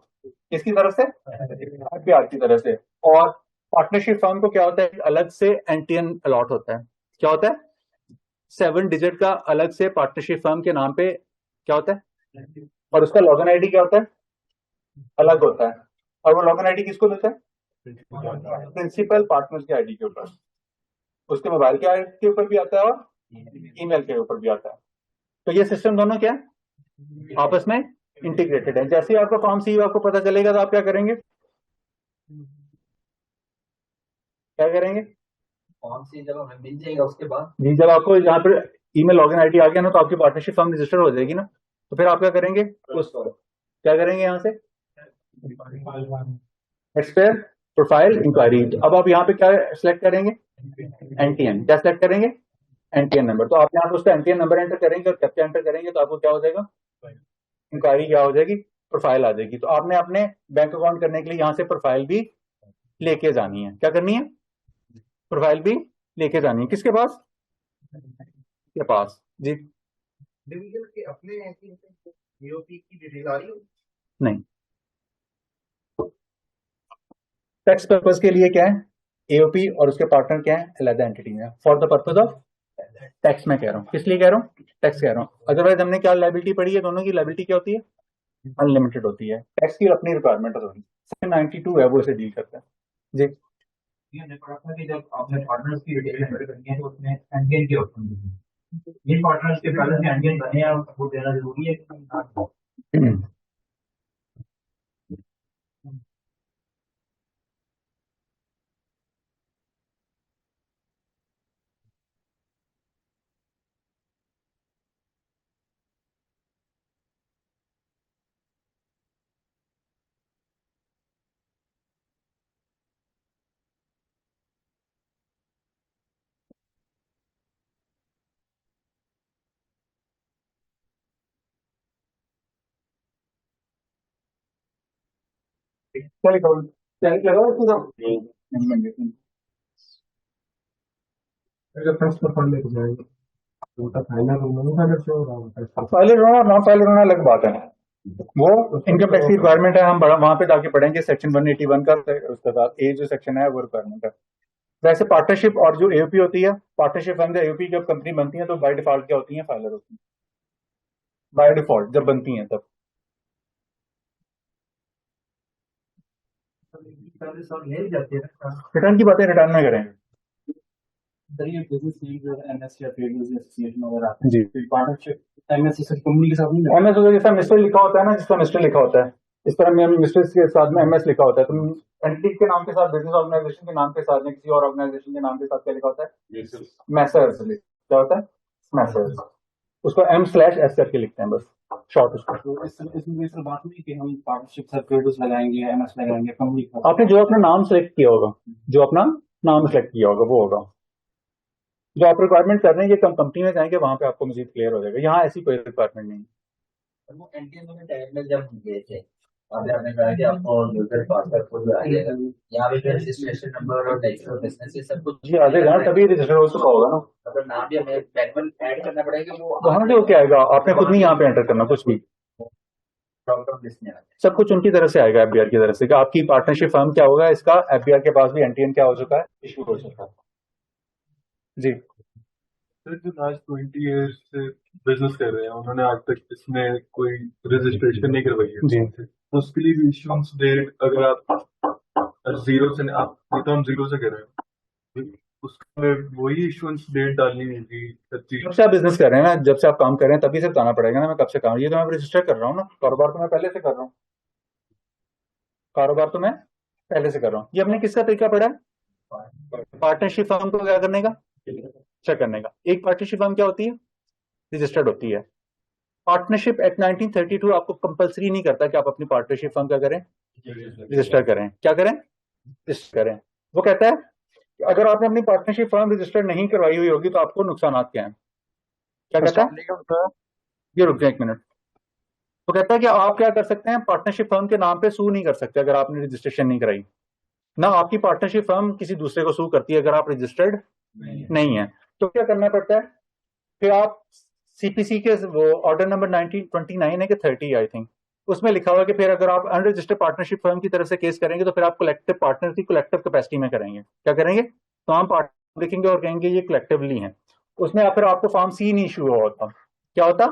किसकी तरफ से? एफबीआर की तरफ से। और पार्टनरशिप फर्म को क्या होता है? अलग से एनटीएन अलॉट होता है। क्या होता है? 7 डिजिट का अलग से पार्टनरशिप फर्म के नाम पे क्या होता है, और उसका लॉगिन आईडी क्या होता है? अलग होता है। और वो लॉगिन आईडी किसको देता है? प्रिंसिपल पार्टनर्स के आईडी के ऊपर, उसके मोबाइल के आईडी के ऊपर भी आता है और ईमेल के ऊपर भी आता है। तो ये सिस्टम दोनों क्या है? आपस में इंटीग्रेटेड है। जैसे ही आपका फॉर्म सी आपको पता चलेगा तो आप क्या करेंगे? क्या करेंगे? फॉर्म सी जब हमें मिल जाएगा उसके बाद जी, जब आपको यहाँ पर ईमेल लॉगिन आईडी आ गया ना, तो आपकी पार्टनरशिप फर्म रजिस्टर हो जाएगी ना। तो फिर आप क्या करेंगे? क्या करेंगे यहाँ से? एक्सपेयर प्रोफाइल इंक्वायरी। अब आप यहाँ पे क्या सिलेक्ट करेंगे? एनटीएन। क्या सिलेक्ट करेंगे? NTN number. तो आप यहाँ पे उसका एनटीएन नंबर एंटर करेंगे और कैप्चा एंटर करेंगे तो आपको क्या हो जाएगा? इंक्वायरी क्या हो जाएगी? प्रोफाइल आ जाएगी। तो आपने अपने बैंक अकाउंट करने के लिए यहाँ से प्रोफाइल भी लेके जानी है। क्या करनी है? प्रोफाइल भी लेके जानी है। किसके पास? के पास। जी, डिवीजन के अपने ईओपी की डिटेल आ रही है? नहीं, टैक्स पर्पस के लिए क्या है? एओपी और उसके पार्टनर क्या है? अलग एंटिटी है। For the purpose of tax मैं कह रहा हूँ। किस लिए कह रहा हूँ? टैक्स कह रहा हूँ। अदरवाइज हमने क्या लायबिलिटी पढ़ी है? दोनों की लायबिलिटी क्या होती है? अनलिमिटेड होती है। टैक्स की अपनी रिक्वायरमेंट होती है। 92 है वो इसे डील करता है। जी, ये हमने पढ़ा था कि जब आपने पार्टनर्स की डिटेल एंटर करनी है तो उसमें एनडीएन के ऑप्शन देंगे। जिन पार्टनर्स के पहले से एनडीएन बने हैं वो देना जरूरी है कि फाइलर होना और नॉन फाइलर होना अलग बात है। वो इनकम टैक्स की रिक्वायरमेंट है। हम वहां पे जाके पढ़ेंगे सेक्शन 181 का, उसके बाद ए जो सेक्शन है वो रिक्वायरमेंट है। वैसे पार्टनरशिप और जो एओपी होती है, पार्टनरशिप फर्म या एओपी जब कंपनी बनती है तो बाय डिफॉल्ट क्या होती है? फाइलर होती है। बाय डिफॉल्ट जब बनती है तब। रिटर्न की बातें रिटर्न में करेंगे। जी, पार्टनरशिप एमएस कंपनी के साथ नहीं, एमएस जैसा मिस्टर लिखा होता है ना, जिसका मिस्टर लिखा होता है, इस तरह में मिस्टर के साथ में एमएस लिखा होता है। तो एंटिटी के नाम के साथ, बिजनेस ऑर्गेनाइजेशन के नाम के साथ में किसी और ऑर्गेनाइजेशन के नाम के साथ क्या लिखा होता है? मैसर्स। क्या होता है? मैसर्स। उसको M/S करके लिखते हैं बस, शॉर्ट उसको। तो इसमें बात नहीं कि हम पार्टनरशिप सर्टिफिकेट्स लगाएंगे, एमएस लगाएंगे, कंपनी। आपने जो अपना नाम सेलेक्ट किया होगा, जो अपना नाम सेलेक्ट किया होगा वो होगा। जो आप रिक्वायरमेंट कर रहे हैं ये कंपनी में जाएंगे, वहां पे आपको मजीद क्लियर हो जाएगा। यहाँ ऐसी कोई रिक्वायरमेंट नहीं है। वो एनटीएन में टैब में जब हम गए थे, अभी आपने कहा कि आपको यूजर पासवर्ड कोड आ जाएगा, यहाँ पे रजिस्ट्रेशन नंबर और टैक्स और बिजनेस ये सब कुछ जी आ जाएगा, तभी रजिस्टर हो चुका होगा ना। अगर नाम भी हमें मैनुअल ऐड करना पड़ेगा वो वहां से वो क्या आएगा? आपने खुद नहीं यहाँ पे एंटर करना कुछ भी, सब कुछ उनकी तरफ से आएगा, एफबीआर की तरफ से। आपकी पार्टनरशिप फर्म क्या होगा, इसका एफबीआर के पास भी एनटीएन क्या हो चुका है? इशू हो चुका है। जी, सर जो लास्ट 20 ईयर्स से बिजनेस कर रहे हैं उन्होंने आज तक इसमें कोई रजिस्ट्रेशन नहीं करवाई है जी, तो उसके लिए इश्यूएंस डेट अगर आप जीरो से, आप ये तो हम जीरो से कर रहे हैं, उसमें वही इशुएंस डेट डालनी होगी 25। जब से आप बिजनेस कर रहे हैं ना, जब से आप काम कर रहे हैं तभी से बताना पड़ेगा ना मैं कब से काम, ये तो मैं रजिस्टर कर रहा हूँ ना, कारोबार तो मैं पहले से कर रहा हूँ, कारोबार तो मैं पहले से कर रहा हूँ। ये हमने किसका तरीका पढ़ा है? पार्टनरशिप फर्म को क्या करने का? रजिस्टर करने का। एक पार्टनरशिप फर्म क्या होती है? रजिस्टर्ड होती है। पार्टनरशिप एक्ट 1932 आपको कंपलसरी नहीं करता कि आप अपनी पार्टनरशिप फर्म क्या करें? रजिस्टर करें। क्या करें? रजिस्टर करें। वो कहता है कि अगर आपने अपनी पार्टनरशिप फर्म रजिस्टर नहीं करवाई हुई होगी तो आपको नुकसान क्या है? क्या कहता है? ये रुक जाए एक मिनट। तो कहता है कि आप क्या कर सकते हैं, पार्टनरशिप फर्म के नाम पे सू नहीं कर सकते अगर आपने रजिस्ट्रेशन नहीं कराई ना। आपकी पार्टनरशिप फर्म किसी दूसरे को सू करती है अगर आप रजिस्टर्ड नहीं है। तो क्या करना पड़ता है फिर? आप सीपीसी के वो ऑर्डर नंबर 1929 है कि 30 आई थिंक, उसमें लिखा हुआ है कि फिर अगर आप अनरजिस्टर्ड पार्टनरशिप फर्म की तरफ से केस करेंगे तो फिर आप कलेक्टिव पार्टनर की कलेक्टिव कैपेसिटी में करेंगे। क्या करेंगे? तो हम पार्टनर देखेंगे और कहेंगे ये कलेक्टिवली है। उसमें फिर आपको फॉर्म सी नहीं इशू हुआ होता। क्या होता?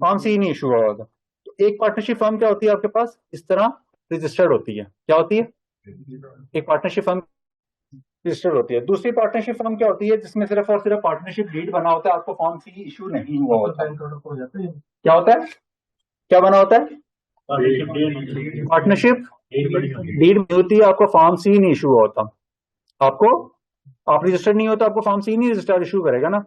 फॉर्म सी नहीं इशू हुआ होता। तो एक पार्टनरशिप फर्म क्या होती है आपके पास? इस तरह रजिस्टर्ड होती है। क्या होती है? एक पार्टनरशिप फर्म रजिस्टर्ड होती है। दूसरी पार्टनरशिप फर्म क्या होती है? जिसमें सिर्फ और सिर्फ पार्टनरशिप डीड बना होता है, आपको फॉर्म सी इशू नहीं हुआ होता। क्या होता है? क्या बना होता है? पार्टनरशिप डीड में होती है, आपको फॉर्म सी नहीं इशू हुआ होता। आपको आप रजिस्टर्ड नहीं होता, आपको फॉर्म सी नहीं रजिस्टर्ड इशू करेगा ना।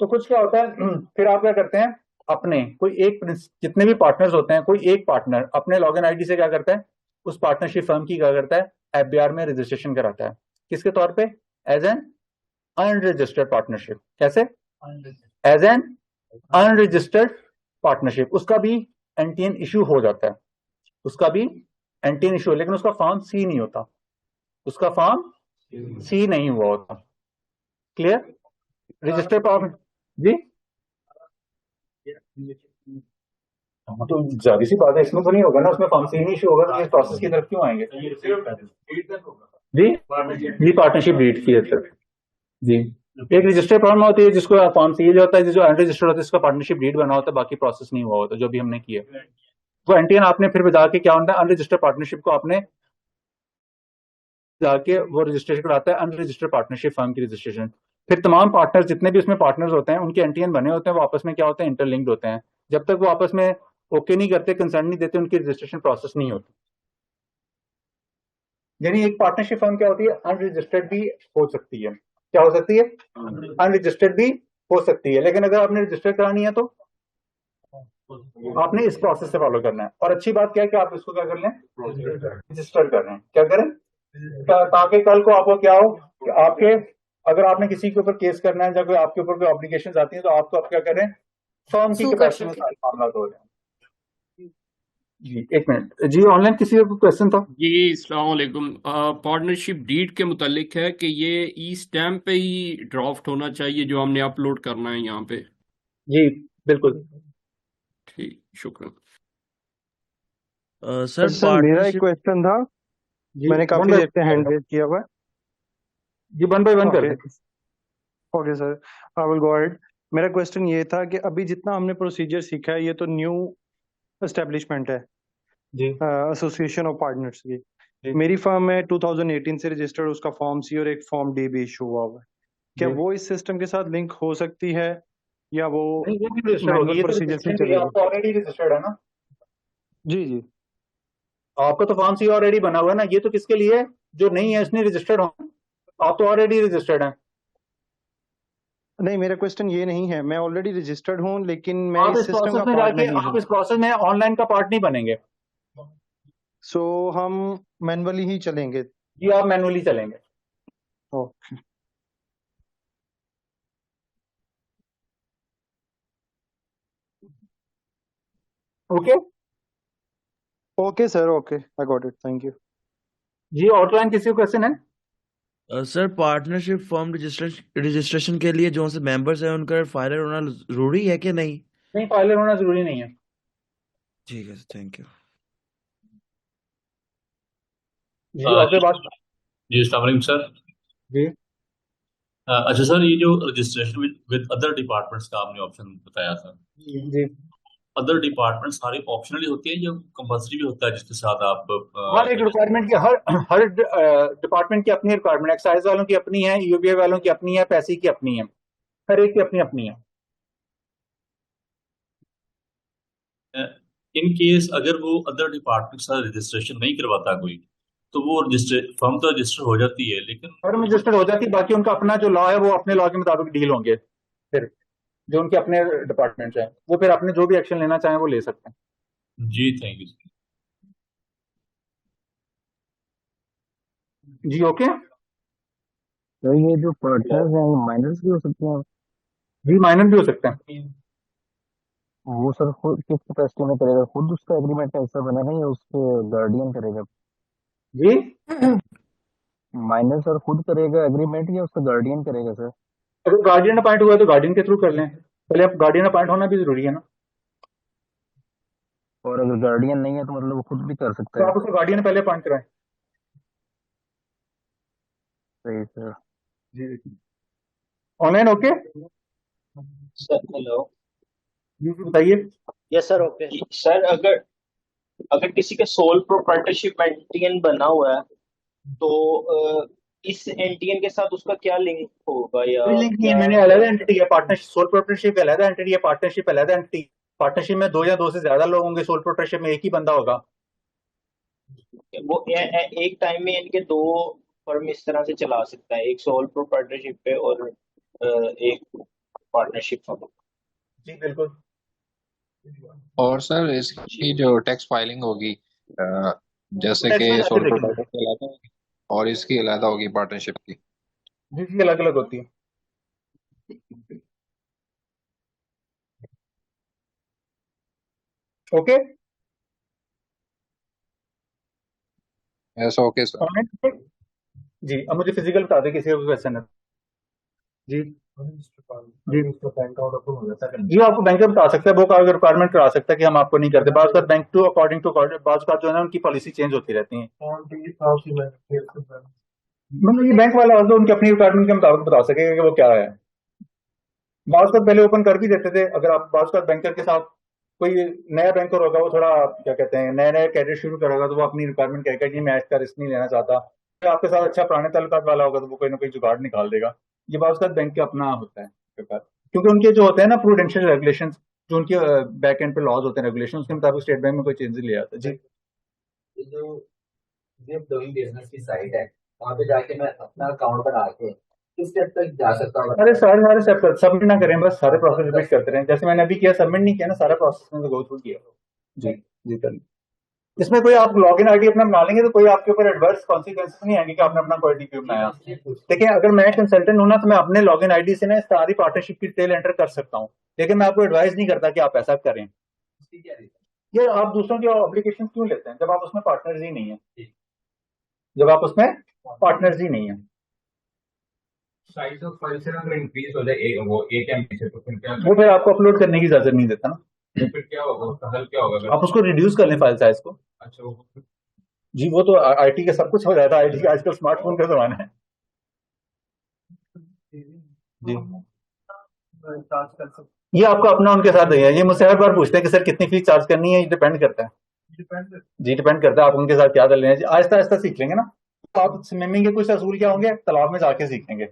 तो कुछ क्या होता है फिर आप क्या करते हैं, अपने कोई एक जितने भी पार्टनर्स होते हैं, कोई एक पार्टनर अपने लॉगिन आईडी से क्या करता है, उस पार्टनरशिप फर्म की क्या करता है, एफबीआर में रजिस्ट्रेशन कराता है। किसके तौर पे? As an unregistered partnership. कैसे? As an unregistered partnership. उसका भी एनटीएन इशू हो जाता है, उसका भी एनटीएन इशू, लेकिन उसका फॉर्म सी नहीं होता, उसका फॉर्म सी नहीं हुआ होता। क्लियर? रजिस्टर्ड पार्टनर जी तो जारी सी बात है, इसमें तो नहीं होगा ना, उसमें फॉर्म सी नहीं इशू होगा तो इस प्रोसेस की तरफ क्यों आएंगे? जी जी पार्टनरशिप डीड की तरफ जी। एक रजिस्टर्ड फर्म होती है जिसको फॉर्म सी जो होता है, जो अनरजिस्टर्ड होता है उसका पार्टनरशिप डीड बना होता है, बाकी प्रोसेस नहीं हुआ होता जो भी हमने किया। वो एनटीएन आपने फिर बता के क्या होता है, अनरजिस्टर्ड पार्टनरशिप को आपने जाके वो रजिस्ट्रेशन कराता है, अनरजिस्टर्ड पार्टनरशिप फर्म की रजिस्ट्रेशन। फिर तमाम पार्टनर्स जितने भी उसमें पार्टनर्स होते हैं उनके एनटीएन बने होते हैं, वो आपस में क्या होते हैं, इंटरलिंक्ड होते हैं। जब तक वो आपस में ओके नहीं करते, कंसर्न नहीं देते, उनकी रजिस्ट्रेशन प्रोसेस नहीं होती। यानी एक पार्टनरशिप फर्म क्या होती है, अनरजिस्टर्ड भी हो सकती है। क्या हो सकती है? अनरजिस्टर्ड भी हो सकती है। लेकिन अगर आपने रजिस्टर करानी है तो आपने इस प्रोसेस से फॉलो करना है। और अच्छी बात क्या है कि आप इसको क्या कर लें, रजिस्टर कर लें। क्या करें? ताकि कल को आपको क्या हो कि आपके अगर आपने किसी के ऊपर केस करना है या कोई आपके ऊपर कोई ऑब्लिगेशन आती है तो आपको आप क्या करें, फर्म की कैपेसिटी में सारे मामला हो जाए। जी एक मिनट जी, ऑनलाइन किसी का क्वेश्चन था? जी अस्सलाम वालेकुम। पार्टनरशिप डीड के मुतालिक है कि ये ई स्टैम्प पे ही ड्राफ्ट होना चाहिए जो हमने अपलोड करना है यहाँ पे। जी बिल्कुल ठीक, शुक्रिया। सर मेरा एक क्वेश्चन था, मैंने काफी देर से हैंड रेज किया हुआ है जी। 1 बाय 1 कर दें। Okay sir, I will go ahead. मेरा क्वेश्चन ये था कि अभी जितना हमने प्रोसीजर सीखा है, ये तो न्यू एस्टेब्लिशमेंट है जी, एसोसिएशन ऑफ पार्टनर्स की। मेरी फर्म है 2018 से रजिस्टर्ड, उसका फॉर्म सी और एक फॉर्म डी भी इशू हुआ हुआ है। क्या वो इस सिस्टम के साथ लिंक हो सकती है या वो मैनुअल प्रोसीजर से चलेगी? ऑलरेडी रजिस्टर्ड है ना? जी जी, आपका तो फॉर्म सी ऑलरेडी बना हुआ है ना। ये तो किसके लिए है? जो नहीं है इसने रजिस्टर्ड हो, आप तो ऑलरेडी रजिस्टर्ड हैं। नहीं, मेरा क्वेश्चन ये नहीं है, मैं ऑलरेडी रजिस्टर्ड हूँ लेकिन मैं आप इस इस सिस्टम प्रोसेस का में पार्ट जाके नहीं आप हूँ। इस प्रोसेस में ऑनलाइन का पार्ट नहीं बनेंगे। सो हम मैनुअली ही चलेंगे? जी आप मैनुअली चलेंगे। Okay okay okay sir, okay I got it, thank you जी। ऑनलाइन किसी को क्वेश्चन है? सर पार्टनरशिप फॉर्म रजिस्ट्रेशन के लिए जो से मेंबर्स हैं उनका फाइलर होना जरूरी है कि नहीं? नहीं, फाइलर होना जरूरी नहीं है। ठीक है, थैंक यू जी। आपके बात जी अस्सलाम वालेकुम सर। जी अच्छा सर, ये जो रजिस्ट्रेशन विद अदर डिपार्टमेंट्स का आपने ऑप्शन बताया था, जी अदर डिपार्टमेंट सारे ऑप्शनली होते हैं या कंपल्सरी भी होता है जिसके साथ आप हर एक रिक्वायरमेंट की हर डिपार्टमेंट की अपनी रिक्वायरमेंट, एक्साइज वालों की अपनी है, यूबीए वालों की अपनी है, पैसे की अपनी है, हर एक की अपनी अपनी है। इन केस अगर वो अदर डिपार्टमेंट के साथ रजिस्ट्रेशन नहीं करवाता कोई, तो वो फर्म तो रजिस्टर हो जाती है, लेकिन फर्म रजिस्टर हो जाती है, बाकी उनका अपना जो लॉ है वो अपने लॉ के मुताबिक डील होंगे। फिर जो उनके अपने डिपार्टमेंट हैं वो फिर अपने जो भी एक्शन लेना चाहें वो ले सकते हैं। जी थैंक यू। जी ओके। तो ये जो पार्टनर्स हैं ये माइनर्स भी हो सकते हैं? जी माइनर भी हो सकते हैं। वो सर खुद किस कैपेसिटी में करेगा? खुद उसका एग्रीमेंट ऐसा बना है या उसके गार्डियन करेगा? जी माइनर सर खुद करेगा एग्रीमेंट या उसका गार्डियन करेगा सर? अगर गार्डियन अपॉइंट हुआ है तो गार्डियन के थ्रू कर लें, पहले आप गार्डियन अपॉइंट होना भी जरूरी है ना। और अगर गार्डियन नहीं है तो मतलब वो खुद भी कर सकता तो है? आप उसको गार्डियन पहले अपॉइंट कराएं। सही सर। जी ऑनलाइन ओके। हेलो जी बताइए। Yes sir okay sir. अगर अगर किसी का सोल प्रोप्राइटरशिप एंटियन बना हुआ है तो इस एंटियन के साथ उसका क्या लिंक होगा या कोई लिंक नहीं है, क्या? मैंने अलग एंटिटी है, पार्टनरशिप सोल प्रोप्राइटरशिप अलग एंटिटी है, पार्टनरशिप अलग एंटिटी। पार्टनरशिप में 2 या 2 से ज्यादा लोग होंगे, सोल प्रोप्राइटरशिप में एक ही बंदा होगा। वो एक टाइम में इनके 2 फर्म इस तरह से चला सकता है, एक सोल प्रोप्राइटरशिप पे और एक पार्टनरशिप फर्म। जी बिल्कुल। और सर इसकी जो टैक्स फाइलिंग होगी जैसे टैक्स कि में सोल जाके देखेंगे। प्रोप्राइटर की अलग होगी और इसकी अलग होगी पार्टनरशिप की। जी जी अलग अलग होती है। ओके ऐसा ओके सर। ऑनलाइन। जी अब मुझे फिजिकल बता दें किसी का क्वेश्चन है। जी जी जी आपको बैंक में बता सकता है, वो अगर रिक्वायरमेंट करा सकता है कि हम आपको नहीं करते। बात कर बैंक टू अकॉर्डिंग टू बात जो है ना उनकी पॉलिसी चेंज होती रहती है। मतलब ये बैंक वाला तो उनकी अपनी रिक्वायरमेंट के मुताबिक बता सकेगा कि वो क्या है। बात कर पहले ओपन कर भी देते थे, अगर आप बात कर बैंकर के साथ कोई नया बैंकर होगा वो थोड़ा क्या कहते हैं नया नया कैरियर शुरू करेगा तो वो अपनी रिक्वायरमेंट कहेगा कि मैं इसका रिस्क नहीं लेना चाहता। तो आपके साथ अच्छा पुराने ताल्लुकात वाला होगा तो वो कोई ना कोई जुगाड़ निकाल देगा। ये बात कर बैंक के अपना होता है प्रकार, क्योंकि उनके जो होते हैं ना प्रूडेंशियल रेगुलेशन जो उनके बैक एंड पे लॉज होते हैं रेगुलेशन उसके मुताबिक स्टेट बैंक में कोई चेंजेस ले आता है। जी ये जो डूइंग बिजनेस की साइट है वहाँ पे जाके मैं अपना अकाउंट बना के किस स्टेप तक जा सकता हूँ? अरे सारे स्टेप सबमिट ना करें, बस सारे प्रोसेस रिपीट करते रहें जैसे मैंने अभी किया। सबमिट नहीं किया ना, सारा प्रोसेस में गो थ्रू किया। जी जी कर इसमें कोई आप लॉगिन आईडी अपना बना लेंगे तो कोई आपके ऊपर एडवर्स कॉन्सिक्वेंसेस नहीं आएंगे कि आपने अपना कोई आईडी क्यों बनाया। देखिए अगर मैं कंसल्टेंट हूं ना तो मैं अपने लॉगिन आईडी से ना सारी पार्टनरशिप की डिटेल एंटर कर सकता हूं, लेकिन मैं आपको एडवाइस नहीं करता कि आप ऐसा करें। ये आप दूसरों की ऑब्लिगेशन क्यों लेते हैं जब आप उसमें पार्टनर्स ही नहीं है, जब आप उसमें पार्टनर्स ही नहीं है। साइज ऑफ फाइल से अगर इंक्रीज हो जाए वो 1 MB से तो फिर क्या वो फिर आपको अपलोड करने की इजाजत नहीं देता ना। फिर क्या होगा, उसका हल क्या होगा? आप उसको रिड्यूस कर लें फाइल साइज को। अच्छा वो जी वो तो आईटी का सब कुछ हो जाता है, आईटी का आजकल स्मार्टफोन का जमाना है। जी ये आपको अपना उनके साथ है। ये मुझसे हर बार पूछते हैं कि सर कितनी फीस चार्ज करनी है। ये डिपेंड करता है। जी डिपेंड करता है आप उनके साथ क्या कर लेना है। आहिस्ता आहिस्ता सीख लेंगे ना। तो आप स्विमिंग के कुछ असूल क्या होंगे तालाब में जाके सीखेंगे।